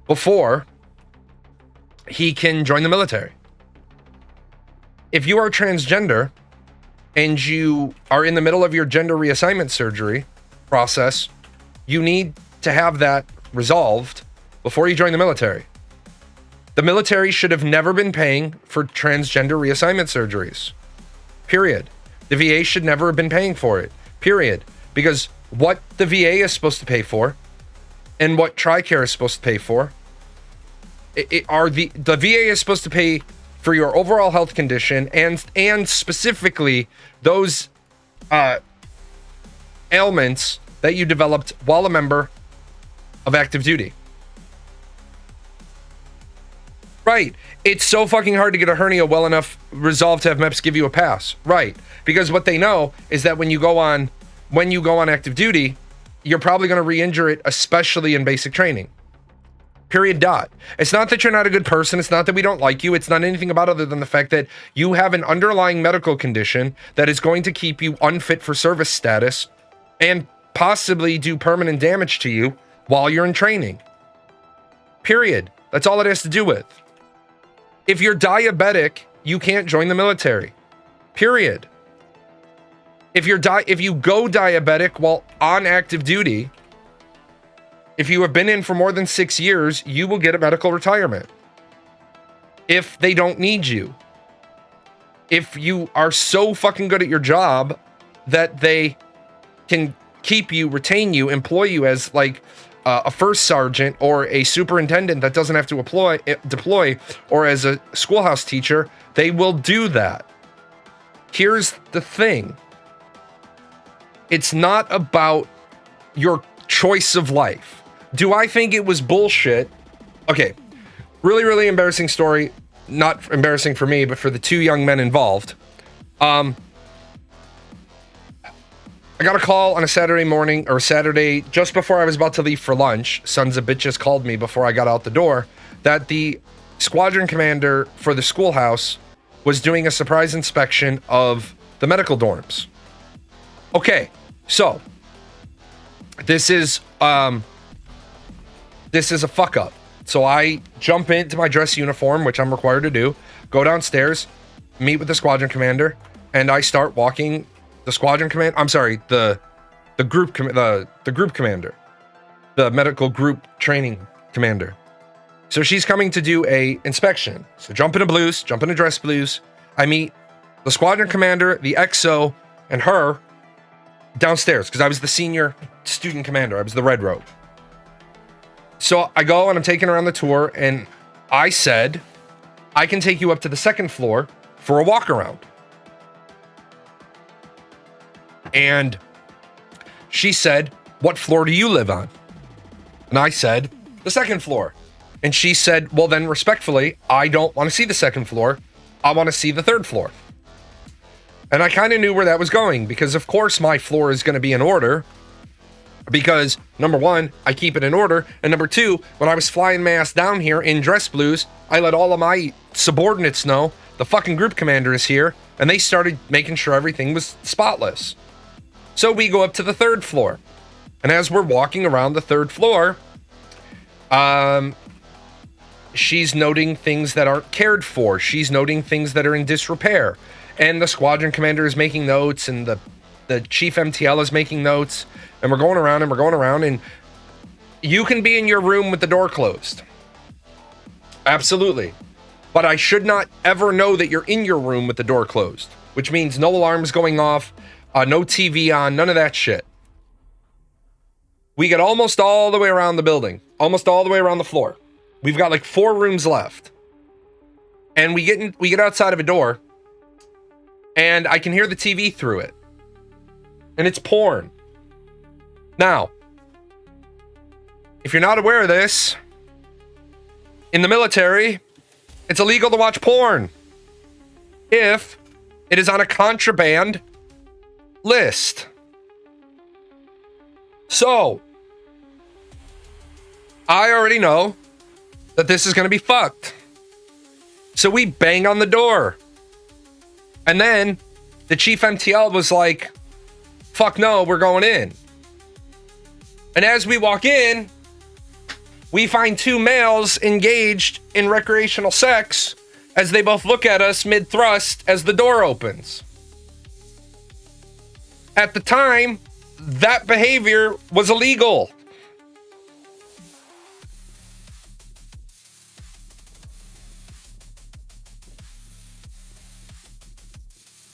Speaker 1: before he can join the military. If you are transgender and you are in the middle of your gender reassignment surgery process, you need to have that resolved before you join the military. The military should have never been paying for transgender reassignment surgeries. Period. The VA should never have been paying for it. Period. Because what the VA is supposed to pay for and what TRICARE is supposed to pay for the VA is supposed to pay for your overall health condition and specifically those ailments that you developed while a member of active duty. Right. It's so fucking hard to get a hernia well enough resolved to have MEPS give you a pass. Right. Because what they know is that when you go on active duty, you're probably going to re-injure it, especially in basic training. Period. Dot. It's not that you're not a good person. It's not that we don't like you. It's not anything about other than the fact that you have an underlying medical condition that is going to keep you unfit for service status and possibly do permanent damage to you while you're in training. Period. That's all it has to do with. If you're diabetic, you can't join the military. Period. If you go diabetic while on active duty, if you have been in for more than 6 years, you will get a medical retirement. If they don't need you. If you are so fucking good at your job that they can keep you, retain you, employ you as like a first sergeant or a superintendent that doesn't have to deploy, or as a schoolhouse teacher, they will do that. Here's the thing. It's not about your choice of life. Do I think it was bullshit? Okay, really, really embarrassing story. Not embarrassing for me, but for the two young men involved. I got a call on a Saturday morning, or Saturday, just before I was about to leave for lunch. Sons of bitches called me before I got out the door that the squadron commander for the schoolhouse was doing a surprise inspection of the medical dorms. Okay, so this is a fuck up. So I jump into my dress uniform, which I'm required to do, go downstairs, meet with the squadron commander, and I start walking the squadron command. I'm sorry, the group commander, the medical group training commander. So she's coming to do a inspection. So jump into blues, jump into dress blues. I meet the squadron commander, the XO, and her downstairs because I was the senior student commander. I was the red robe. So I go and I'm taking around the tour, and I said, I can take you up to the second floor for a walk around. And she said, what floor do you live on? And I said, the second floor. And she said, well, then respectfully, I don't want to see the second floor. I want to see the third floor. And I kind of knew where that was going because, of course, my floor is going to be in order. Because, number one, I keep it in order. And number two, when I was flying my ass down here in dress blues, I let all of my subordinates know the fucking group commander is here. And they started making sure everything was spotless. So we go up to the third floor. And as we're walking around the third floor, she's noting things that aren't cared for. She's noting things that are in disrepair. And the squadron commander is making notes, and the chief MTL is making notes, and we're going around, and you can be in your room with the door closed. Absolutely. But I should not ever know that you're in your room with the door closed, which means no alarms going off, no TV on, none of that shit. We get almost all the way around the building, almost all the way around the floor. We've got like 4 rooms left. And we get outside of a door, and I can hear the TV through it. And it's porn. Now, if you're not aware of this, in the military, it's illegal to watch porn if it is on a contraband list. So, I already know that this is going to be fucked. So we bang on the door. And then the chief MTL was like, fuck no, we're going in. And as we walk in, we find 2 males engaged in recreational sex as they both look at us mid-thrust as the door opens. At the time, that behavior was illegal.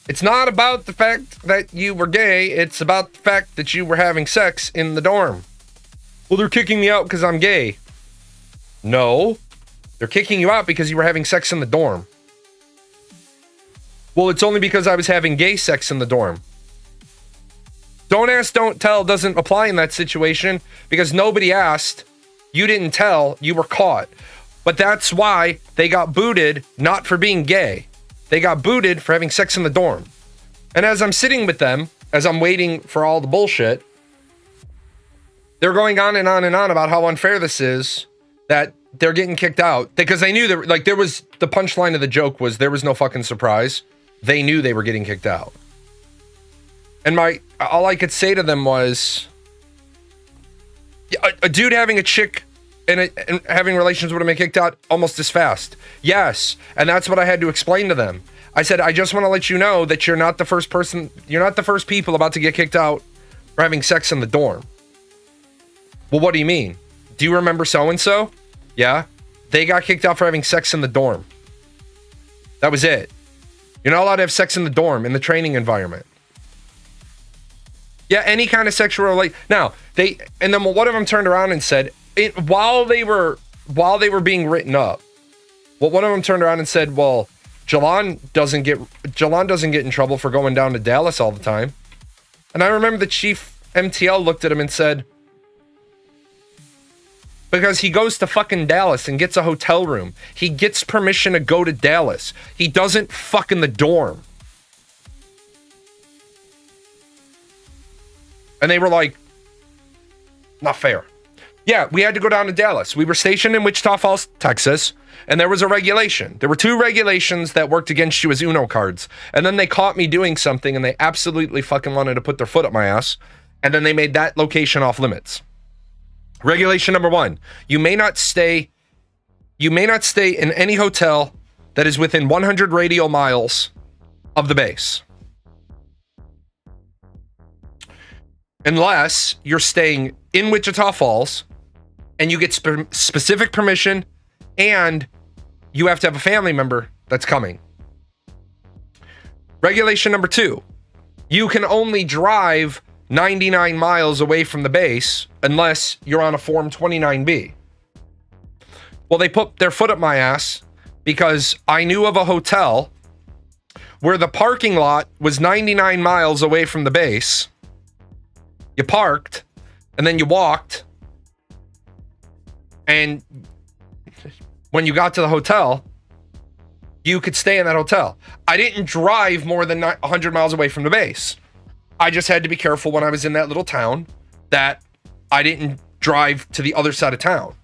Speaker 1: It's not about the fact that you were gay, it's about the fact that you were having sex in the dorm. Well, they're kicking me out because I'm gay. No, they're kicking you out because you were having sex in the dorm. Well, it's only because I was having gay sex in the dorm. Don't ask, don't tell doesn't apply in that situation because nobody asked, you didn't tell, you were caught. But that's why they got booted, not for being gay. They got booted for having sex in the dorm. And as I'm sitting with them, as I'm waiting for all the bullshit, they're going on and on and on about how unfair this is, that they're getting kicked out. Because they knew that, like, there was, the punchline of the joke was there was no fucking surprise. They knew they were getting kicked out. And all I could say to them was, a dude having a chick and having relations with him and kicked out almost as fast. Yes. And that's what I had to explain to them. I said, I just want to let you know that you're not the first people about to get kicked out for having sex in the dorm. Well, what do you mean? Do you remember so-and-so? Yeah. They got kicked out for having sex in the dorm. That was it. You're not allowed to have sex in the dorm, in the training environment. Yeah, any kind of sexual relate. Now, and then one of them turned around and said, while they were being written up, well, one of them turned around and said, well, Jalon doesn't get in trouble for going down to Dallas all the time. And I remember the chief MTL looked at him and said, because he goes to fucking Dallas and gets a hotel room. He gets permission to go to Dallas. He doesn't fuck in the dorm. And they were like, not fair. Yeah, we had to go down to Dallas. We were stationed in Wichita Falls, Texas, and there was a regulation. There were 2 regulations that worked against you as Uno cards. And then they caught me doing something, and they absolutely fucking wanted to put their foot up my ass. And then they made that location off limits. Regulation number 1, you may not stay in any hotel that is within 100 radial miles of the base. Unless you're staying in Wichita Falls and you get specific permission and you have to have a family member that's coming. Regulation number 2, you can only drive 99 miles away from the base unless you're on a Form 29B. Well, they put their foot up my ass because I knew of a hotel where the parking lot was 99 miles away from the base. You parked, and then you walked, and when you got to the hotel, you could stay in that hotel. I didn't drive more than 100 miles away from the base. I just had to be careful when I was in that little town that I didn't drive to the other side of town.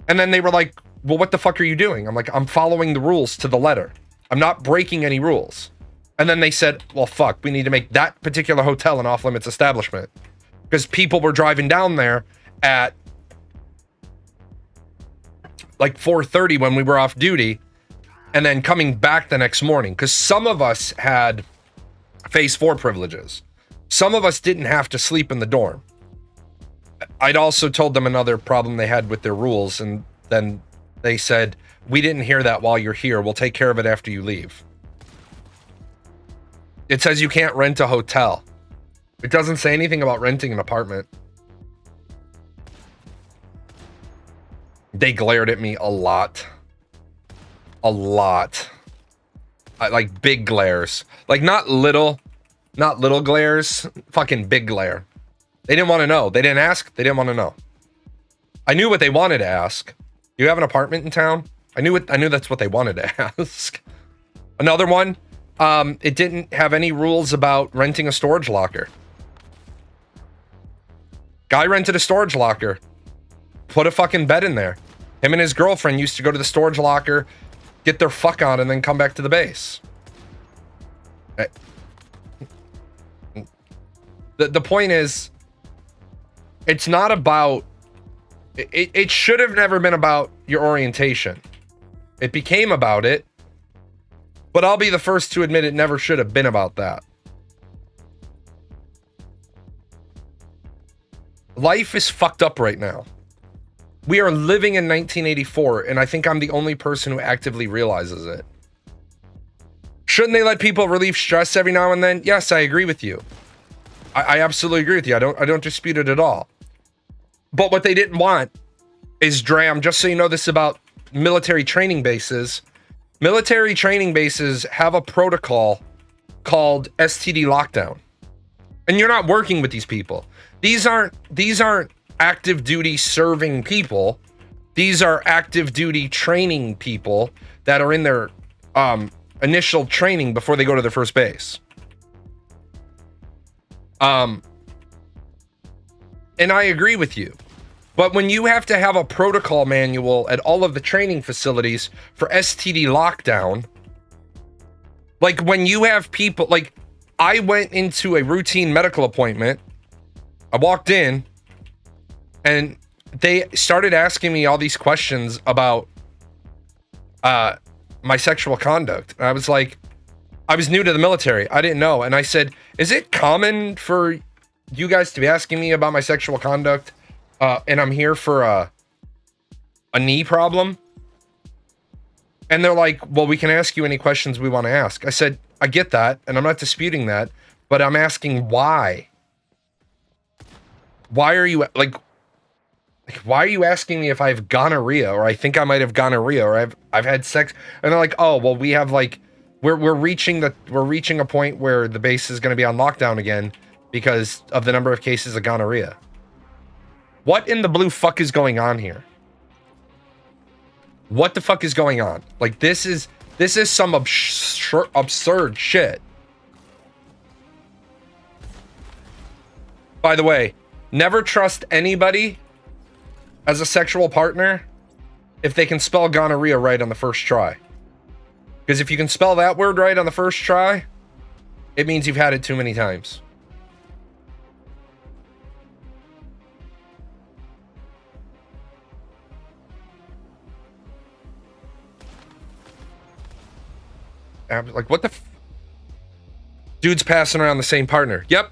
Speaker 1: And then they were like, well, what the fuck are you doing? I'm like, I'm following the rules to the letter. I'm not breaking any rules. And then they said, well, fuck, we need to make that particular hotel an off-limits establishment. Because people were driving down there at like 4:30 when we were off duty, and then coming back the next morning. Because some of us had phase 4 privileges. Some of us didn't have to sleep in the dorm. I'd also told them another problem they had with their rules, and then they said, we didn't hear that while you're here. We'll take care of it after you leave. It says you can't rent a hotel. It doesn't say anything about renting an apartment. They glared at me a lot. A lot. Like big glares. Like not little glares. Fucking big glare. They didn't want to know. They didn't ask. They didn't want to know. I knew what they wanted to ask. You have an apartment in town? I knew that's what they wanted to ask. Another one. It didn't have any rules about renting a storage locker. Guy rented a storage locker. Put a fucking bed in there. Him and his girlfriend used to go to the storage locker, get their fuck on, and then come back to the base. The point is, it's not about... It should have never been about your orientation. It became about it, but I'll be the first to admit it never should have been about that. Life is fucked up right now. We are living in 1984, and I think I'm the only person who actively realizes it. Shouldn't they let people relieve stress every now and then? Yes, I agree with you. I absolutely agree with you. I don't dispute it at all. But what they didn't want is, Dram, just so you know this about military training bases. Military training bases have a protocol called STD lockdown. And you're not working with these people. These aren't active duty serving people. These are active duty training people that are in their initial training before they go to their first base. And I agree with you. But when you have to have a protocol manual at all of the training facilities for STD lockdown, like when you have people, like I went into a routine medical appointment, I walked in, and they started asking me all these questions about my sexual conduct. And I was like, I was new to the military. I didn't know. And I said, is it common for you guys to be asking me about my sexual conduct? And I'm here for a knee problem? And they're like, well, we can ask you any questions we want to ask. I said, I get that, and I'm not disputing that, but I'm asking why. Why are you why are you asking me if I have gonorrhea, or I think I might have gonorrhea, or I've had sex? And they're like, oh, well, we have like we're reaching a point where the base is going to be on lockdown again because of the number of cases of gonorrhea. What in the blue fuck is going on here? What the fuck is going on? Like this is some absurd shit. By the way, never trust anybody as a sexual partner if they can spell gonorrhea right on the first try. Because if you can spell that word right on the first try, it means you've had it too many times. Like, what the dude's passing around the same partner. Yep.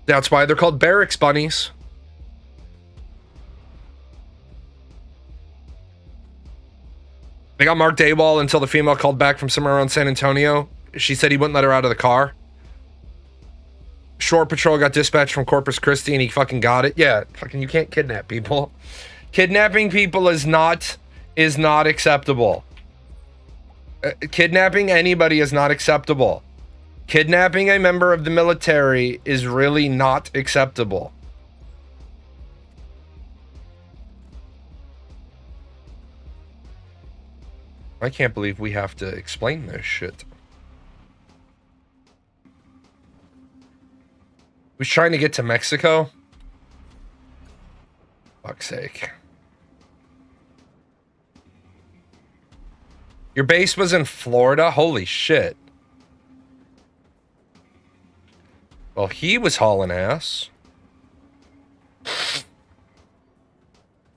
Speaker 1: That's why they're called barracks bunnies. They got marked AWOL until the female called back from somewhere around San Antonio. She said he wouldn't let her out of the car. Shore Patrol got dispatched from Corpus Christi and he fucking got it. Yeah, fucking you can't kidnap people. Kidnapping people is not acceptable. Kidnapping anybody is not acceptable. Kidnapping a member of the military is really not acceptable. I can't believe we have to explain this shit. Who's trying to get to Mexico? Fuck's sake. Your base was in Florida? Holy shit. Well, he was hauling ass.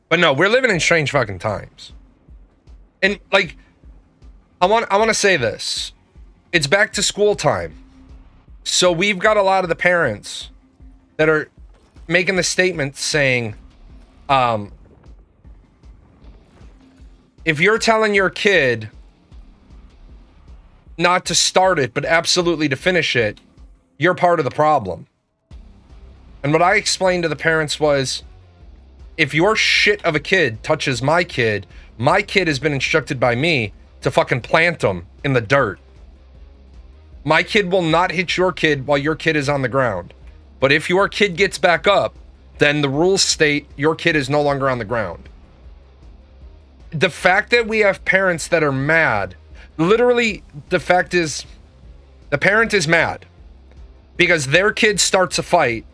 Speaker 1: But no, we're living in strange fucking times. And like, I want to say this. It's back to school time. So we've got a lot of the parents that are making the statement saying, if you're telling your kid not to start it, but absolutely to finish it, you're part of the problem. And what I explained to the parents was, if your shit of a kid touches my kid has been instructed by me to fucking plant them in the dirt. My kid will not hit your kid while your kid is on the ground. But if your kid gets back up, then the rules state your kid is no longer on the ground. The fact that we have parents that are mad, literally the fact is, the parent is mad because their kid starts a fight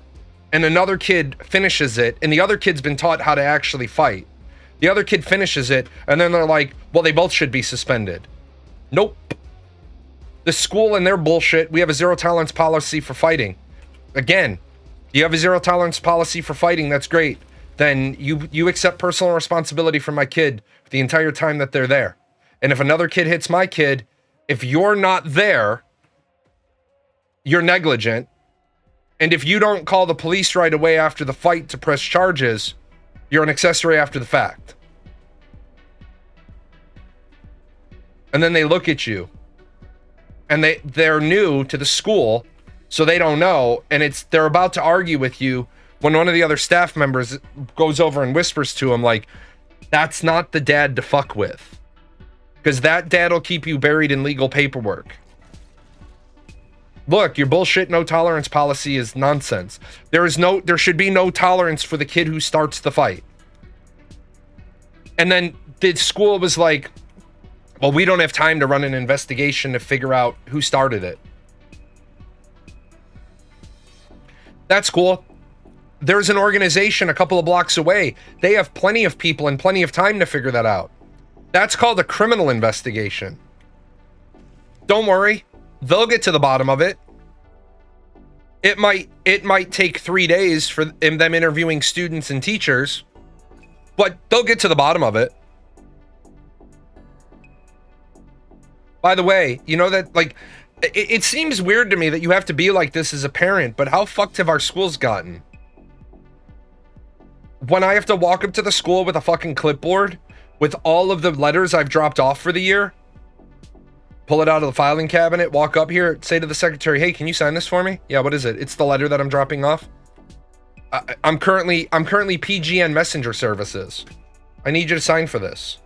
Speaker 1: and another kid finishes it, and the other kid's been taught how to actually fight. The other kid finishes it, and then they're like, well, they both should be suspended. Nope. The school and their bullshit, we have a zero tolerance policy for fighting. Again, you have a zero tolerance policy for fighting, that's great. Then you accept personal responsibility for my kid the entire time that they're there. And if another kid hits my kid, if you're not there, you're negligent. And if you don't call the police right away after the fight to press charges, you're an accessory after the fact. And then they look at you. And they're new to the school, so they don't know. And they're about to argue with you when one of the other staff members goes over and whispers to him, like, that's not the dad to fuck with. Because that dad will keep you buried in legal paperwork. Look, your bullshit no tolerance policy is nonsense. There should be no tolerance for the kid who starts the fight. And then the school was like, well, we don't have time to run an investigation to figure out who started it. That's cool. There's an organization a couple of blocks away. They have plenty of people and plenty of time to figure that out. That's called a criminal investigation. Don't worry. They'll get to the bottom of it. It might take 3 days for them interviewing students and teachers, but they'll get to the bottom of it. By the way, you know that, like, it seems weird to me that you have to be like this as a parent, but how fucked have our schools gotten? When I have to walk up to the school with a fucking clipboard with all of the letters I've dropped off for the year, pull it out of the filing cabinet, walk up here, say to the secretary, hey, can you sign this for me? Yeah, what is it? It's the letter that I'm dropping off. I'm currently PGN Messenger Services. I need you to sign for this.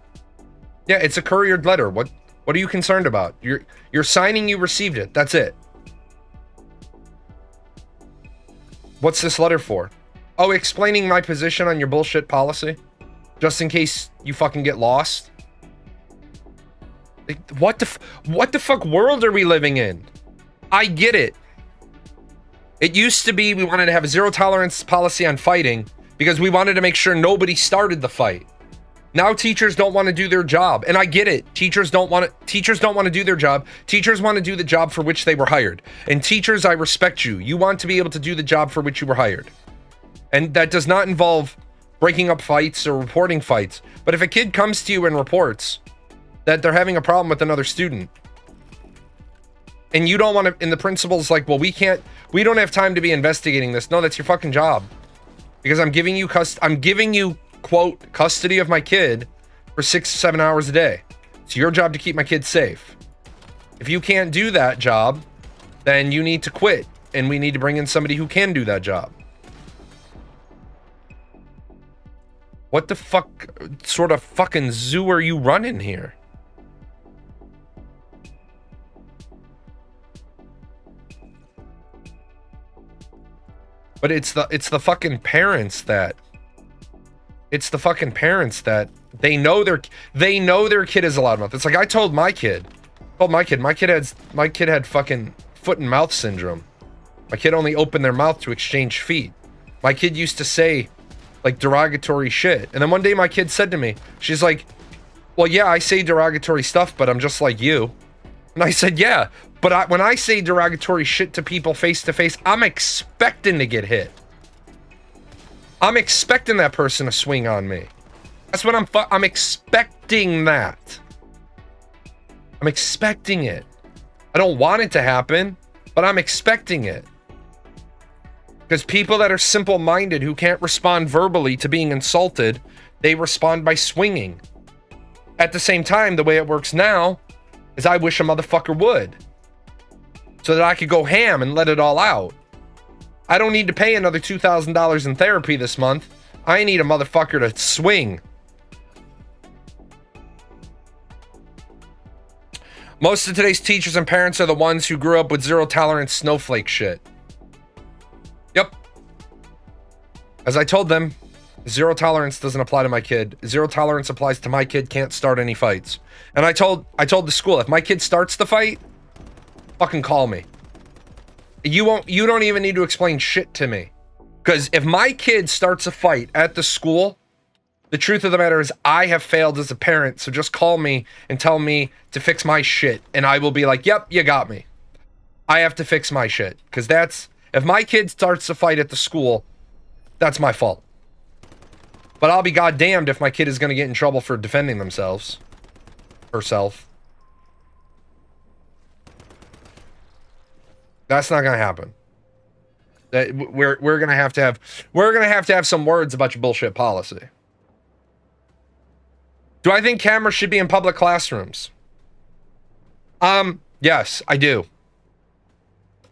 Speaker 1: Yeah, it's a couriered letter. What are you concerned about? You're signing you received it. That's it. What's this letter for? Oh, explaining my position on your bullshit policy? Just in case you fucking get lost? Like, what the fuck world are we living in? I get it. It used to be we wanted to have a zero tolerance policy on fighting because we wanted to make sure nobody started the fight. Now teachers don't want to do their job, and I get it. Teachers don't want to do their job. Teachers want to do the job for which they were hired. And teachers, I respect you. You want to be able to do the job for which you were hired. And that does not involve breaking up fights or reporting fights. But if a kid comes to you and reports that they're having a problem with another student, and you don't want to, and the principal's like, well, we don't have time to be investigating this. No, that's your fucking job. Because I'm giving you quote, custody of my kid for 6 to 7 hours a day. It's your job to keep my kid safe. If you can't do that job, then you need to quit, and we need to bring in somebody who can do that job. What the fuck sort of fucking zoo are you running here? But it's the fucking parents that they know their kid is a loudmouth. It's like I told my kid my kid had fucking foot and mouth syndrome. My kid only opened their mouth to exchange feet. My kid used to say like derogatory shit. And then one day my kid said to me, she's like, well, yeah, I say derogatory stuff, but I'm just like you. And I said, yeah, but when I say derogatory shit to people face to face, I'm expecting to get hit. I'm expecting that person to swing on me. That's what I'm expecting that. I'm expecting it. I don't want it to happen, but I'm expecting it. Because people that are simple-minded who can't respond verbally to being insulted, they respond by swinging. At the same time, the way it works now is I wish a motherfucker would. So that I could go ham and let it all out. I don't need to pay another $2,000 in therapy this month. I need a motherfucker to swing. Most of today's teachers and parents are the ones who grew up with zero tolerance snowflake shit. Yep. As I told them, zero tolerance doesn't apply to my kid. Zero tolerance applies to my kid can't start any fights. And I told the school, if my kid starts the fight, fucking call me. You don't even need to explain shit to me. Because if my kid starts a fight at the school, the truth of the matter is I have failed as a parent. So just call me and tell me to fix my shit. And I will be like, yep, you got me. I have to fix my shit. Because if my kid starts a fight at the school, that's my fault. But I'll be goddamned if my kid is going to get in trouble for defending themselves. Herself. That's not going to happen. We're going to have to have some words about your bullshit policy. Do I think cameras should be in public classrooms? Yes, I do.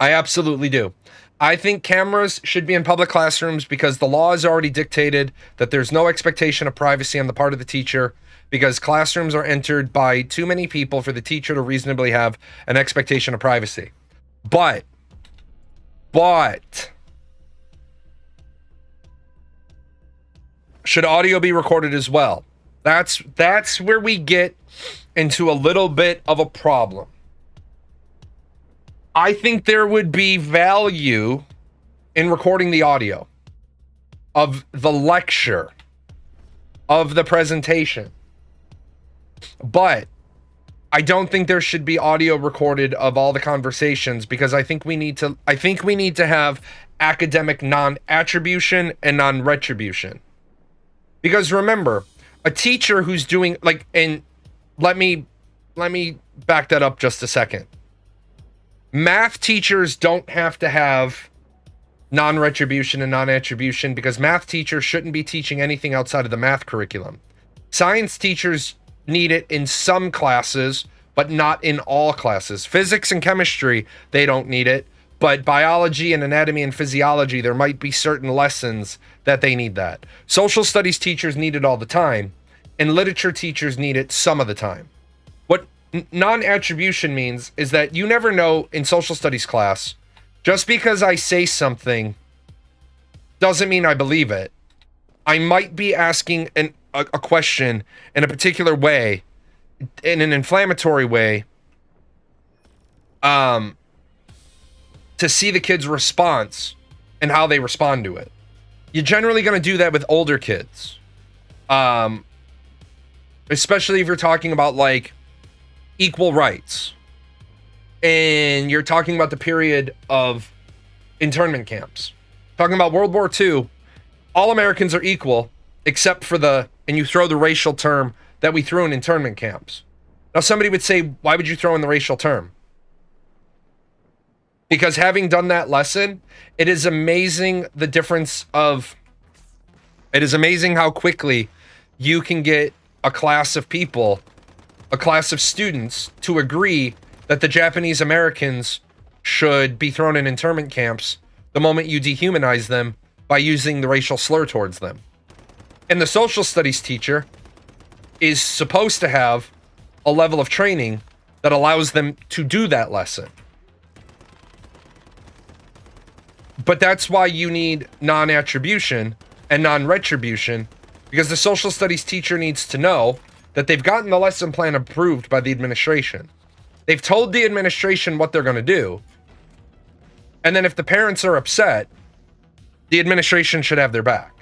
Speaker 1: I absolutely do. I think cameras should be in public classrooms because the law has already dictated that there's no expectation of privacy on the part of the teacher because classrooms are entered by too many people for the teacher to reasonably have an expectation of privacy. But should audio be recorded as well? That's where we get into a little bit of a problem. I think there would be value in recording the audio of the lecture, of the presentation. But I don't think there should be audio recorded of all the conversations because I think we need to have academic non-attribution and non-retribution. Because remember, a teacher who's doing and let me back that up just a second. Math teachers don't have to have non-retribution and non-attribution because math teachers shouldn't be teaching anything outside of the math curriculum. Science teachers need it in some classes, but not in all classes. Physics and chemistry, they don't need it, but biology and anatomy and physiology, there might be certain lessons that they need that. Social studies teachers need it all the time, and literature teachers need it some of the time. What non-attribution means is that you never know in social studies class, just because I say something doesn't mean I believe it. I might be asking a question in a particular way, in an inflammatory way, to see the kid's response and how they respond to it. You're generally going to do that with older kids. Especially if you're talking about equal rights and you're talking about the period of internment camps, talking about World War II, all Americans are equal except for and you throw the racial term that we threw in internment camps. Now somebody would say, why would you throw in the racial term? Because having done that lesson, it is amazing how quickly you can get a class of students to agree that the Japanese Americans should be thrown in internment camps the moment you dehumanize them by using the racial slur towards them. And the social studies teacher is supposed to have a level of training that allows them to do that lesson. But that's why you need non-attribution and non-retribution, because the social studies teacher needs to know that they've gotten the lesson plan approved by the administration. They've told the administration what they're going to do. And then if the parents are upset, the administration should have their back.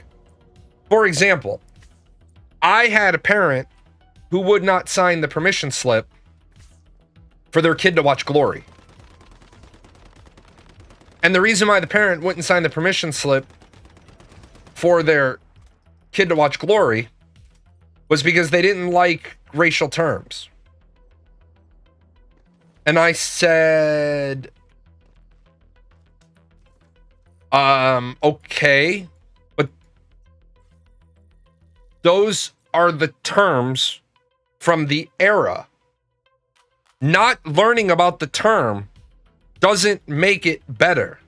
Speaker 1: For example, I had a parent who would not sign the permission slip for their kid to watch Glory. And the reason why the parent wouldn't sign the permission slip for their kid to watch Glory was because they didn't like racial terms. And I said, okay, but those are the terms from the era. Not learning about the term doesn't make it better.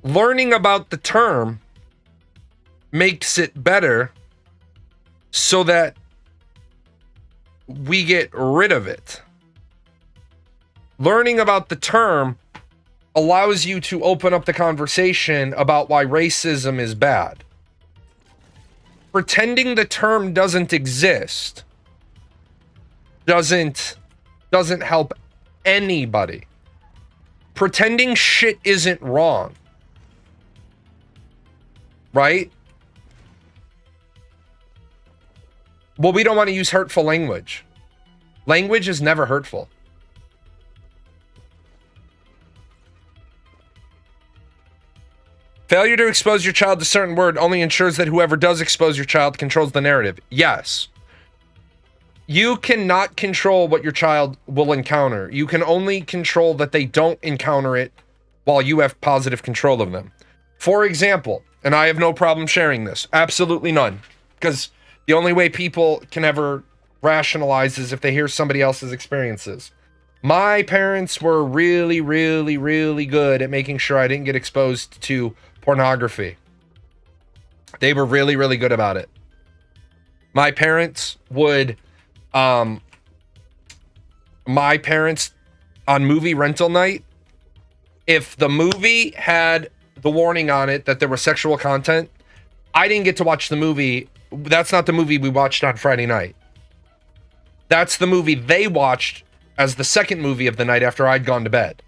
Speaker 1: Learning about the term makes it better so that we get rid of it. Learning about the term allows you to open up the conversation about why racism is bad. Pretending the term doesn't exist doesn't help anybody. Pretending shit isn't wrong. Right? Well, we don't want to use hurtful language. Language is never hurtful. Failure to expose your child to a certain word only ensures that whoever does expose your child controls the narrative. Yes. You cannot control what your child will encounter. You can only control that they don't encounter it while you have positive control of them. For example, and I have no problem sharing this, absolutely none, because the only way people can ever rationalize is if they hear somebody else's experiences. My parents were really, really, really good at making sure I didn't get exposed to pornography. They were really, really good about it. My parents would, on movie rental night, if the movie had the warning on it that there was sexual content, I didn't get to watch the movie. That's not the movie we watched on Friday night. That's the movie they watched as the second movie of the night after I'd gone to bed.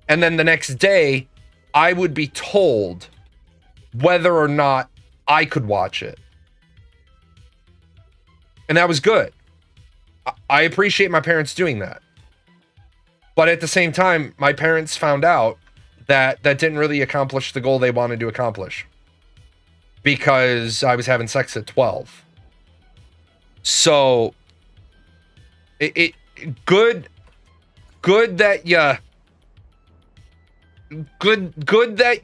Speaker 1: And then the next day, I would be told whether or not I could watch it. And that was good. I appreciate my parents doing that. But at the same time, my parents found out that that didn't really accomplish the goal they wanted to accomplish. Because I was having sex at 12. So, good that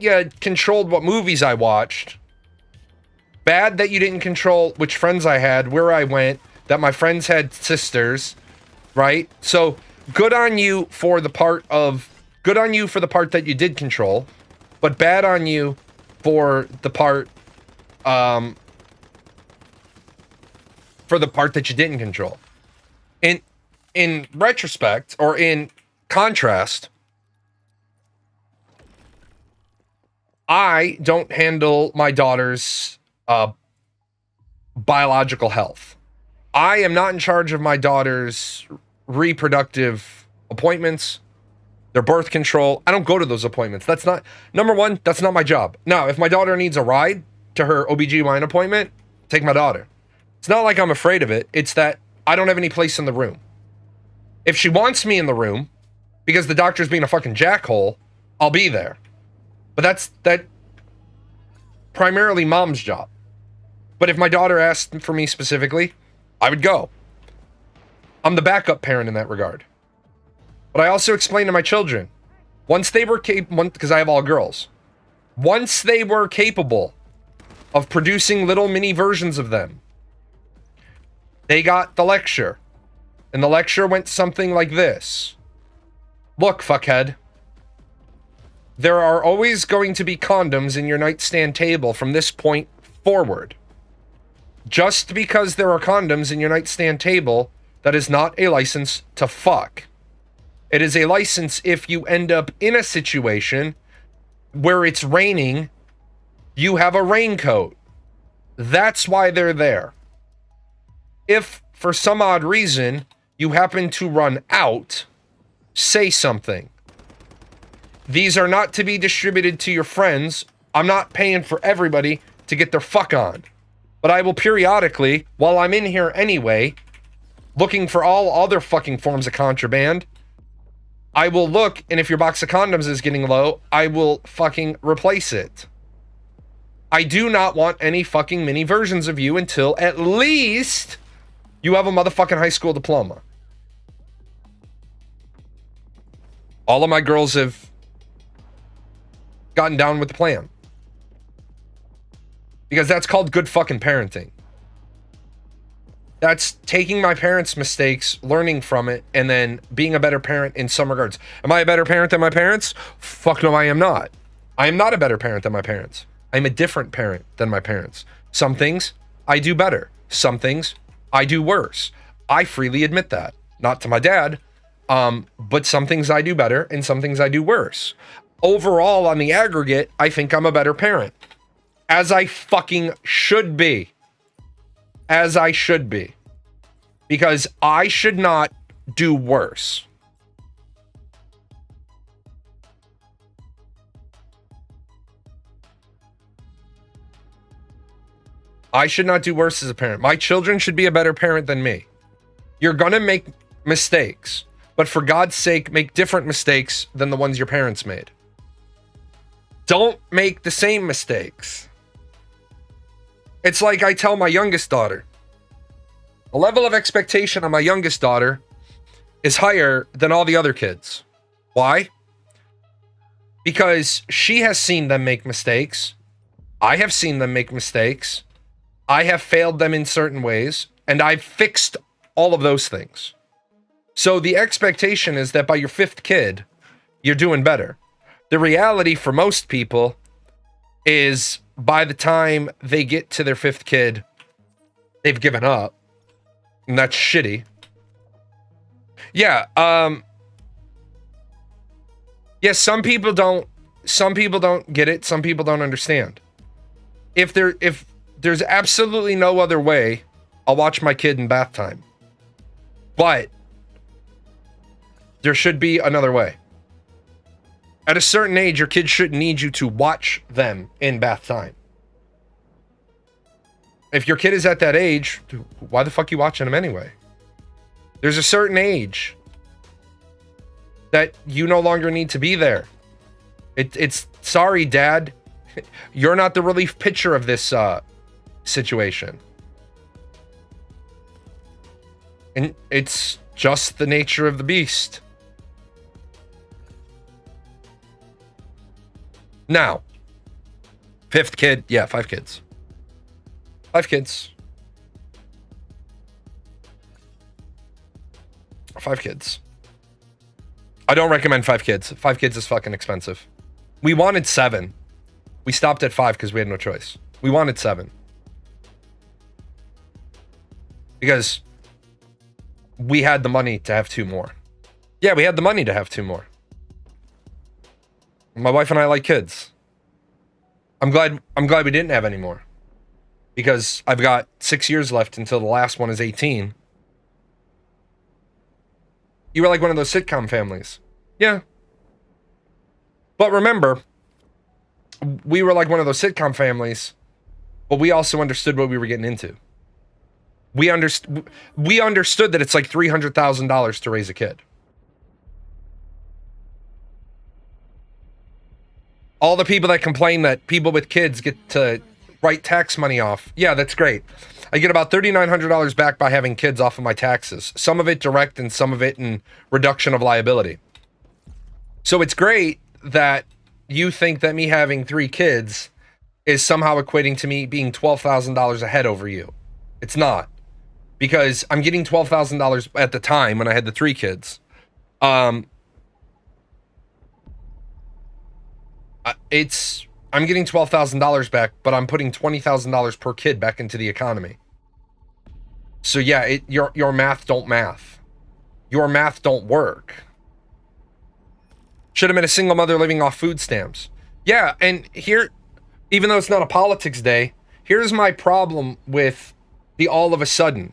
Speaker 1: you controlled what movies I watched. Bad that you didn't control which friends I had, where I went, that my friends had sisters, right? So good on you for the part that you did control, but bad on you for the part that you didn't control. In retrospect, or in contrast, I don't handle my daughter's biological health. I am not in charge of my daughter's reproductive appointments, their birth control. I don't go to those appointments. That's not, number one, that's not my job. Now, if my daughter needs a ride to her OBGYN appointment, take my daughter. It's not like I'm afraid of it. It's that I don't have any place in the room. If she wants me in the room because the doctor's being a fucking jackhole, I'll be there. But that's primarily mom's job. But if my daughter asked for me specifically, I would go. I'm the backup parent in that regard. But I also explained to my children, once they were capable, because I have all girls, once they were capable of producing little mini versions of them, they got the lecture. And the lecture went something like this. Look, fuckhead. There are always going to be condoms in your nightstand table from this point forward. Just because there are condoms in your nightstand table, that is not a license to fuck. It is a license if you end up in a situation where it's raining, you have a raincoat. That's why they're there. If, for some odd reason, you happen to run out, say something. These are not to be distributed to your friends. I'm not paying for everybody to get their fuck on. But I will periodically, while I'm in here anyway, looking for all other fucking forms of contraband, I will look, and if your box of condoms is getting low, I will fucking replace it. I do not want any fucking mini versions of you until at least You have a motherfucking high school diploma. All of my girls have gotten down with the plan. Because that's called good fucking parenting. That's taking my parents' mistakes, learning from it, and then being a better parent in some regards. Am I a better parent than my parents? Fuck no, I am not. I am not a better parent than my parents. I'm a different parent than my parents. Some things I do better. Some things I do worse. I freely admit that. Not to my dad, but some things I do better and some things I do worse. Overall, on the aggregate, I think I'm a better parent. As I fucking should be. As I should be. Because I should not do worse. I should not do worse as a parent. My children should be a better parent than me. You're gonna make mistakes, but for God's sake, make different mistakes than the ones your parents made. Don't make the same mistakes. It's like I tell my youngest daughter, the level of expectation on my youngest daughter is higher than all the other kids. Why? Because she has seen them make mistakes. I have seen them make mistakes. I have failed them in certain ways, and I've fixed all of those things. So the expectation is that by your fifth kid, you're doing better. The reality for most people is by the time they get to their fifth kid, they've given up. And that's shitty. Yeah, yes, some people don't get it, some people don't understand. If there's absolutely no other way, I'll watch my kid in bath time. But there should be another way. At a certain age, your kid shouldn't need you to watch them in bath time. If your kid is at that age, why the fuck are you watching them anyway? There's a certain age that you no longer need to be there. It's sorry, Dad. You're not the relief pitcher of this situation. And it's just the nature of the beast. Now, fifth kid, yeah, 5 kids. 5 kids. 5 kids. I don't recommend 5 kids. 5 kids is fucking expensive. We wanted 7. We stopped at 5 because we had no choice. We wanted 7. Because we had the money to have 2 more. Yeah, we had the money to have 2 more. My wife and I like kids. I'm glad we didn't have any more. Because I've got 6 years left until the last one is 18. You were like one of those sitcom families. Yeah. But remember, we were like one of those sitcom families, but we also understood what we were getting into. We understood that it's like $300,000 to raise a kid. All the people that complain that people with kids get to write tax money off. Yeah, that's great. I get about $3,900 back by having kids off of my taxes. Some of it direct and some of it in reduction of liability. So it's great that you think that me having 3 kids is somehow equating to me being $12,000 ahead over you. It's not. Because I'm getting $12,000 at the time when I had the 3 kids. I'm getting $12,000 back, but I'm putting $20,000 per kid back into the economy. So yeah, your math don't math. Your math don't work. Should have been a single mother living off food stamps. Yeah, and here, even though it's not a politics day, here's my problem with the all of a sudden.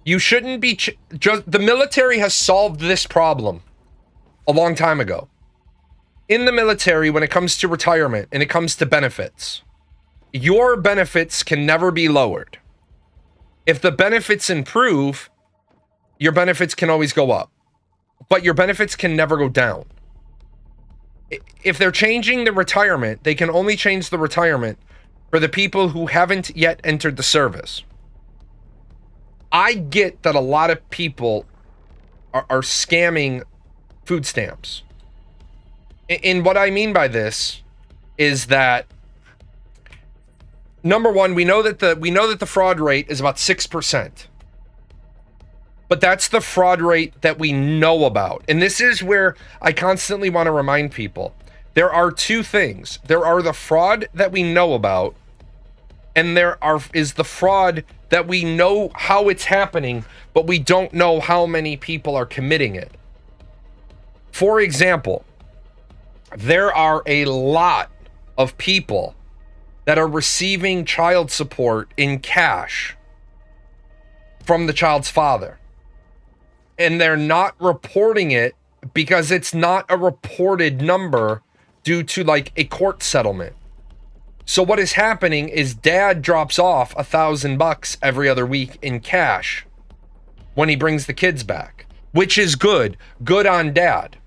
Speaker 1: You shouldn't be just the military has solved this problem a long time ago. In the military, when it comes to retirement and it comes to benefits, your benefits can never be lowered. If the benefits improve, your benefits can always go up, but your benefits can never go down. If they're changing the retirement, they can only change the retirement for the people who haven't yet entered the service. I get that a lot of people are scamming food stamps. And what I mean by this is that, number one, we know that the fraud rate is about 6%. But that's the fraud rate that we know about. And this is where I constantly want to remind people. There are two things. There are the fraud that we know about, and is the fraud that we know how it's happening, but we don't know how many people are committing it. For example, there are a lot of people that are receiving child support in cash from the child's father. And they're not reporting it because it's not a reported number due to like a court settlement. So what is happening is dad drops off $1,000 every other week in cash when he brings the kids back, which is good on dad.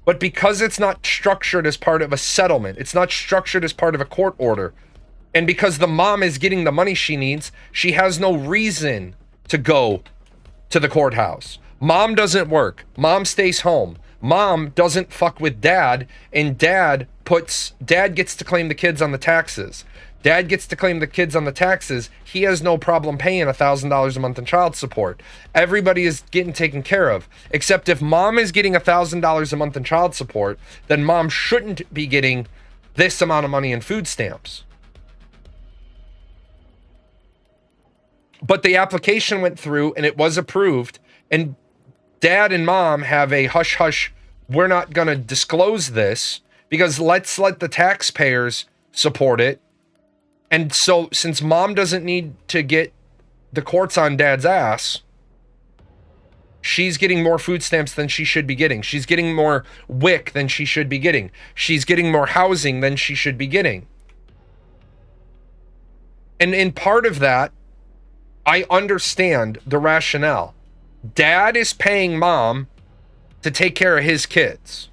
Speaker 1: But because it's not structured as part of a settlement, it's not structured as part of a court order, and because the mom is getting the money she needs, she has no reason to go to the courthouse. Mom doesn't work. Mom stays home. Mom doesn't fuck with dad, and dad gets to claim the kids on the taxes. Dad gets to claim the kids on the taxes. He has no problem paying $1,000 a month in child support. Everybody is getting taken care of. Except if mom is getting $1,000 a month in child support, then mom shouldn't be getting this amount of money in food stamps. But the application went through and it was approved, and dad and mom have a hush hush, we're not going to disclose this because let's let the taxpayers support it. And so since mom doesn't need to get the courts on dad's ass, she's getting more food stamps than she should be getting. She's getting more WIC than she should be getting. She's getting more housing than she should be getting. And in part of that, I understand the rationale. Dad is paying mom to take care of his kids.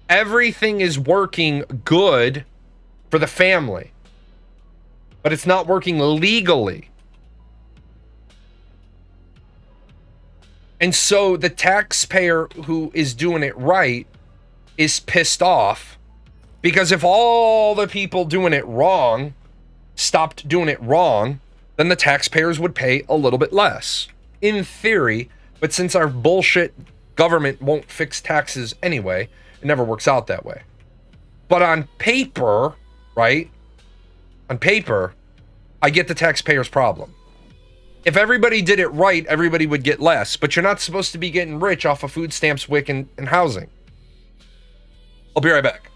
Speaker 1: Everything is working good for the family, but it's not working legally. And so the taxpayer who is doing it right is pissed off, because if all the people doing it wrong stopped doing it wrong, then the taxpayers would pay a little bit less. In theory, but since our bullshit government won't fix taxes anyway, it never works out that way. But on paper, right? On paper, I get the taxpayer's problem. If everybody did it right, everybody would get less, but you're not supposed to be getting rich off of food stamps, WIC, and housing. I'll be right back.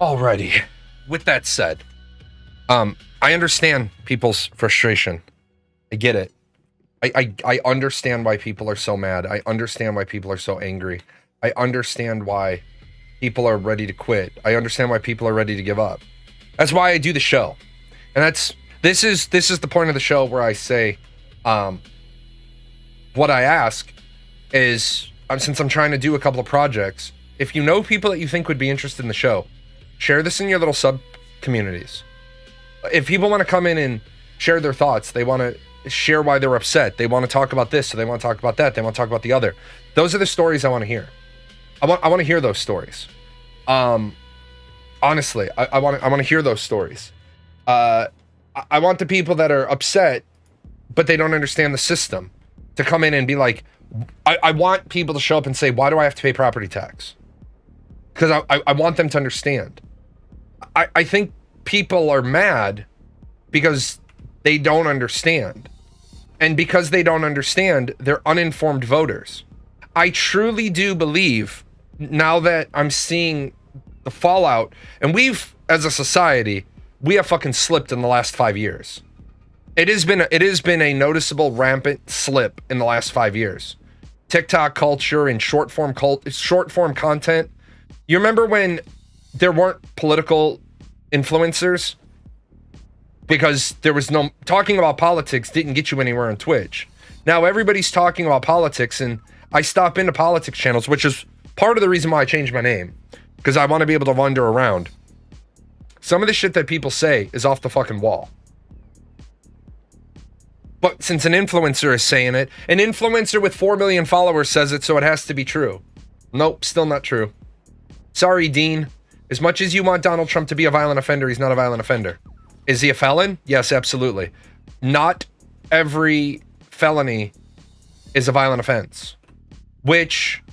Speaker 1: Alrighty. With that said, I understand people's frustration. I get it. I understand why people are so mad. I understand why people are so angry. I understand why people are ready to quit. I understand why people are ready to give up. That's why I do the show. And this is the point of the show where I say, what I ask is, since I'm trying to do a couple of projects, if you know people that you think would be interested in the show, share this in your little sub communities. If people want to come in and share their thoughts, they want to share why they're upset, they want to talk about this, or they want to talk about that, they want to talk about the other. Those are the stories I want to hear. I want to hear those stories. Honestly, I want to hear those stories. I want the people that are upset, but they don't understand the system, to come in and be like, I want people to show up and say, why do I have to pay property tax? Because I want them to understand. I think people are mad because they don't understand. And because they don't understand, they're uninformed voters. I truly do believe, now that I'm seeing the fallout, and we've, as a society, we have fucking slipped in the last 5 years. It has been a noticeable rampant slip in the last 5 years. TikTok culture and short form content. You remember when there weren't political influencers? Because there was no talking about politics didn't get you anywhere on Twitch. Now everybody's talking about politics, and I stop into politics channels, which is part of the reason why I changed my name, because I want to be able to wander around. Some of the shit that people say is off the fucking wall. But since an influencer is saying it, an influencer with 4 million followers says it, so it has to be true. Nope, still not true. Sorry, Dean. As much as you want Donald Trump to be a violent offender, he's not a violent offender. Is he a felon? Yes, absolutely. Not every felony is a violent offense. Which,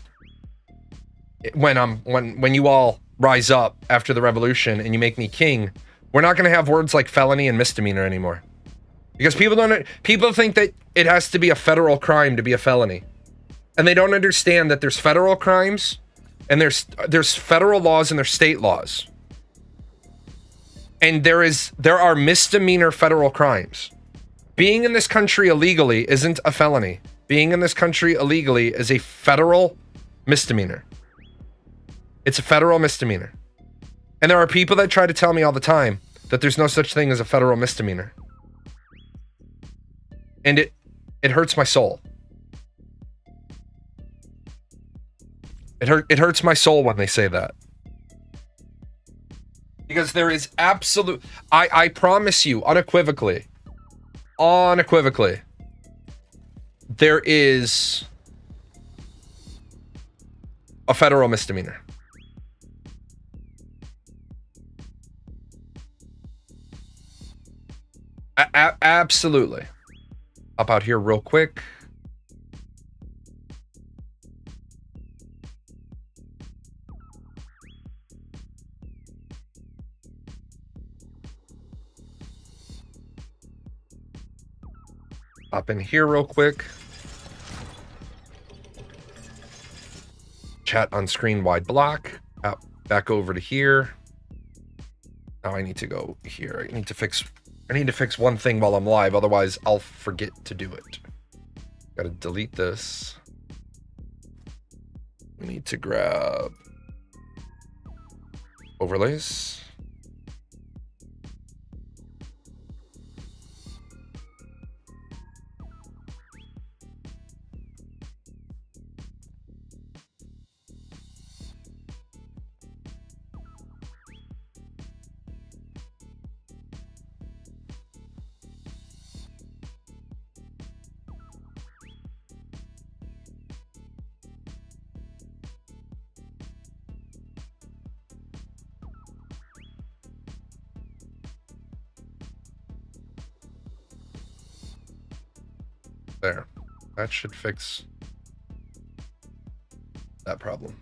Speaker 1: when you all rise up after the revolution and you make me king, we're not going to have words like felony and misdemeanor anymore. Because people think that it has to be a federal crime to be a felony. And they don't understand that there's federal crimes and there's federal laws and there's state laws. And there are misdemeanor federal crimes. Being in this country illegally isn't a felony. Being in this country illegally is a federal misdemeanor. It's a federal misdemeanor. And there are people that try to tell me all the time that there's no such thing as a federal misdemeanor. And it hurts my soul. It hurts my soul when they say that. Because there is absolute, I promise you unequivocally, there is a federal misdemeanor. Absolutely. Up out here real quick. Up in here real quick. Chat on screen wide block. Out, back over to here. Now I need to go here. I need to fix one thing while I'm live, otherwise I'll forget to do it. Gotta delete this. We need to grab overlays. There. That should fix that problem.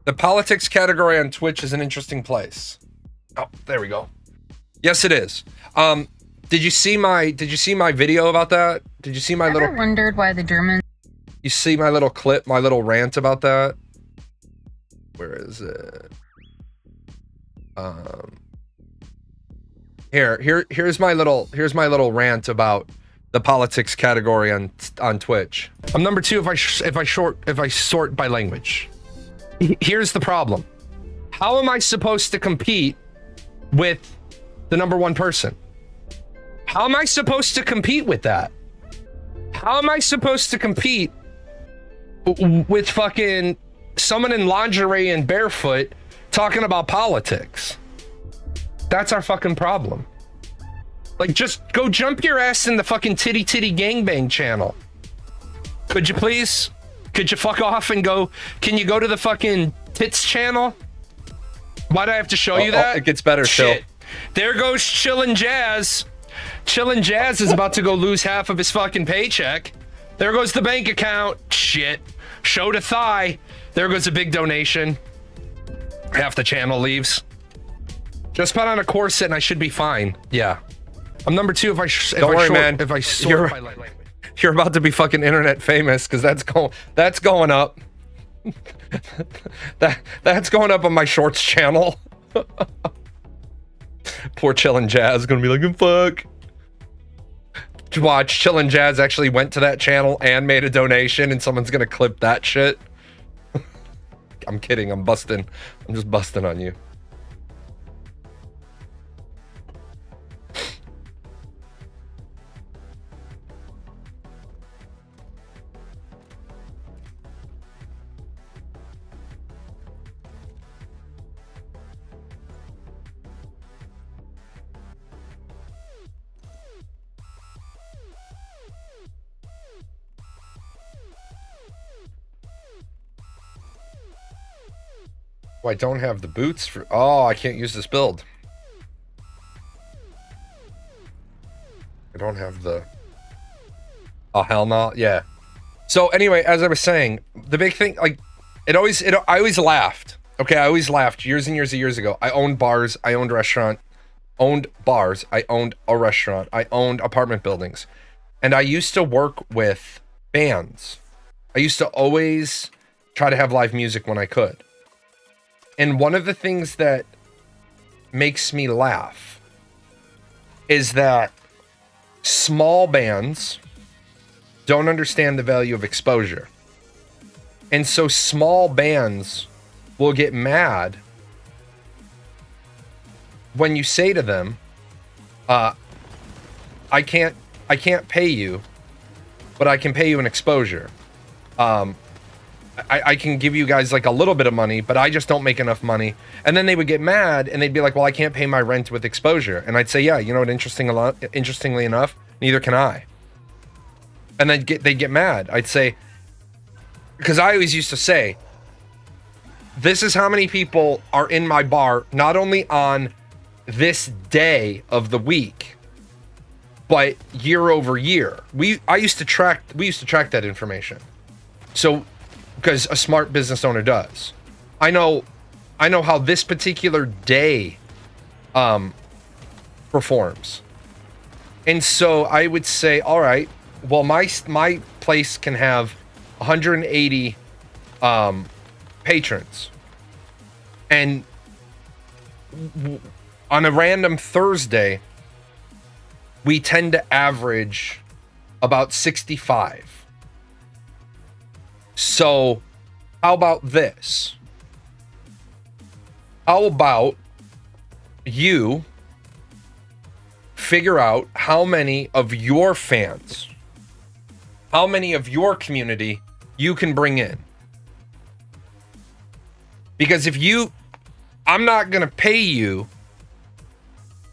Speaker 1: The politics category on Twitch is an interesting place. Oh, there we go. Yes, it is. Did you see my video about that? Did you see my little...
Speaker 2: wondered why the Germans...
Speaker 1: You see my little clip, my little rant about that? Where is it? Here's my little rant about the politics category on Twitch. I'm number 2 if I sort by language. Here's the problem. How am I supposed to compete with the number 1 person? How am I supposed to compete with that?
Speaker 2: How am I supposed to compete with fucking someone in lingerie and barefoot talking about politics? That's our fucking problem. Like, just go jump your ass in the fucking titty gangbang channel. Could you please? Could you fuck off and go? Can you go to the fucking tits channel? Why do I have to show you that?
Speaker 1: It gets better.
Speaker 2: Shit. There goes Chillin' Jazz. Chillin' Jazz is about to go lose half of his fucking paycheck. There goes the bank account. Shit. Show to thigh. There goes a big donation. Half the channel leaves. Just put on a corset and I should be fine. Yeah. I'm number 2 if I
Speaker 1: Don't worry, man.
Speaker 2: If I sort my language.
Speaker 1: You're about to be fucking internet famous because that's going up. that's going up on my shorts channel. Poor Chillin' Jazz gonna be like, fuck. Watch, Chillin' Jazz actually went to that channel and made a donation, and someone's gonna clip that shit. I'm kidding. I'm just busting on you. I don't have the boots for... Oh, I can't use this build. I don't have the... Oh, hell no. Yeah. So anyway, as I was saying, the big thing, like, I always laughed. Okay, I always laughed years and years ago. I owned bars. I owned restaurant. Owned bars. I owned a restaurant. I owned apartment buildings. And I used to work with bands. I used to always try to have live music when I could. And one of the things that makes me laugh is that small bands don't understand the value of exposure. And so small bands will get mad when you say to them, I can't pay you, but I can pay you an exposure. I can give you guys like a little bit of money, but I just don't make enough money. And then they would get mad and they'd be like, well, I can't pay my rent with exposure. And I'd say, yeah, you know what, interestingly enough, neither can I. And then they'd get mad. I'd say, because I always used to say, this is how many people are in my bar, not only on this day of the week, but year over year. We used to track that information. So, because a smart business owner does. I know how this particular day performs. And so I would say, all right, well, my place can have 180 patrons. And on a random Thursday, we tend to average about 65. So, how about this? How about you figure out how many of your fans, how many of your community you can bring in? Because I'm not going to pay you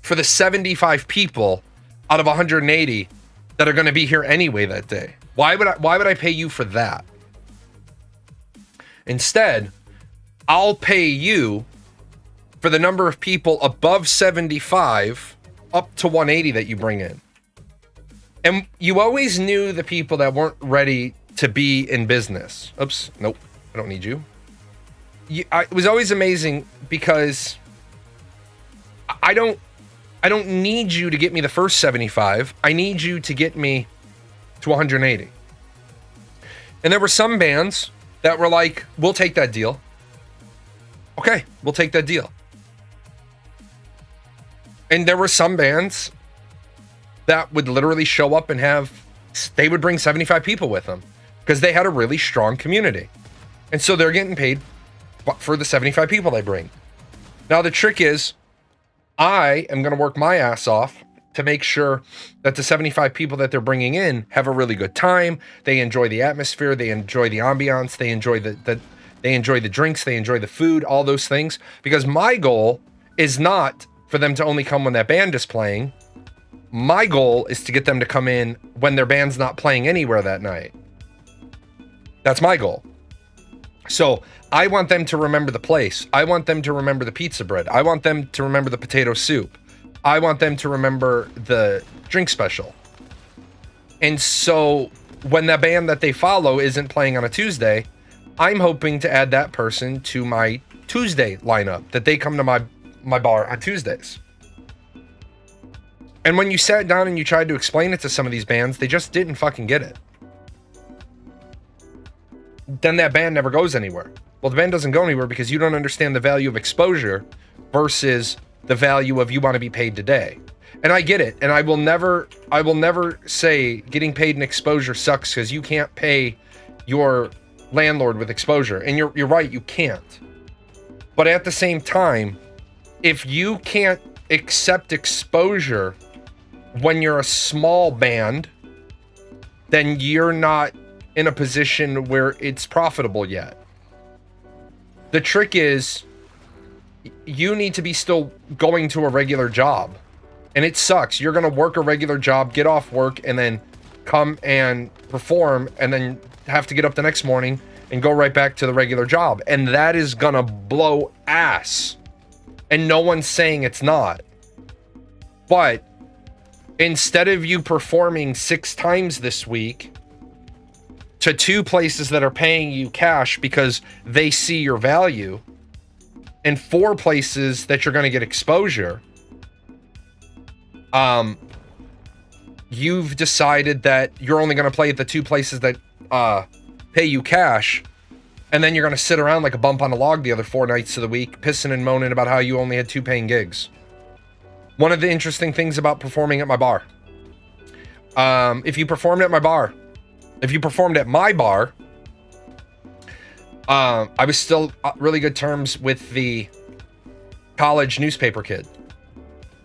Speaker 1: for the 75 people out of 180 that are going to be here anyway that day. Why would I pay you for that? Instead, I'll pay you for the number of people above 75 up to 180 that you bring in. And you always knew the people that weren't ready to be in business. Oops, nope, I don't need you. It was always amazing because I don't need you to get me the first 75. I need you to get me to 180. And there were some bands that were like, we'll take that deal. Okay, we'll take that deal. And there were some bands that would literally show up and they would bring 75 people with them because they had a really strong community. And so they're getting paid for the 75 people they bring. Now the trick is, I am going to work my ass off to make sure that the 75 people that they're bringing in have a really good time. They enjoy the atmosphere, they enjoy the ambiance, they enjoy they enjoy the drinks, they enjoy the food, all those things. Because my goal is not for them to only come when that band is playing. My goal is to get them to come in when their band's not playing anywhere that night. That's my goal. So I want them to remember the place. I want them to remember the pizza bread. I want them to remember the potato soup. I want them to remember the drink special. And so when the band that they follow isn't playing on a Tuesday, I'm hoping to add that person to my Tuesday lineup, that they come to my bar on Tuesdays. And when you sat down and you tried to explain it to some of these bands, they just didn't fucking get it. Then that band never goes anywhere. Well, the band doesn't go anywhere because you don't understand the value of exposure versus the value of you want to be paid today. And I get it. And I will never say getting paid in exposure sucks because you can't pay your landlord with exposure. And you're right, you can't. But at the same time, if you can't accept exposure when you're a small band, then you're not in a position where it's profitable yet. The trick is you need to be still going to a regular job. And it sucks. You're going to work a regular job, get off work, and then come and perform, and then have to get up the next morning and go right back to the regular job. And that is going to blow ass. And no one's saying it's not. But instead of you performing 6 times this week to 2 places that are paying you cash because they see your value, and 4 places that you're going to get exposure, you've decided that you're only going to play at the 2 places that pay you cash, and then you're going to sit around like a bump on a log the other 4 nights of the week, pissing and moaning about how you only had 2 paying gigs. One of the interesting things about performing at my bar, if you performed at my bar, I was still really good terms with the college newspaper kid.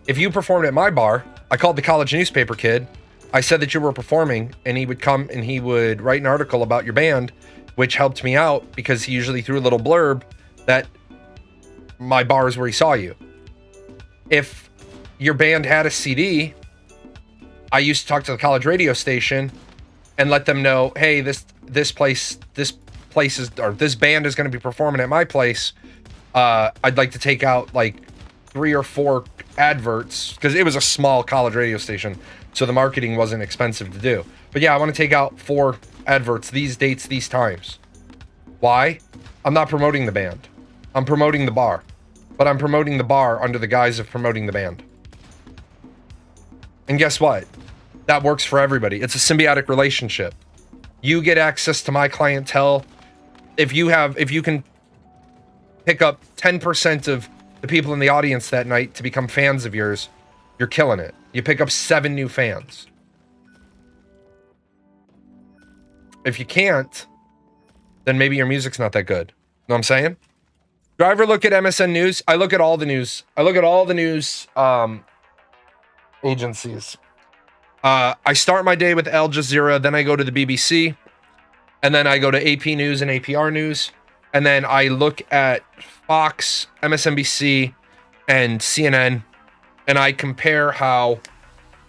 Speaker 1: If you performed at my bar, I called the college newspaper kid. I said that you were performing, and he would come and he would write an article about your band, which helped me out because he usually threw a little blurb that my bar is where he saw you. If your band had a CD, I used to talk to the college radio station and let them know, hey, this band is going to be performing at my place. I'd like to take out like 3 or 4 adverts, because it was a small college radio station, so the marketing wasn't expensive to do. But yeah, I want to take out 4 adverts, these dates, these times. Why? I'm not promoting the band. I'm promoting the bar. But I'm promoting the bar under the guise of promoting the band. And guess what? That works for everybody. It's a symbiotic relationship. You get access to my clientele. If you can pick up 10% of the people in the audience that night to become fans of yours, you're killing it. You pick up 7 new fans. If you can't, then maybe your music's not that good. Know what I'm saying? Do I ever look at MSN News? I look at all the news. I look at all the news agencies. I start my day with Al Jazeera, then I go to the BBC, and then I go to AP News and APR News, and then I look at Fox, MSNBC, and CNN, and I compare how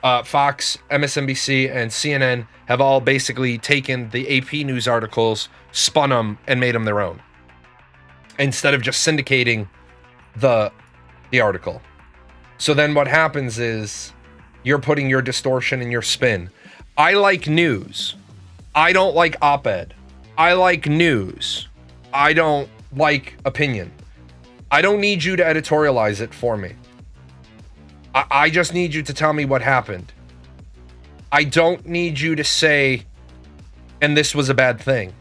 Speaker 1: Fox, MSNBC, and CNN have all basically taken the AP News articles, spun them, and made them their own, instead of just syndicating the article. So then what happens is you're putting your distortion and your spin. I like news. I don't like op-ed. I like news. I don't like opinion. I don't need you to editorialize it for me. I just need you to tell me what happened. I don't need you to say, and this was a bad thing.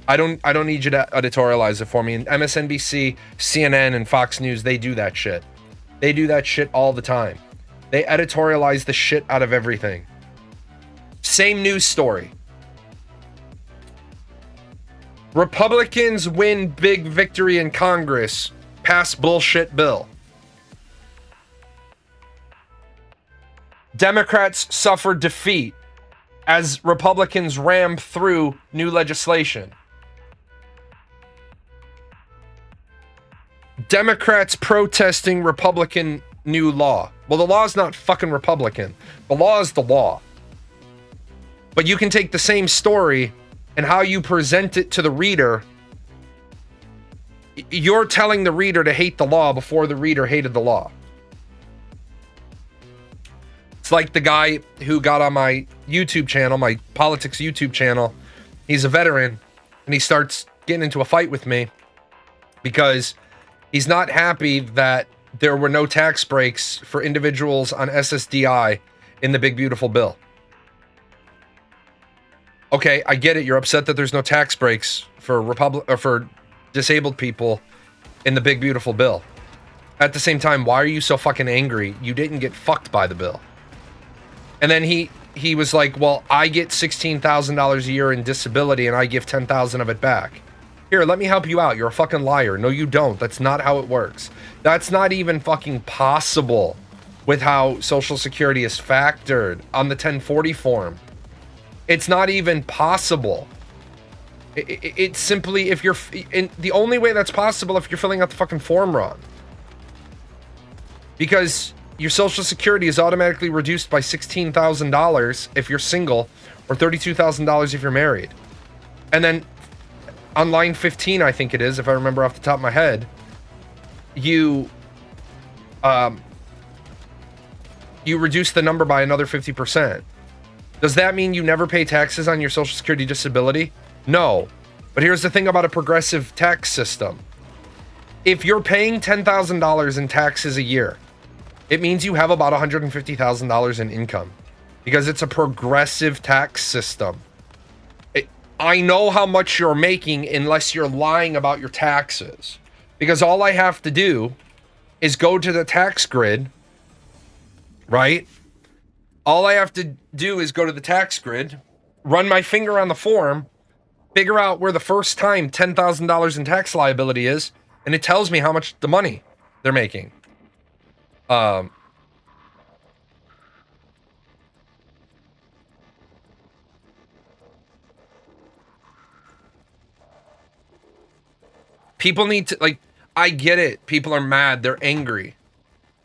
Speaker 1: I don't need you to editorialize it for me. And MSNBC, CNN, and Fox News, they do that shit. They do that shit all the time. They editorialize the shit out of everything. Same news story. Republicans win big victory in Congress. Pass bullshit bill. Democrats suffered defeat as Republicans rammed through new legislation. Democrats protesting Republican new law. Well, the law's not fucking Republican. The law is the law. But you can take the same story and how you present it to the reader. You're telling the reader to hate the law before the reader hated the law. It's like the guy who got on my YouTube channel, my politics YouTube channel. He's a veteran, and he starts getting into a fight with me because he's not happy that there were no tax breaks for individuals on SSDI in the big beautiful bill. Okay, I get it. You're upset that there's no tax breaks for disabled people in the big beautiful bill. At the same time, why are you so fucking angry? You didn't get fucked by the bill. And then he was like, well, I get $16,000 a year in disability and I give $10,000 of it back. Here, let me help you out. You're a fucking liar. No, you don't. That's not how it works. That's not even fucking possible with how Social Security is factored on the 1040 form. It's not even possible. It's simply if you're... the only way that's possible if you're filling out the fucking form wrong. Because your Social Security is automatically reduced by $16,000 if you're single, or $32,000 if you're married. And then on line 15, I think it is, if I remember off the top of my head, you reduce the number by another 50%. Does that mean you never pay taxes on your Social Security disability? No. But here's the thing about a progressive tax system. If you're paying $10,000 in taxes a year, it means you have about $150,000 in income because it's a progressive tax system. I know how much you're making unless you're lying about your taxes, because all I have to do is go to the tax grid, right? All I have to do is go to the tax grid, run my finger on the form, figure out where the first time $10,000 in tax liability is, and it tells me how much the money they're making. People need to, like, I get it. People are mad. They're angry.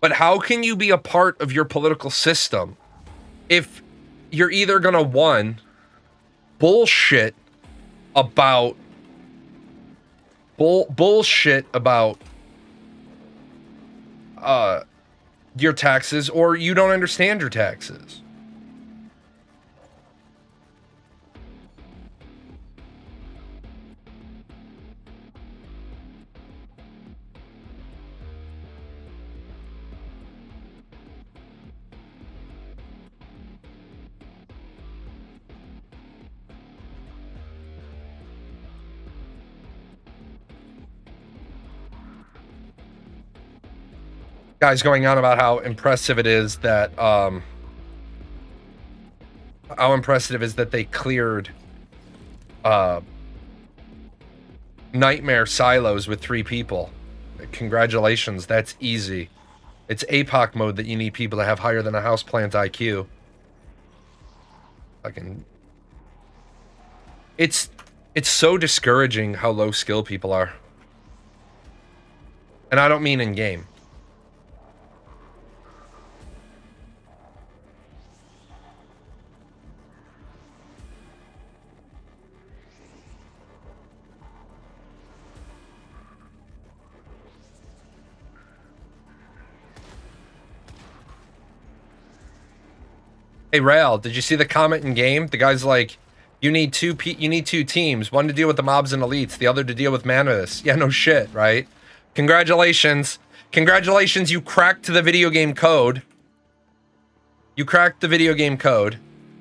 Speaker 1: But how can you be a part of your political system if you're either going to, one, bullshit about your taxes, or you don't understand your taxes? Guys going on about how impressive it is that they cleared Nightmare Silos with 3 people. Congratulations, that's easy. It's APOC mode that you need people to have higher than a houseplant IQ. Fucking, it's so discouraging how low skill people are. And I don't mean in game. Hey Rail, did you see the comment in game? The guy's like, you need two teams, one to deal with the mobs and elites, the other to deal with Manus. Yeah, no shit, right? Congratulations. Congratulations, you cracked the video game code. You cracked the video game code.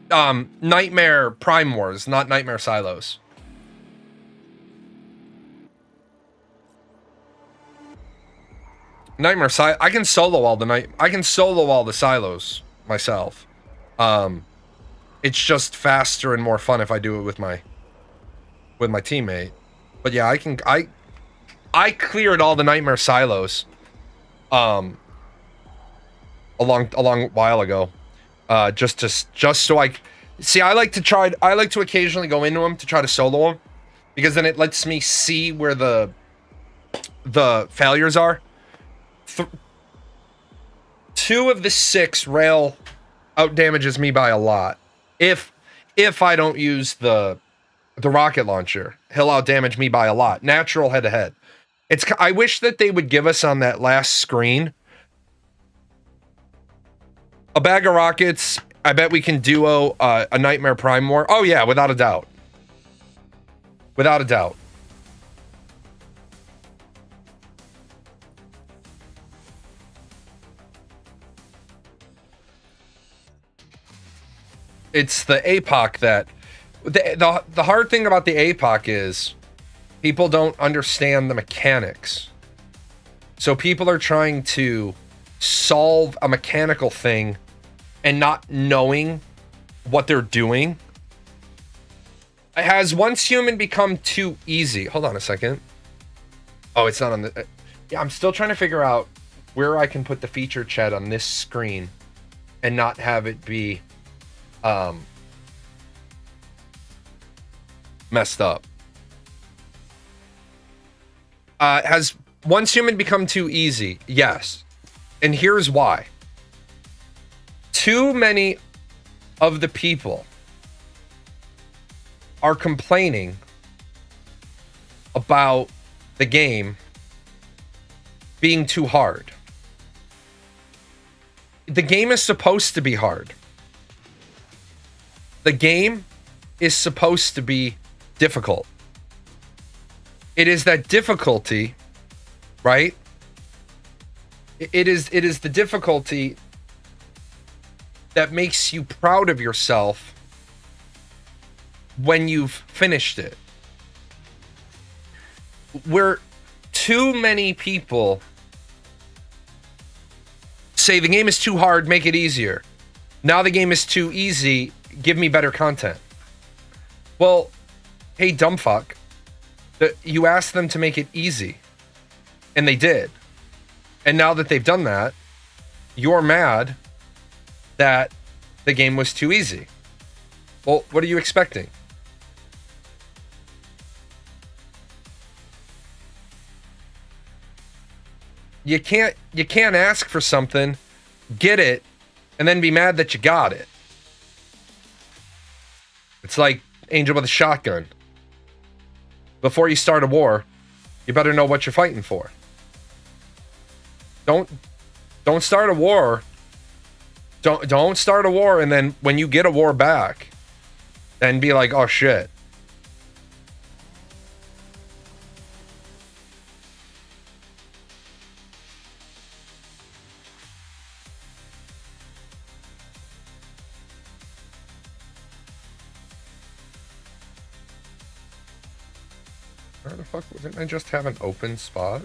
Speaker 1: Nightmare Prime Wars, not Nightmare Silos. I can solo all the silos myself. It's just faster and more fun if I do it with my teammate. But yeah, I cleared all the Nightmare Silos a long while ago. just so I see. I like to occasionally go into them to try to solo them, because then it lets me see where the failures are. 2 of the 6 rail out damages me by a lot. If I don't use the rocket launcher, he'll out damage me by a lot. Natural head to head. I wish that they would give us on that last screen a bag of rockets. I bet we can duo a Nightmare Prime War. Oh yeah, without a doubt. Without a doubt. It's the APOC that the hard thing about the APOC is people don't understand the mechanics. So people are trying to solve a mechanical thing and not knowing what they're doing. Has once human become too easy? Hold on a second. Oh, it's not on the... yeah, I'm still trying to figure out where I can put the feature chat on this screen and not have it be messed up. Has once human become too easy? Yes. And here's why. Too many of the people are complaining about the game being too hard. The game is supposed to be hard. The game is supposed to be difficult. It is that difficulty, right? It is the difficulty that makes you proud of yourself when you've finished it. Where too many people say the game is too hard, make it easier. Now the game is too easy, give me better content. Well, hey, dumb fuck. You asked them to make it easy. And they did. And now that they've done that, you're mad that the game was too easy. Well, what are you expecting? You can't ask for something, get it, and then be mad that you got it. It's like Angel with a shotgun. Before you start a war, you better know what you're fighting for. Don't start a war. Don't start a war, and then when you get a war back, then be like, oh shit. Where the fuck, didn't I just have an open spot?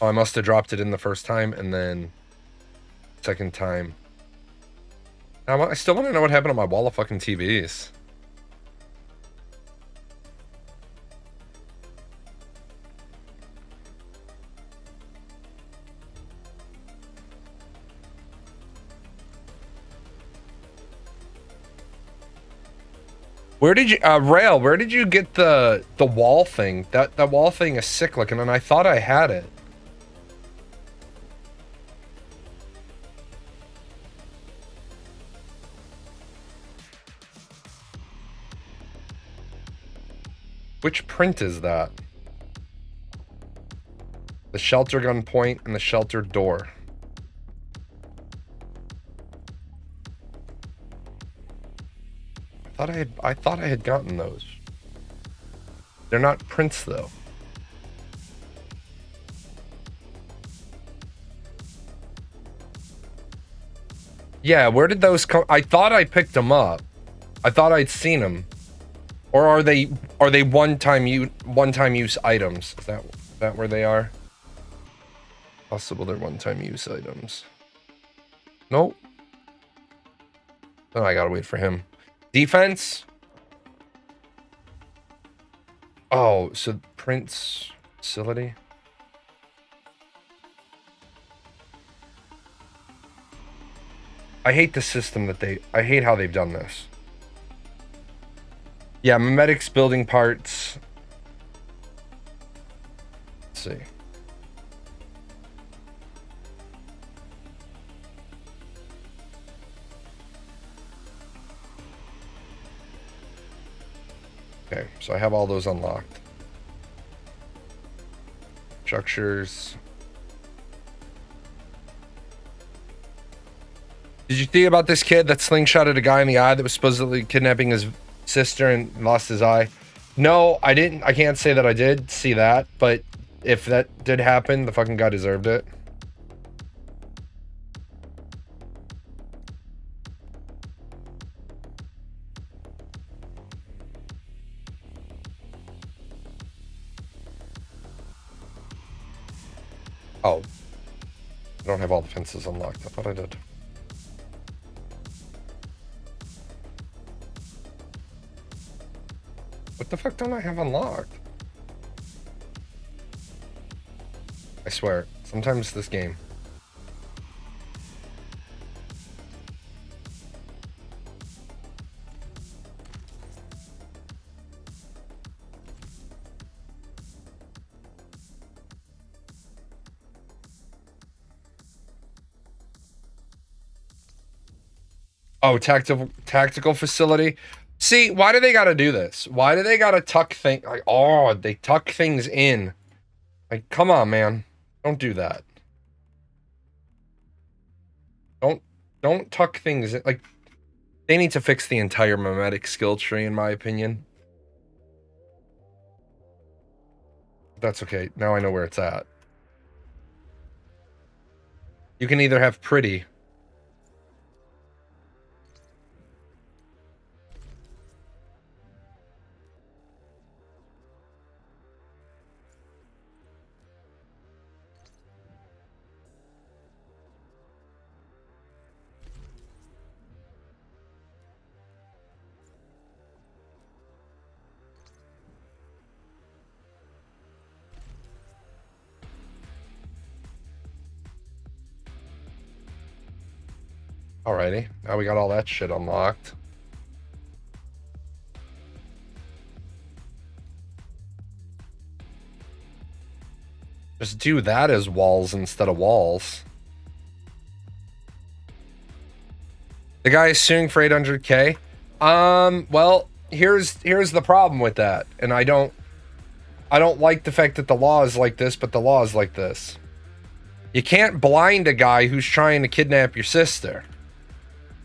Speaker 1: Oh, I must have dropped it in the first time, and then second time. I still want to know what happened on my wall of fucking TVs. Where did you, Rail, where did you get the wall thing? That wall thing is sick looking, and I thought I had it. Which print is that? The shelter gun point and the shelter door. I thought I had gotten those. They're not prints though. Yeah, where did those come? I thought I picked them up. I thought I'd seen them. Or are they one-time use items? Is that where they are? Possible they're one-time use items. Nope. Then I gotta wait for him. Defense. Oh, so Prince facility. I hate the system that I hate how they've done this. Yeah, Memetics building parts. Let's see. Okay, so I have all those unlocked. Structures. Did you see about this kid that slingshotted a guy in the eye that was supposedly kidnapping his sister and lost his eye? No, I didn't. I can't say that I did see that, but if that did happen, the fucking guy deserved it. Oh. I don't have all the fences unlocked. I thought I did. What the fuck don't I have unlocked? I swear, sometimes this game. Oh, tactical facility. See, why do they gotta do this? Why do they gotta tuck things? Like, oh, they tuck things in. Like, come on, man. Don't do that. Don't tuck things in. Like, they need to fix the entire memetic skill tree, in my opinion. That's okay. Now I know where it's at. You can either have pretty. Alrighty, now we got all that shit unlocked. Just do that as walls instead of walls. The guy is suing for 800K. Well, here's the problem with that, and I don't like the fact that the law is like this, but the law is like this. You can't blind a guy who's trying to kidnap your sister.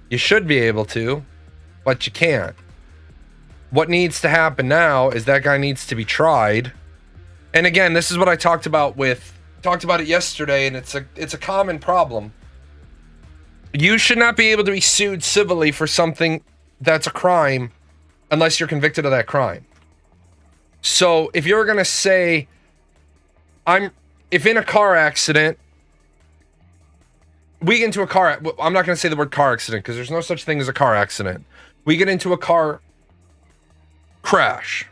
Speaker 1: You should be able to, but you can't. What needs to happen now is that guy needs to be tried. And again, this is what I talked about it yesterday, and it's a common problem. You should not be able to be sued civilly for something that's a crime unless you're convicted of that crime. So if you're going to say, if in a car accident, we get into a car, I'm not going to say the word car accident because there's no such thing as a car accident. We get into a car crash.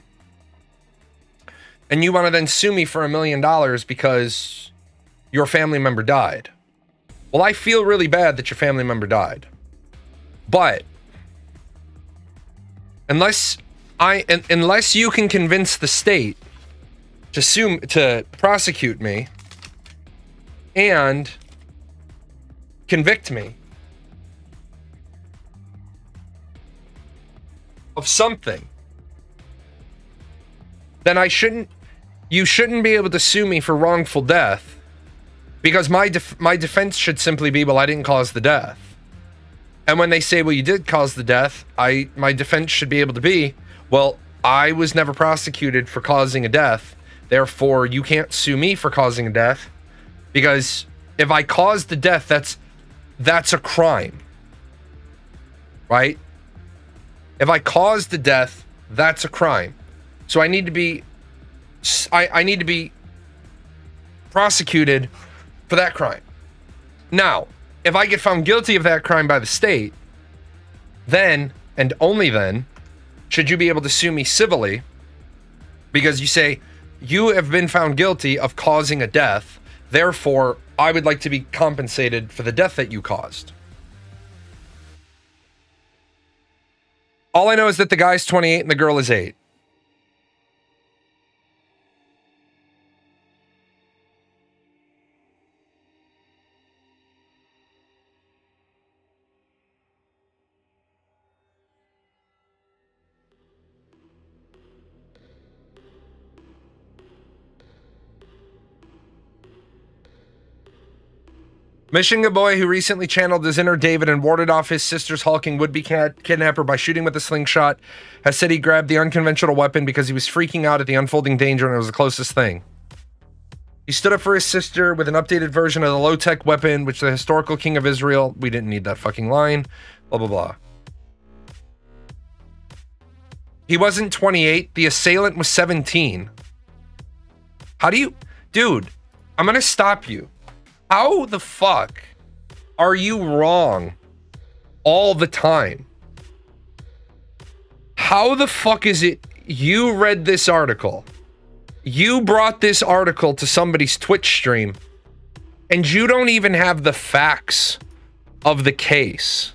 Speaker 1: And you want to then sue me for $1 million because your family member died. Well, I feel really bad that your family member died. But unless you can convince the state to prosecute me and convict me of something, then you shouldn't be able to sue me for wrongful death, because my defense should simply be, well, I didn't cause the death. And when they say, well, you did cause the death, my defense should be able to be, well, I was never prosecuted for causing a death, therefore you can't sue me for causing a death, because if I caused the death, that's a crime, right? If I caused the death, that's a crime. So I need to be prosecuted for that crime. Now, if I get found guilty of that crime by the state, then, and only then, should you be able to sue me civilly, Because you say, you have been found guilty of causing a death, therefore, I would like to be compensated for the death that you caused. All I know is that the guy's 28 and the girl is 8. Michigan boy who recently channeled his inner David and warded off his sister's hulking would-be kidnapper by shooting with a slingshot has said he grabbed the unconventional weapon because he was freaking out at the unfolding danger and it was the closest thing. He stood up for his sister with an updated version of the low-tech weapon, which the historical king of Israel... We didn't need that fucking line. Blah, blah, blah. He wasn't 28. The assailant was 17. How do you... Dude, I'm gonna stop you. How the fuck are you wrong all the time? How the fuck is it you read this article? You brought this article to somebody's Twitch stream and you don't even have the facts of the case.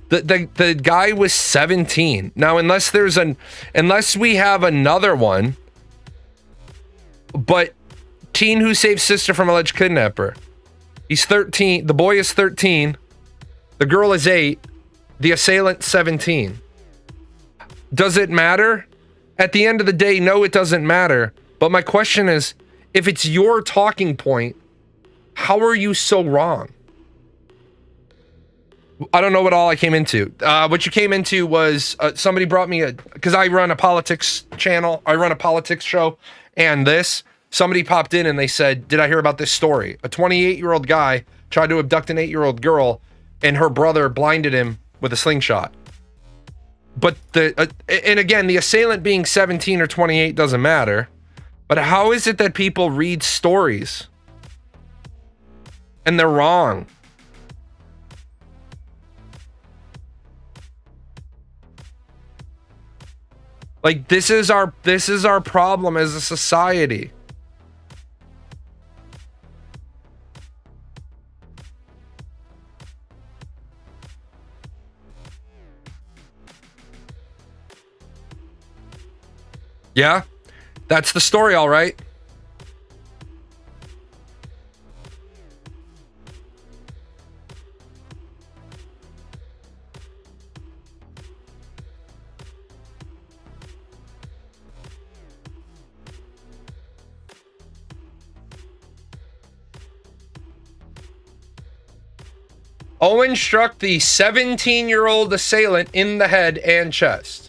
Speaker 1: The guy was 17. Now, unless we have another one, but teen who saved sister from alleged kidnapper. He's 13. The boy is 13. The girl is 8. The assailant 17. Does it matter? At the end of the day, no, it doesn't matter. But my question is, if it's your talking point, how are you so wrong? I don't know what all I came into. What you came into was somebody brought me because I run a politics channel. I run a politics show. And somebody popped in and they said, did I hear about this story? A 28-year-old guy tried to abduct an 8-year-old girl and her brother blinded him with a slingshot. But and again, the assailant being 17 or 28 doesn't matter. But how is it that people read stories and they're wrong? Like, this is our problem as a society. Yeah, that's the story, all right. Owen struck the 17-year-old assailant in the head and chest.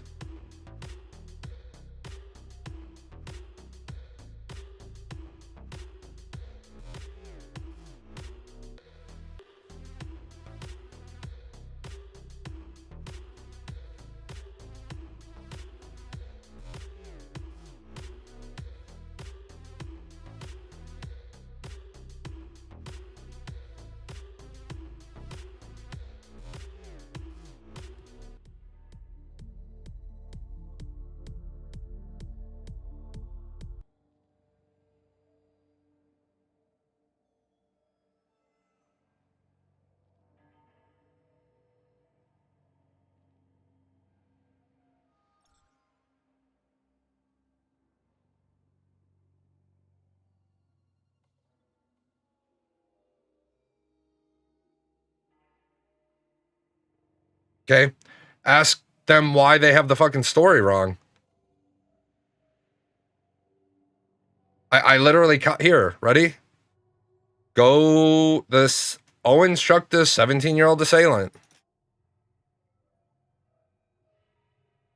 Speaker 1: Okay, ask them why they have the fucking story wrong. I literally cut here. Ready? Go. This Owen struck this 17-year-old assailant.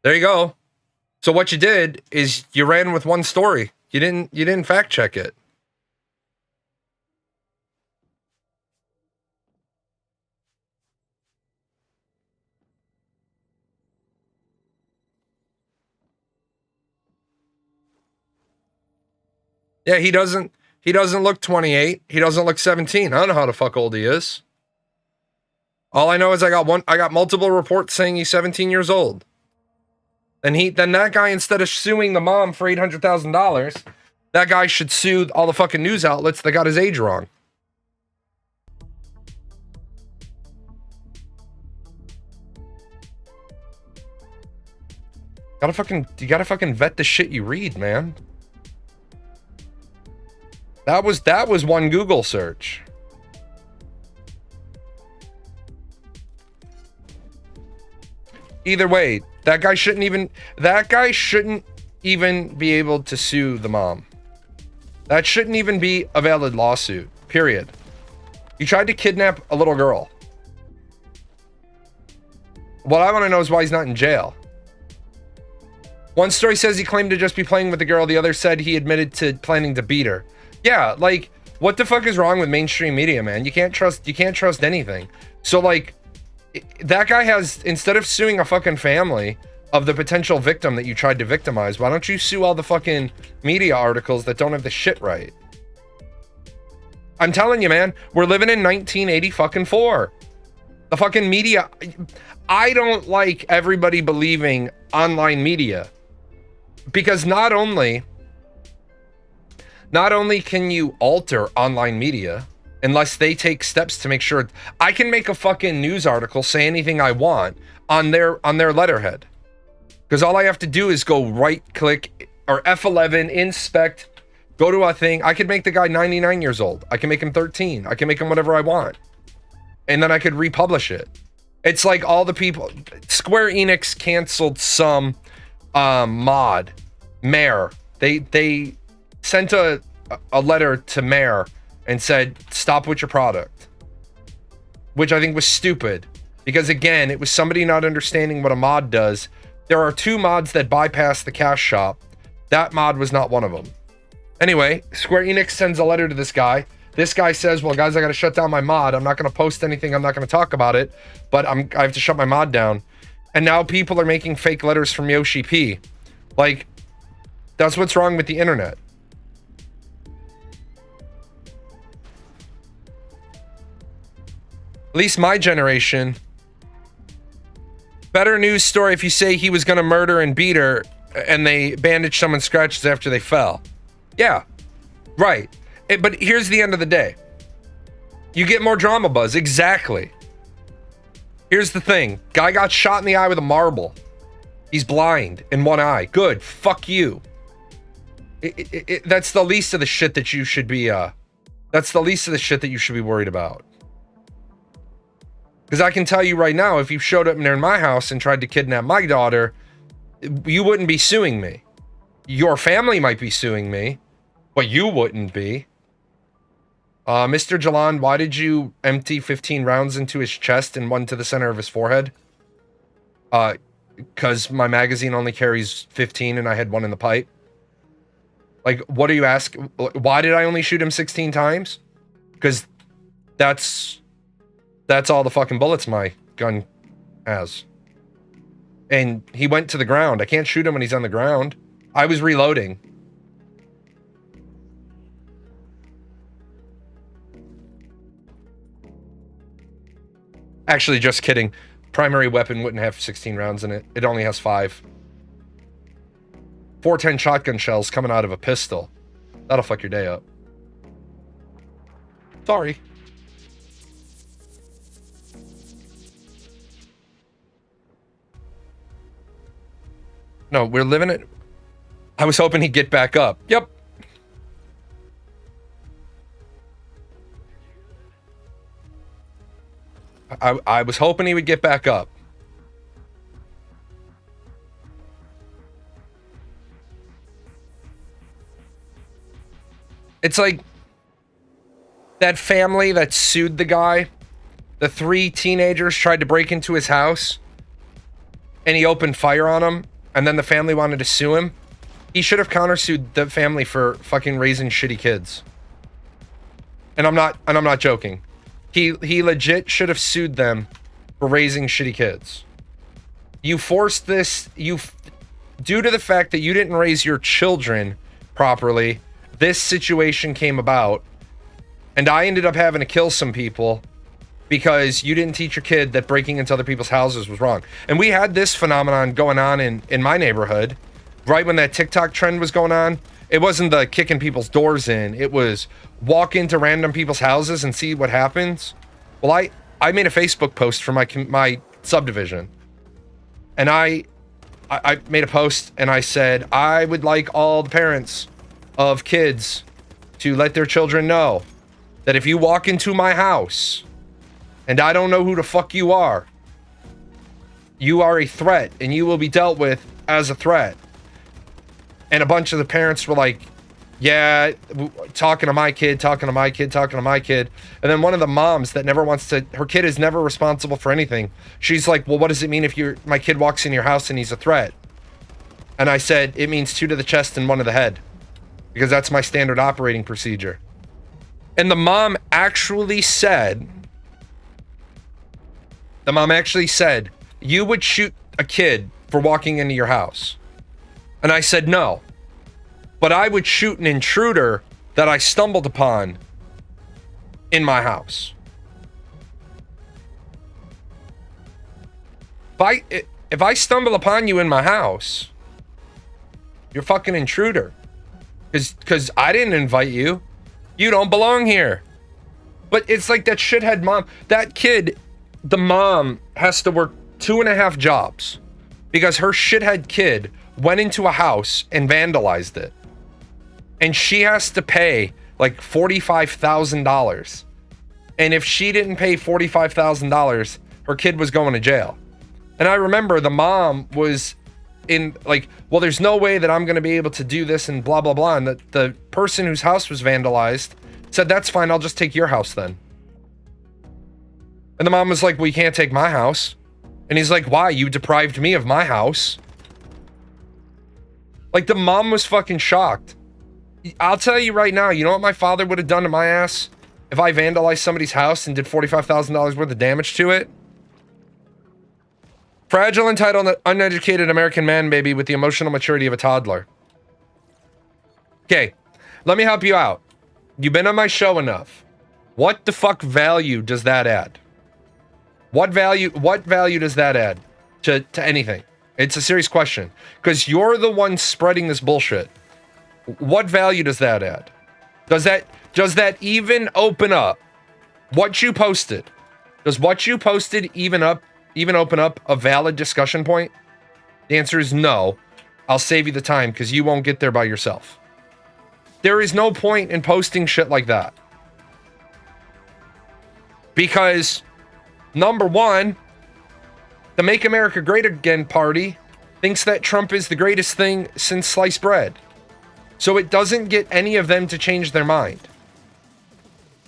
Speaker 1: There you go. So what you did is you ran with one story. You didn't fact check it. Yeah, he doesn't look 28. He doesn't look 17. I don't know how the fuck old he is. All I know is I got multiple reports saying he's 17 years old. Then that guy, instead of suing the mom for $800,000, that guy should sue all the fucking news outlets that got his age wrong. You gotta fucking vet the shit you read, man. That was one Google search. Either way, that guy shouldn't even be able to sue the mom. That shouldn't even be a valid lawsuit, period. He tried to kidnap a little girl. What I want to know is why he's not in jail. One story says he claimed to just be playing with the girl. The other said he admitted to planning to beat her. Yeah, like, what the fuck is wrong with mainstream media, man? You can't trust anything. So, like, that guy has, instead of suing a fucking family of the potential victim that you tried to victimize, why don't you sue all the fucking media articles that don't have the shit right? I'm telling you, man, we're living in 1980 fucking 4. The fucking media. I don't like everybody believing online media, because not only can you alter online media unless they take steps to make sure. I can make a fucking news article say anything I want on their letterhead, because all I have to do is go right click or F11 inspect, go to a thing. I could make the guy 99 years old. I can make him 13. I can make him whatever I want, and then I could republish it. It's like all the people. Square Enix canceled some mod, Mare. They sent a letter to Mare and said, stop with your product, which I think was stupid, because again, it was somebody not understanding what a mod does. There are 2 mods that bypass the cash shop. That mod was not one of them. Anyway, Square Enix sends a letter to this guy. This guy says, well, guys, I got to shut down my mod. I'm not going to post anything. I'm not going to talk about it, but I have to shut my mod down. And now people are making fake letters from Yoshi P. Like, that's what's wrong with the internet. At least my generation. Better news story if you say he was going to murder and beat her and they bandaged someone's scratches after they fell. Yeah, right. But here's the end of the day. You get more drama buzz. Exactly. Here's the thing. Guy got shot in the eye with a marble. He's blind in one eye. Good. Fuck you. That's the least of the shit that you should be, that's the least of the shit that you should be worried about. Because I can tell you right now, if you showed up near my house and tried to kidnap my daughter, you wouldn't be suing me. Your family might be suing me, but you wouldn't be. Mr. Jalan, why did you empty 15 rounds into his chest and 1 to the center of his forehead? Because my magazine only carries 15 and I had 1 in the pipe. Like, what are you asking? Why did I only shoot him 16 times? Because that's all the fucking bullets my gun has. And he went to the ground. I can't shoot him when he's on the ground. I was reloading. Actually, just kidding. Primary weapon wouldn't have 16 rounds in it. It only has 5. 410 shotgun shells coming out of a pistol. That'll fuck your day up. Sorry. No, we're living it. I was hoping he'd get back up. Yep. I was hoping he would get back up. It's like that family that sued the guy. The 3 teenagers tried to break into his house and he opened fire on them, and then the family wanted to sue him. He should have countersued the family for fucking raising shitty kids. And I'm not joking. He legit should have sued them for raising shitty kids. You forced this, due to the fact that you didn't raise your children properly, this situation came about, and I ended up having to kill some people because you didn't teach your kid that breaking into other people's houses was wrong. And we had this phenomenon going on in my neighborhood right when that TikTok trend was going on. It wasn't the kicking people's doors in. It was walk into random people's houses and see what happens. Well, I made a Facebook post for my subdivision. And I made a post and I said, I would like all the parents of kids to let their children know that if you walk into my house and I don't know who the fuck you are a threat and you will be dealt with as a threat. And a bunch of the parents were like, yeah, talking to my kid. And then one of the moms that never wants to, her kid is never responsible for anything. She's like, well, what does it mean if my kid walks in your house and he's a threat? And I said, it means 2 to the chest and 1 to the head, because that's my standard operating procedure. And the mom actually said, you would shoot a kid for walking into your house. And I said, no, but I would shoot an intruder that I stumbled upon in my house. If I stumble upon you in my house, you're a fucking intruder. Because I didn't invite you. You don't belong here. But it's like that shithead mom. That kid, the mom has to work 2.5 jobs because her shithead kid went into a house and vandalized it. And she has to pay like $45,000. And if she didn't pay $45,000, her kid was going to jail. And I remember the mom was in like, well, there's no way that I'm going to be able to do this and blah, blah, blah. And the person whose house was vandalized said, that's fine. I'll just take your house then. And the mom was like, well, you can't take my house. And he's like, why? You deprived me of my house. Like, the mom was fucking shocked. I'll tell you right now, you know what my father would have done to my ass if I vandalized somebody's house and did $45,000 worth of damage to it? Fragile, entitled, uneducated American man, baby, with the emotional maturity of a toddler. Okay, let me help you out. You've been on my show enough. What the fuck value does that add? What value does that add to anything? It's a serious question. Because you're the one spreading this bullshit. What value does that add? Does that even open up what you posted? Does what you posted even open up a valid discussion point? The answer is no. I'll save you the time because you won't get there by yourself. There is no point in posting shit like that. Because, number one, the Make America Great Again party thinks that Trump is the greatest thing since sliced bread. So it doesn't get any of them to change their mind.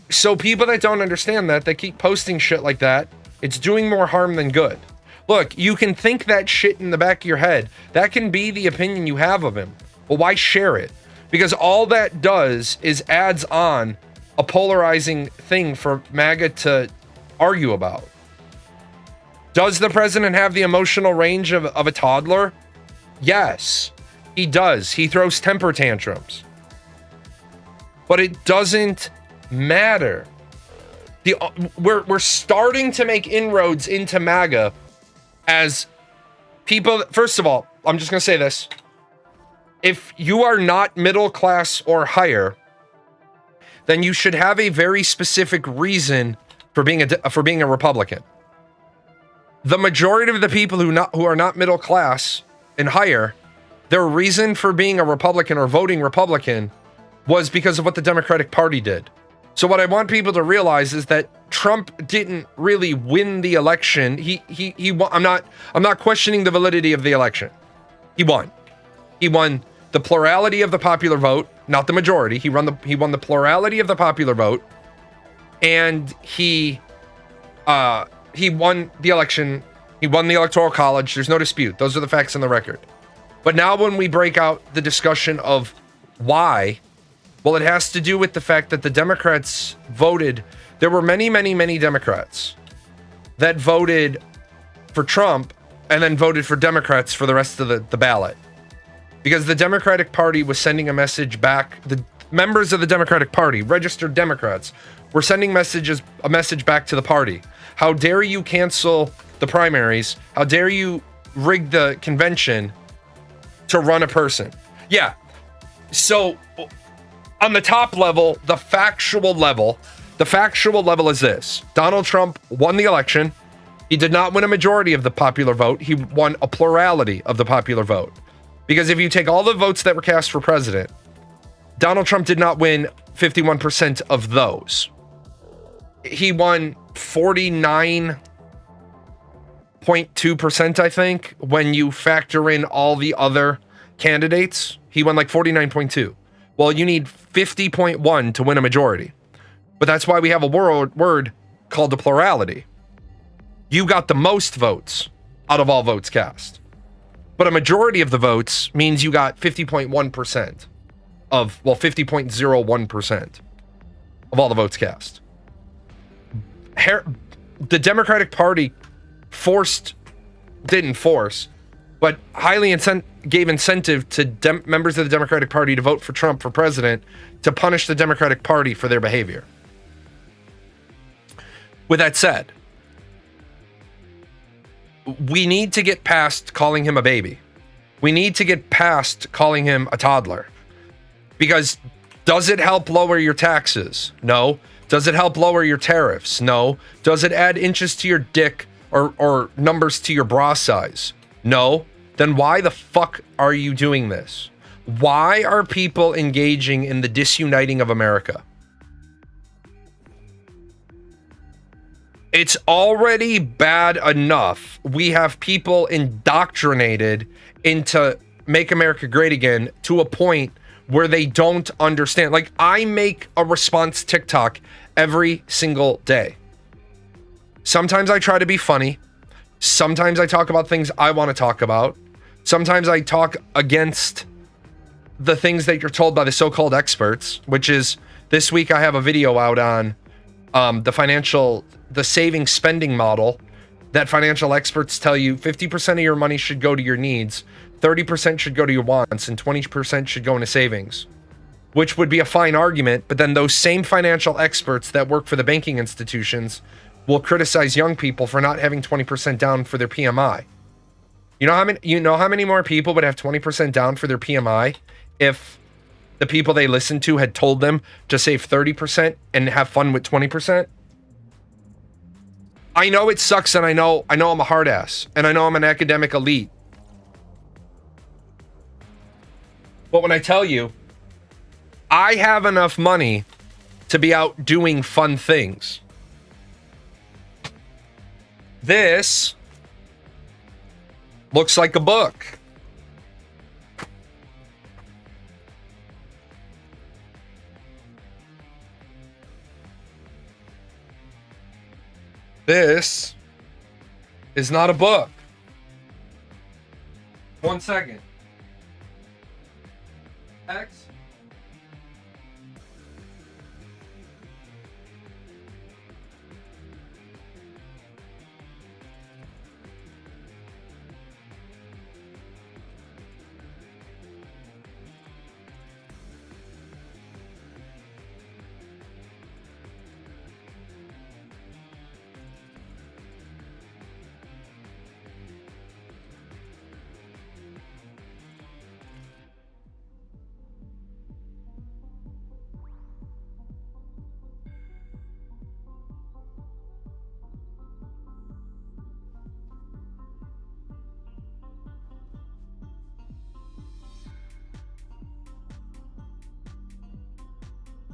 Speaker 1: So people that don't understand that, they keep posting shit like that, it's doing more harm than good. Look, you can think that shit in the back of your head. That can be the opinion you have of him. But why share it? Because all that does is adds on a polarizing thing for MAGA to argue about. Does the president have the emotional range of a toddler? Yes, he does. He throws temper tantrums. But it doesn't matter. We're starting to make inroads into MAGA as people. First of all, I'm just going to say this. If you are not middle class or higher, then you should have a very specific reason for being a Republican. The majority of the people who are not middle class and higher, their reason for being a Republican or voting Republican was because of what the Democratic Party did. So what I want people to realize is that Trump didn't really win the election. He won. I'm not questioning the validity of the election. He won. He won the plurality of the popular vote, not the majority. He won the plurality of the popular vote, and he won the election. He won the Electoral College. There's no dispute. Those are the facts on the record. But now when we break out the discussion of why, well, it has to do with the fact that the Democrats voted. There were many, many, many Democrats that voted for Trump and then voted for Democrats for the rest of the ballot. Because the Democratic Party was sending a message back. members of the Democratic Party, registered Democrats, were sending a message back to the party. How dare you cancel the primaries? How dare you rig the convention to run a person? Yeah. So on the top level, the factual level is this. Donald Trump won the election. He did not win a majority of the popular vote. He won a plurality of the popular vote. Because if you take all the votes that were cast for president, Donald Trump did not win 51% of those. He won 49.2%, I think, when you factor in all the other candidates. He won like 49.2. Well, you need 50.1 to win a majority. But that's why we have a word called a plurality. You got the most votes out of all votes cast. But a majority of the votes means you got 50.1% of, well, 50.01% of all the votes cast. The Democratic Party didn't force, but highly gave incentive to members of the Democratic Party to vote for Trump for president to punish the Democratic Party for their behavior. With that said, we need to get past calling him a baby. We need to get past calling him a toddler. Because does it help lower your taxes? No. Does it help lower your tariffs? No. Does it add inches to your dick or numbers to your bra size? No. Then why the fuck are you doing this? Why are people engaging in the disuniting of America? It's already bad enough. We have people indoctrinated into Make America Great Again to a point where they don't understand. Like, I make a response TikTok every single day. Sometimes I try to be funny. Sometimes I talk about things I want to talk about. Sometimes I talk against the things that you're told by the so-called experts, which is this week I have a video out on the saving spending model that financial experts tell you 50% of your money should go to your needs, 30% should go to your wants, and 20% should go into savings, which would be a fine argument. But then those same financial experts that work for the banking institutions will criticize young people for not having 20% down for their PMI. You know how many more people would have 20% down for their PMI if the people they listened to had told them to save 30% and have fun with 20%? I know it sucks, and I know I'm a hard ass, and I know I'm an academic elite. But when I tell you, I have enough money to be out doing fun things. This looks like a book. This is not a book. 1 second. X.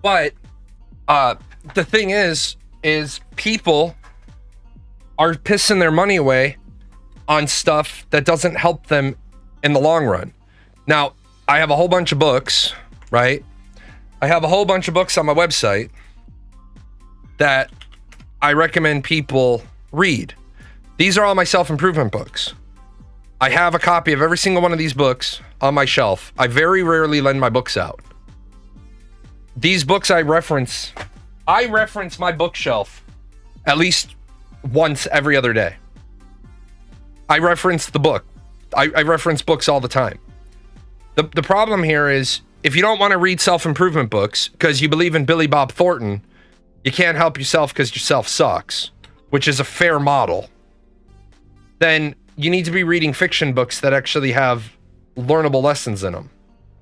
Speaker 1: But the thing is people are pissing their money away on stuff that doesn't help them in the long run. Now, I have a whole bunch of books, right? I have a whole bunch of books on my website that I recommend people read. These are all my self-improvement books. I have a copy of every single one of these books on my shelf. I very rarely lend my books out. These books I reference my bookshelf at least once every other day. I reference the book. I reference books all the time. The problem here is if you don't want to read self-improvement books because you believe in Billy Bob Thornton, you can't help yourself because yourself sucks, which is a fair model, then you need to be reading fiction books that actually have learnable lessons in them.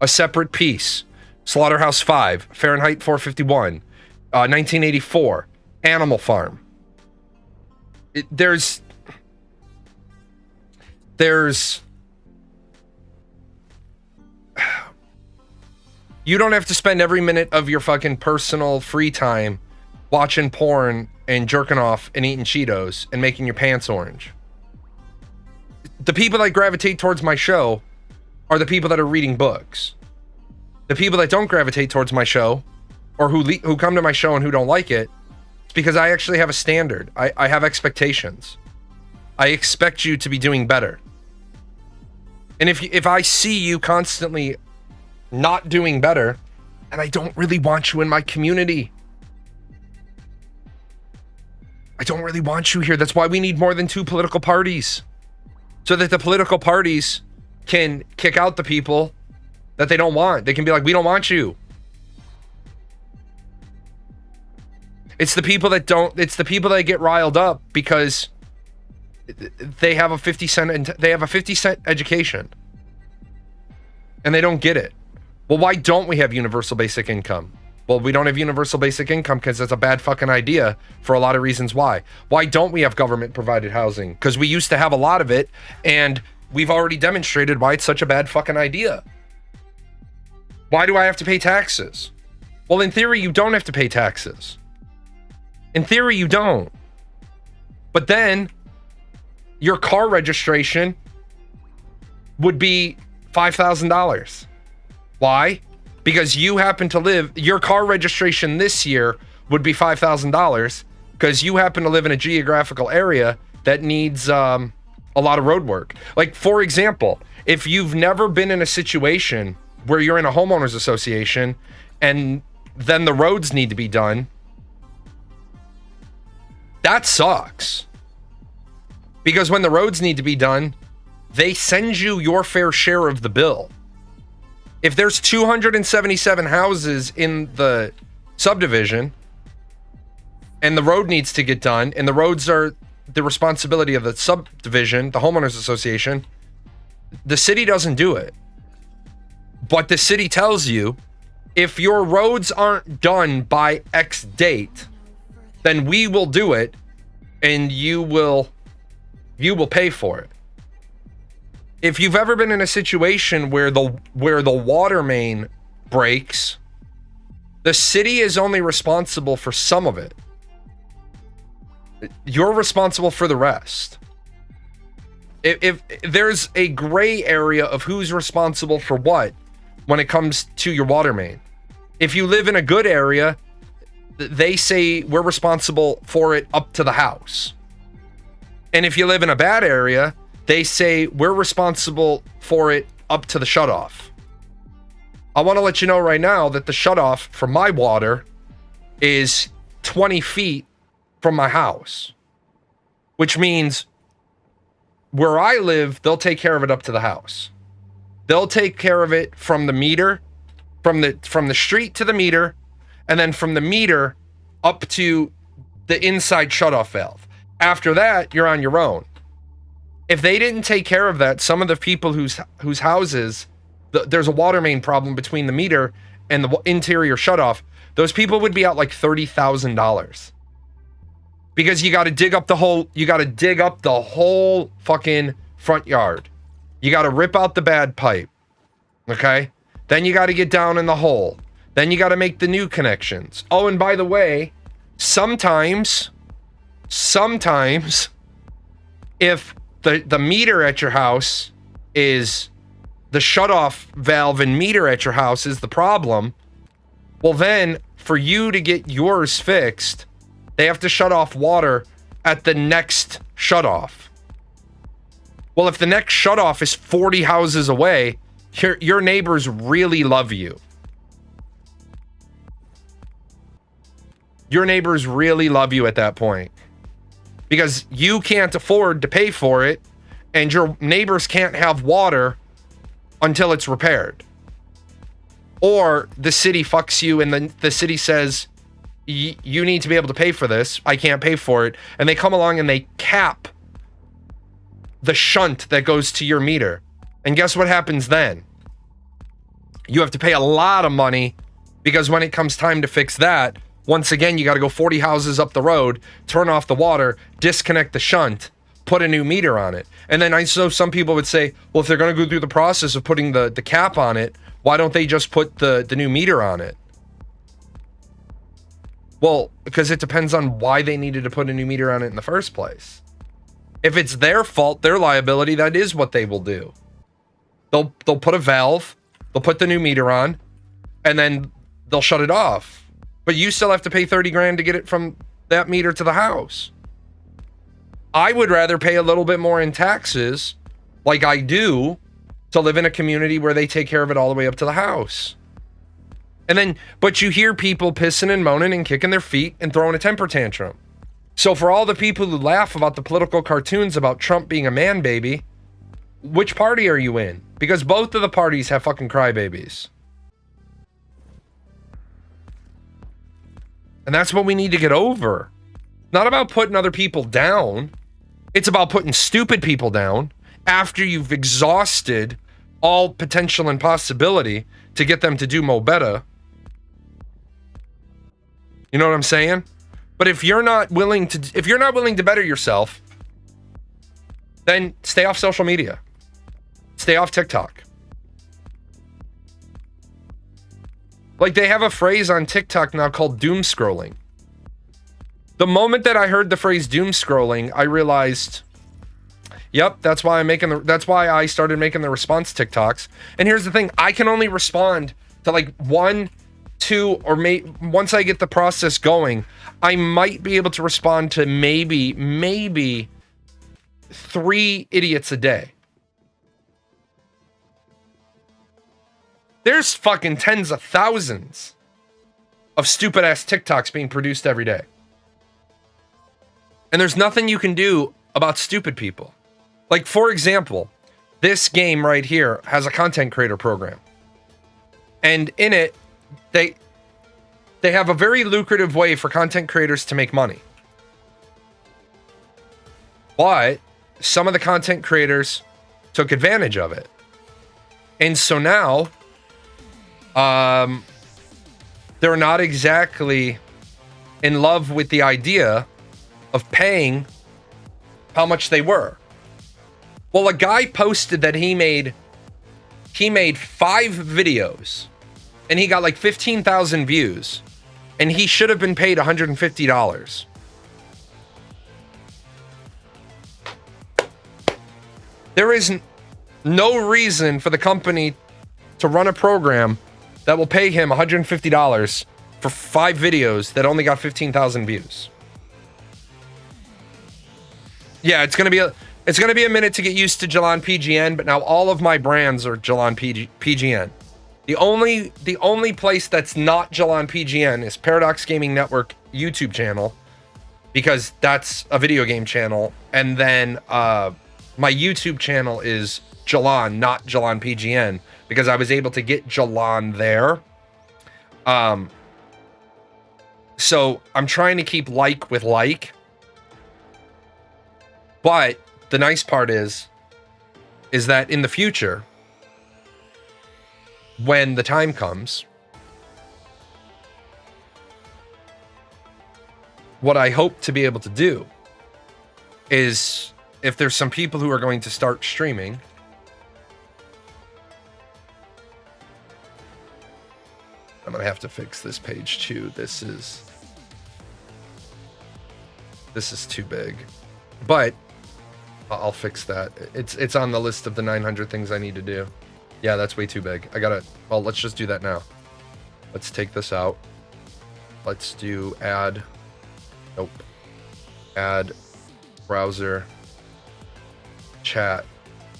Speaker 1: A Separate Peace, Slaughterhouse 5, Fahrenheit 451, 1984, Animal Farm. There's you don't have to spend every minute of your fucking personal free time watching porn and jerking off and eating Cheetos and making your pants orange. The people that gravitate towards my show are the people that are reading books. The people that don't gravitate towards my show, or who come to my show and who don't like it, it's because I actually have a standard. I have expectations. I expect you to be doing better. And if I see you constantly not doing better, and I don't really want you in my community. I don't really want you here. That's why we need more than 2 political parties. So that the political parties can kick out the people that they don't want. They can be like, we don't want you. It's the people that get riled up because they have a 50 cent education. And they don't get it. Well, why don't we have universal basic income? Well, we don't have universal basic income because it's a bad fucking idea for a lot of reasons why. Why don't we have government provided housing? Because we used to have a lot of it, and we've already demonstrated why it's such a bad fucking idea. Why do I have to pay taxes? Well, in theory, you don't have to pay taxes. In theory, you don't. But then your car registration would be $5,000. Why? Because you happen to live, your car registration this year would be $5,000 because you happen to live in a geographical area that needs a lot of road work. Like, for example, if you've never been in a situation where you're in a homeowners association and then the roads need to be done, that sucks. Because when the roads need to be done, they send you your fair share of the bill. If there's 277 houses in the subdivision and the road needs to get done, and the roads are the responsibility of the subdivision, the homeowners association, the city doesn't do it. But the city tells you, if your roads aren't done by X date, then we will do it and you will pay for it. If you've ever been in a situation where the water main breaks, the city is only responsible for some of it. You're responsible for the rest. If there's a gray area of who's responsible for what when it comes to your water main. If you live in a good area, they say we're responsible for it up to the house. And if you live in a bad area, they say we're responsible for it up to the shutoff. I want to let you know right now that the shutoff for my water is 20 feet from my house, which means where I live, they'll take care of it up to the house. They'll take care of it from the meter, from the street to the meter, and then from the meter up to the inside shutoff valve. After that, you're on your own. If they didn't take care of that, some of the people whose houses, there's a water main problem between the meter and the interior shutoff, those people would be out like $30,000. Because you got to dig up the whole fucking front yard. You got to rip out the bad pipe. Okay? Then you got to get down in the hole. Then you got to make the new connections. Oh, and by the way, sometimes if the meter at your house is the shutoff valve and meter at your house is the problem, well then for you to get yours fixed, they have to shut off water at the next shutoff. Well, if the next shutoff is 40 houses away, your neighbors really love you. Your neighbors really love you at that point. Because you can't afford to pay for it, and your neighbors can't have water until it's repaired. Or the city fucks you and then the city says, you need to be able to pay for this. I can't pay for it. And they come along and they cap the shunt that goes to your meter. And guess what happens then? You have to pay a lot of money because when it comes time to fix that, once again, you got to go 40 houses up the road, turn off the water, disconnect the shunt, put a new meter on it. And then I know some people would say, well, if they're going to go through the process of putting the cap on it, why don't they just put the new meter on it? Well, because it depends on why they needed to put a new meter on it in the first place. If it's their fault, their liability, that is what they will do. They'll put a valve, they'll put the new meter on, and then they'll shut it off. But you still have to pay 30 grand to get it from that meter to the house. I would rather pay a little bit more in taxes, like I do, to live in a community where they take care of it all the way up to the house. And then, but you hear people pissing and moaning and kicking their feet and throwing a temper tantrum. So for all the people who laugh about the political cartoons about Trump being a man baby, which party are you in? Because both of the parties have fucking crybabies. And that's what we need to get over. Not about putting other people down. It's about putting stupid people down after you've exhausted all potential and possibility to get them to do mo better. You know what I'm saying? But if you're not willing to better yourself, then stay off social media. Stay off TikTok. Like, they have a phrase on TikTok now called doom scrolling. The moment that I heard the phrase doom scrolling, I realized, yep, that's why I started making the response TikToks. And here's the thing, I can only respond to like 1, 2, or once I get the process going, I might be able to respond to maybe 3 idiots a day. There's fucking tens of thousands of stupid ass TikToks being produced every day. And there's nothing you can do about stupid people. Like, for example, this game right here has a content creator program. And in it, they have a very lucrative way for content creators to make money. But some of the content creators took advantage of it. And so now, they're not exactly in love with the idea of paying how much they were. Well, a guy posted that he made 5 videos and he got like 15,000 views and he should have been paid $150. There is no reason for the company to run a program that will pay him $150 for 5 videos that only got 15,000 views. Yeah, it's gonna be a minute to get used to Jalan PGN, but now all of my brands are Jalan PGN. The only place that's not Jalan PGN is Paradox Gaming Network YouTube channel, because that's a video game channel, and then my YouTube channel is Jalan, not Jalan PGN, because I was able to get Jalan there. So I'm trying to keep like with like. But the nice part is that in the future, when the time comes, what I hope to be able to do is, if there's some people who are going to start streaming, I'm gonna have to fix this page too. This is too big, but I'll fix that. It's on the list of the 900 things I need to do. Yeah, that's way too big. Well, let's just do that now. Let's take this out. Let's do add browser, chat,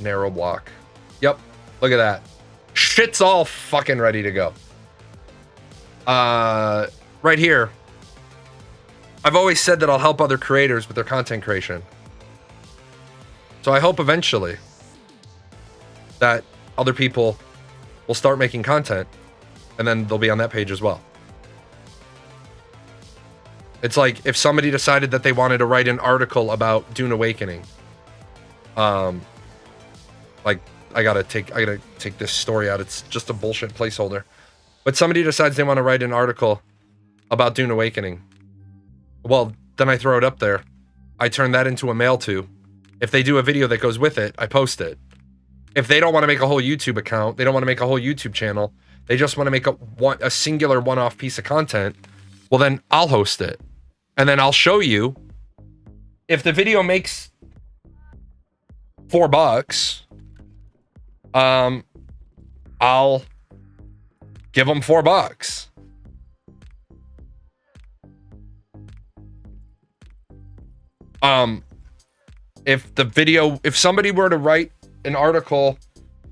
Speaker 1: narrow block. Yep, look at that. Shit's all fucking ready to go. Right here, I've always said that I'll help other creators with their content creation. So I hope eventually that other people will start making content and then they'll be on that page as well. It's like if somebody decided that they wanted to write an article about Dune Awakening. Like I gotta take this story out. It's just a bullshit placeholder. But somebody decides they want to write an article about Dune Awakening. Well, then I throw it up there. I turn that into a mail to. If they do a video that goes with it, I post it. If they don't want to make a whole YouTube account, they don't want to make a whole YouTube channel, they just want to make a singular one-off piece of content, well then I'll host it. And then I'll show you if the video makes $4, I'll give them $4. If somebody were to write an article,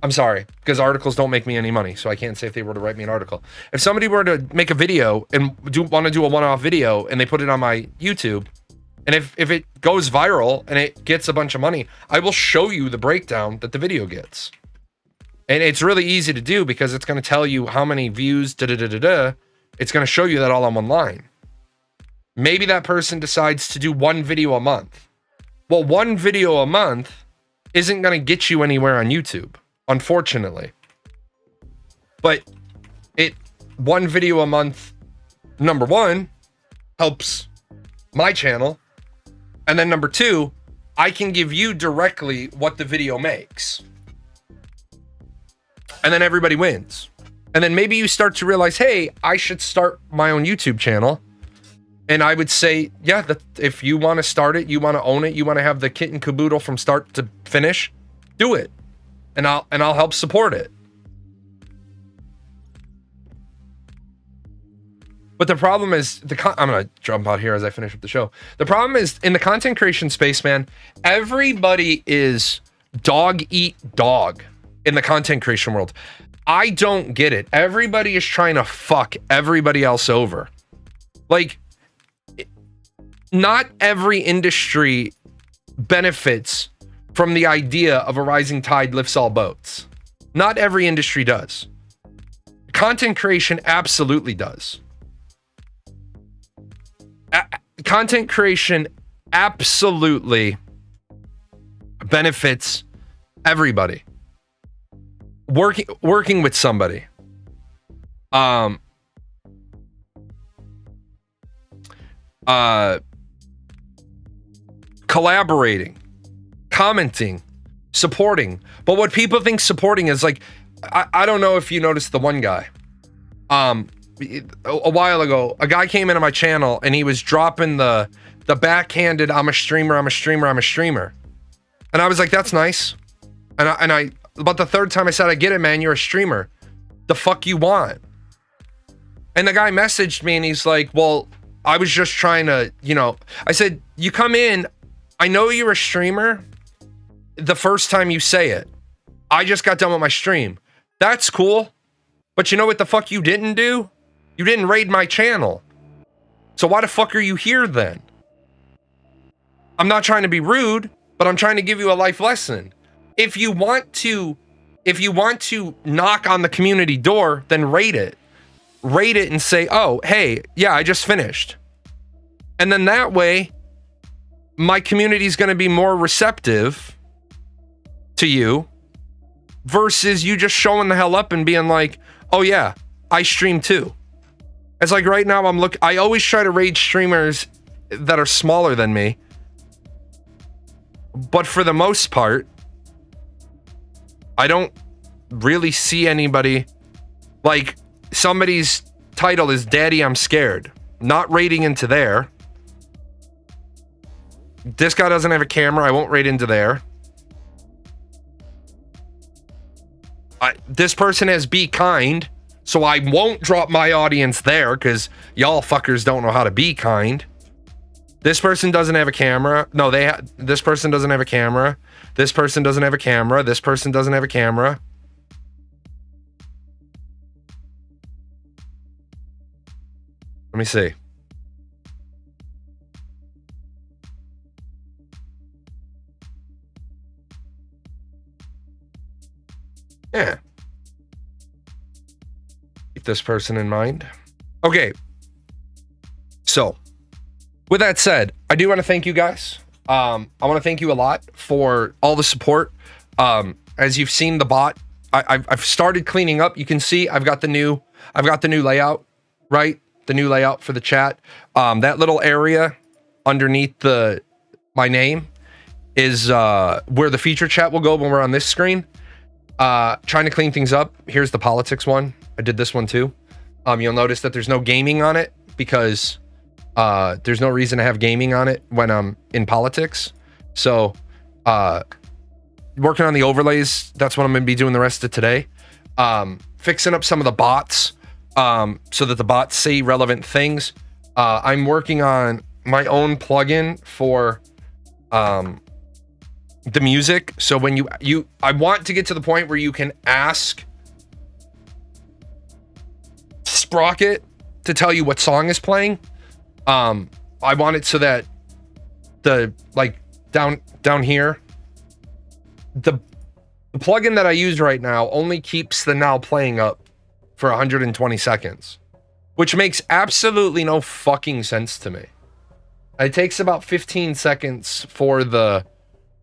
Speaker 1: I'm sorry, because articles don't make me any money, so I can't say if they were to write me an article. If somebody were to make a video and want to do a one-off video and they put it on my YouTube, and if it goes viral and it gets a bunch of money, I will show you the breakdown that the video gets. And it's really easy to do because it's going to tell you how many views, It's going to show you that all on one line. Maybe that person decides to do one video a month. Well, one video a month isn't going to get you anywhere on YouTube, unfortunately. But one video a month, number one, helps my channel. And then number two, I can give you directly what the video makes. And then everybody wins. And then maybe you start to realize, hey, I should start my own YouTube channel. And I would say, yeah, if you want to start it, you want to own it, you want to have the kit and caboodle from start to finish, do it. And I'll help support it. But the problem is, I'm going to jump out here as I finish up the show. The problem is, in the content creation space, man, everybody is dog eat dog in the content creation world. I don't get it. Everybody is trying to fuck everybody else over. Like, not every industry benefits from the idea of a rising tide lifts all boats. Not every industry does. Content creation absolutely does. Content creation absolutely benefits everybody. Working with somebody. Collaborating, commenting, supporting. But what people think supporting is like, I don't know if you noticed the one guy. A while ago, a guy came into my channel and he was dropping the backhanded, I'm a streamer. And I was like, that's nice. And I about the third time I said, I get it, man, you're a streamer. The fuck you want? And the guy messaged me and he's like, well, I was just trying to, I said, you come in, I know you're a streamer the first time you say it. I just got done with my stream. That's cool. But you know what the fuck you didn't do? You didn't raid my channel. So why the fuck are you here then? I'm not trying to be rude, but I'm trying to give you a life lesson. If you want to knock on the community door, then raid it. Raid it and say, oh, hey, yeah, I just finished. And then that way, my community is going to be more receptive to you versus you just showing the hell up and being like, oh yeah, I stream too. It's like right now I always try to raid streamers that are smaller than me. But for the most part, I don't really see anybody like somebody's title is Daddy, I'm Scared. Not raiding into there. This guy doesn't have a camera. I won't raid into there. This person has Be Kind, so I won't drop my audience there because y'all fuckers don't know how to be kind. This person doesn't have a camera. No, this person doesn't have a camera. This person doesn't have a camera. This person doesn't have a camera. Let me see. Yeah. this person in mind. Okay. So, with that said, I do want to thank you guys. I want to thank you a lot for all the support. As you've seen the bot, I've started cleaning up. You can see I've got the new layout, right? The new layout for the chat. That little area underneath my name is where the feature chat will go when we're on this screen. Trying to clean things up. Here's the politics one. I did this one too. You'll notice that there's no gaming on it because there's no reason to have gaming on it when I'm in politics. So working on the overlays, that's what I'm going to be doing the rest of today. Fixing up some of the bots so that the bots say relevant things. I'm working on my own plugin for the music. So when I want to get to the point where you can ask Sprocket to tell you what song is playing. I want it so that the down here, the plugin that I use right now only keeps the now playing up for 120 seconds, which makes absolutely no fucking sense to me. It takes about 15 seconds for the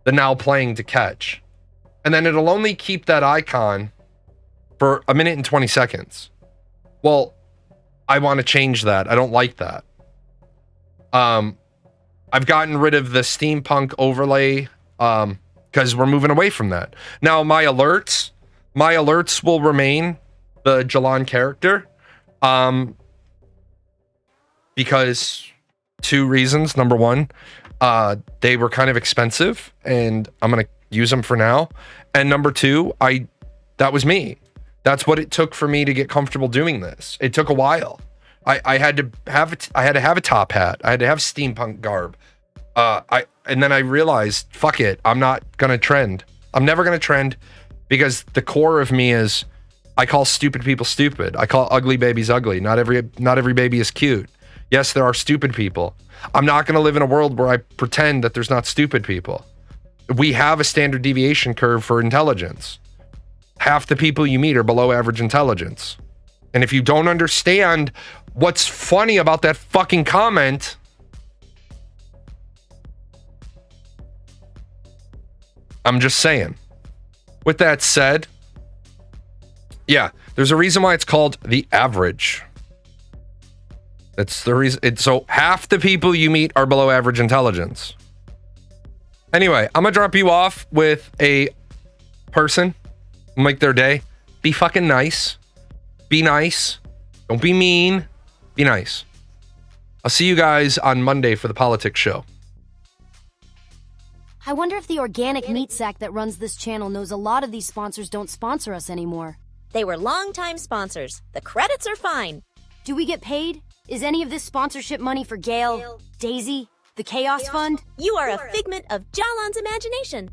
Speaker 1: now playing to catch, and then it'll only keep that icon for 1 minute and 20 seconds. Well, I want to change that. I don't like that. I've gotten rid of the steampunk overlay because we're moving away from that. Now my alerts will remain the Jalan character because 2 reasons. Number one, they were kind of expensive and I'm gonna use them for now. And number 2, that was me. That's what it took for me to get comfortable doing this. It took a while. I had to have a top hat. I had to have steampunk garb. And then I realized, fuck it, I'm not gonna trend. I'm never gonna trend because the core of me is I call stupid people stupid. I call ugly babies ugly. Not every baby is cute. Yes, there are stupid people. I'm not gonna live in a world where I pretend that there's not stupid people. We have a standard deviation curve for intelligence. Half the people you meet are below average intelligence. And if you don't understand what's funny about that fucking comment, I'm just saying. With that said, yeah, there's a reason why it's called the average. That's the reason. So half the people you meet are below average intelligence. Anyway, I'm gonna drop you off with a person. Make their day. Be fucking nice. Be nice. Don't be mean. Be nice. I'll see you guys on Monday for the politics show.
Speaker 3: I wonder if the organic meat sack that runs this channel knows a lot of these sponsors don't sponsor us anymore.
Speaker 4: They were longtime sponsors. The credits are fine.
Speaker 3: Do we get paid? Is any of this sponsorship money for Gale, Daisy, the Chaos Fund?
Speaker 4: You are a figment of Jalan's imagination.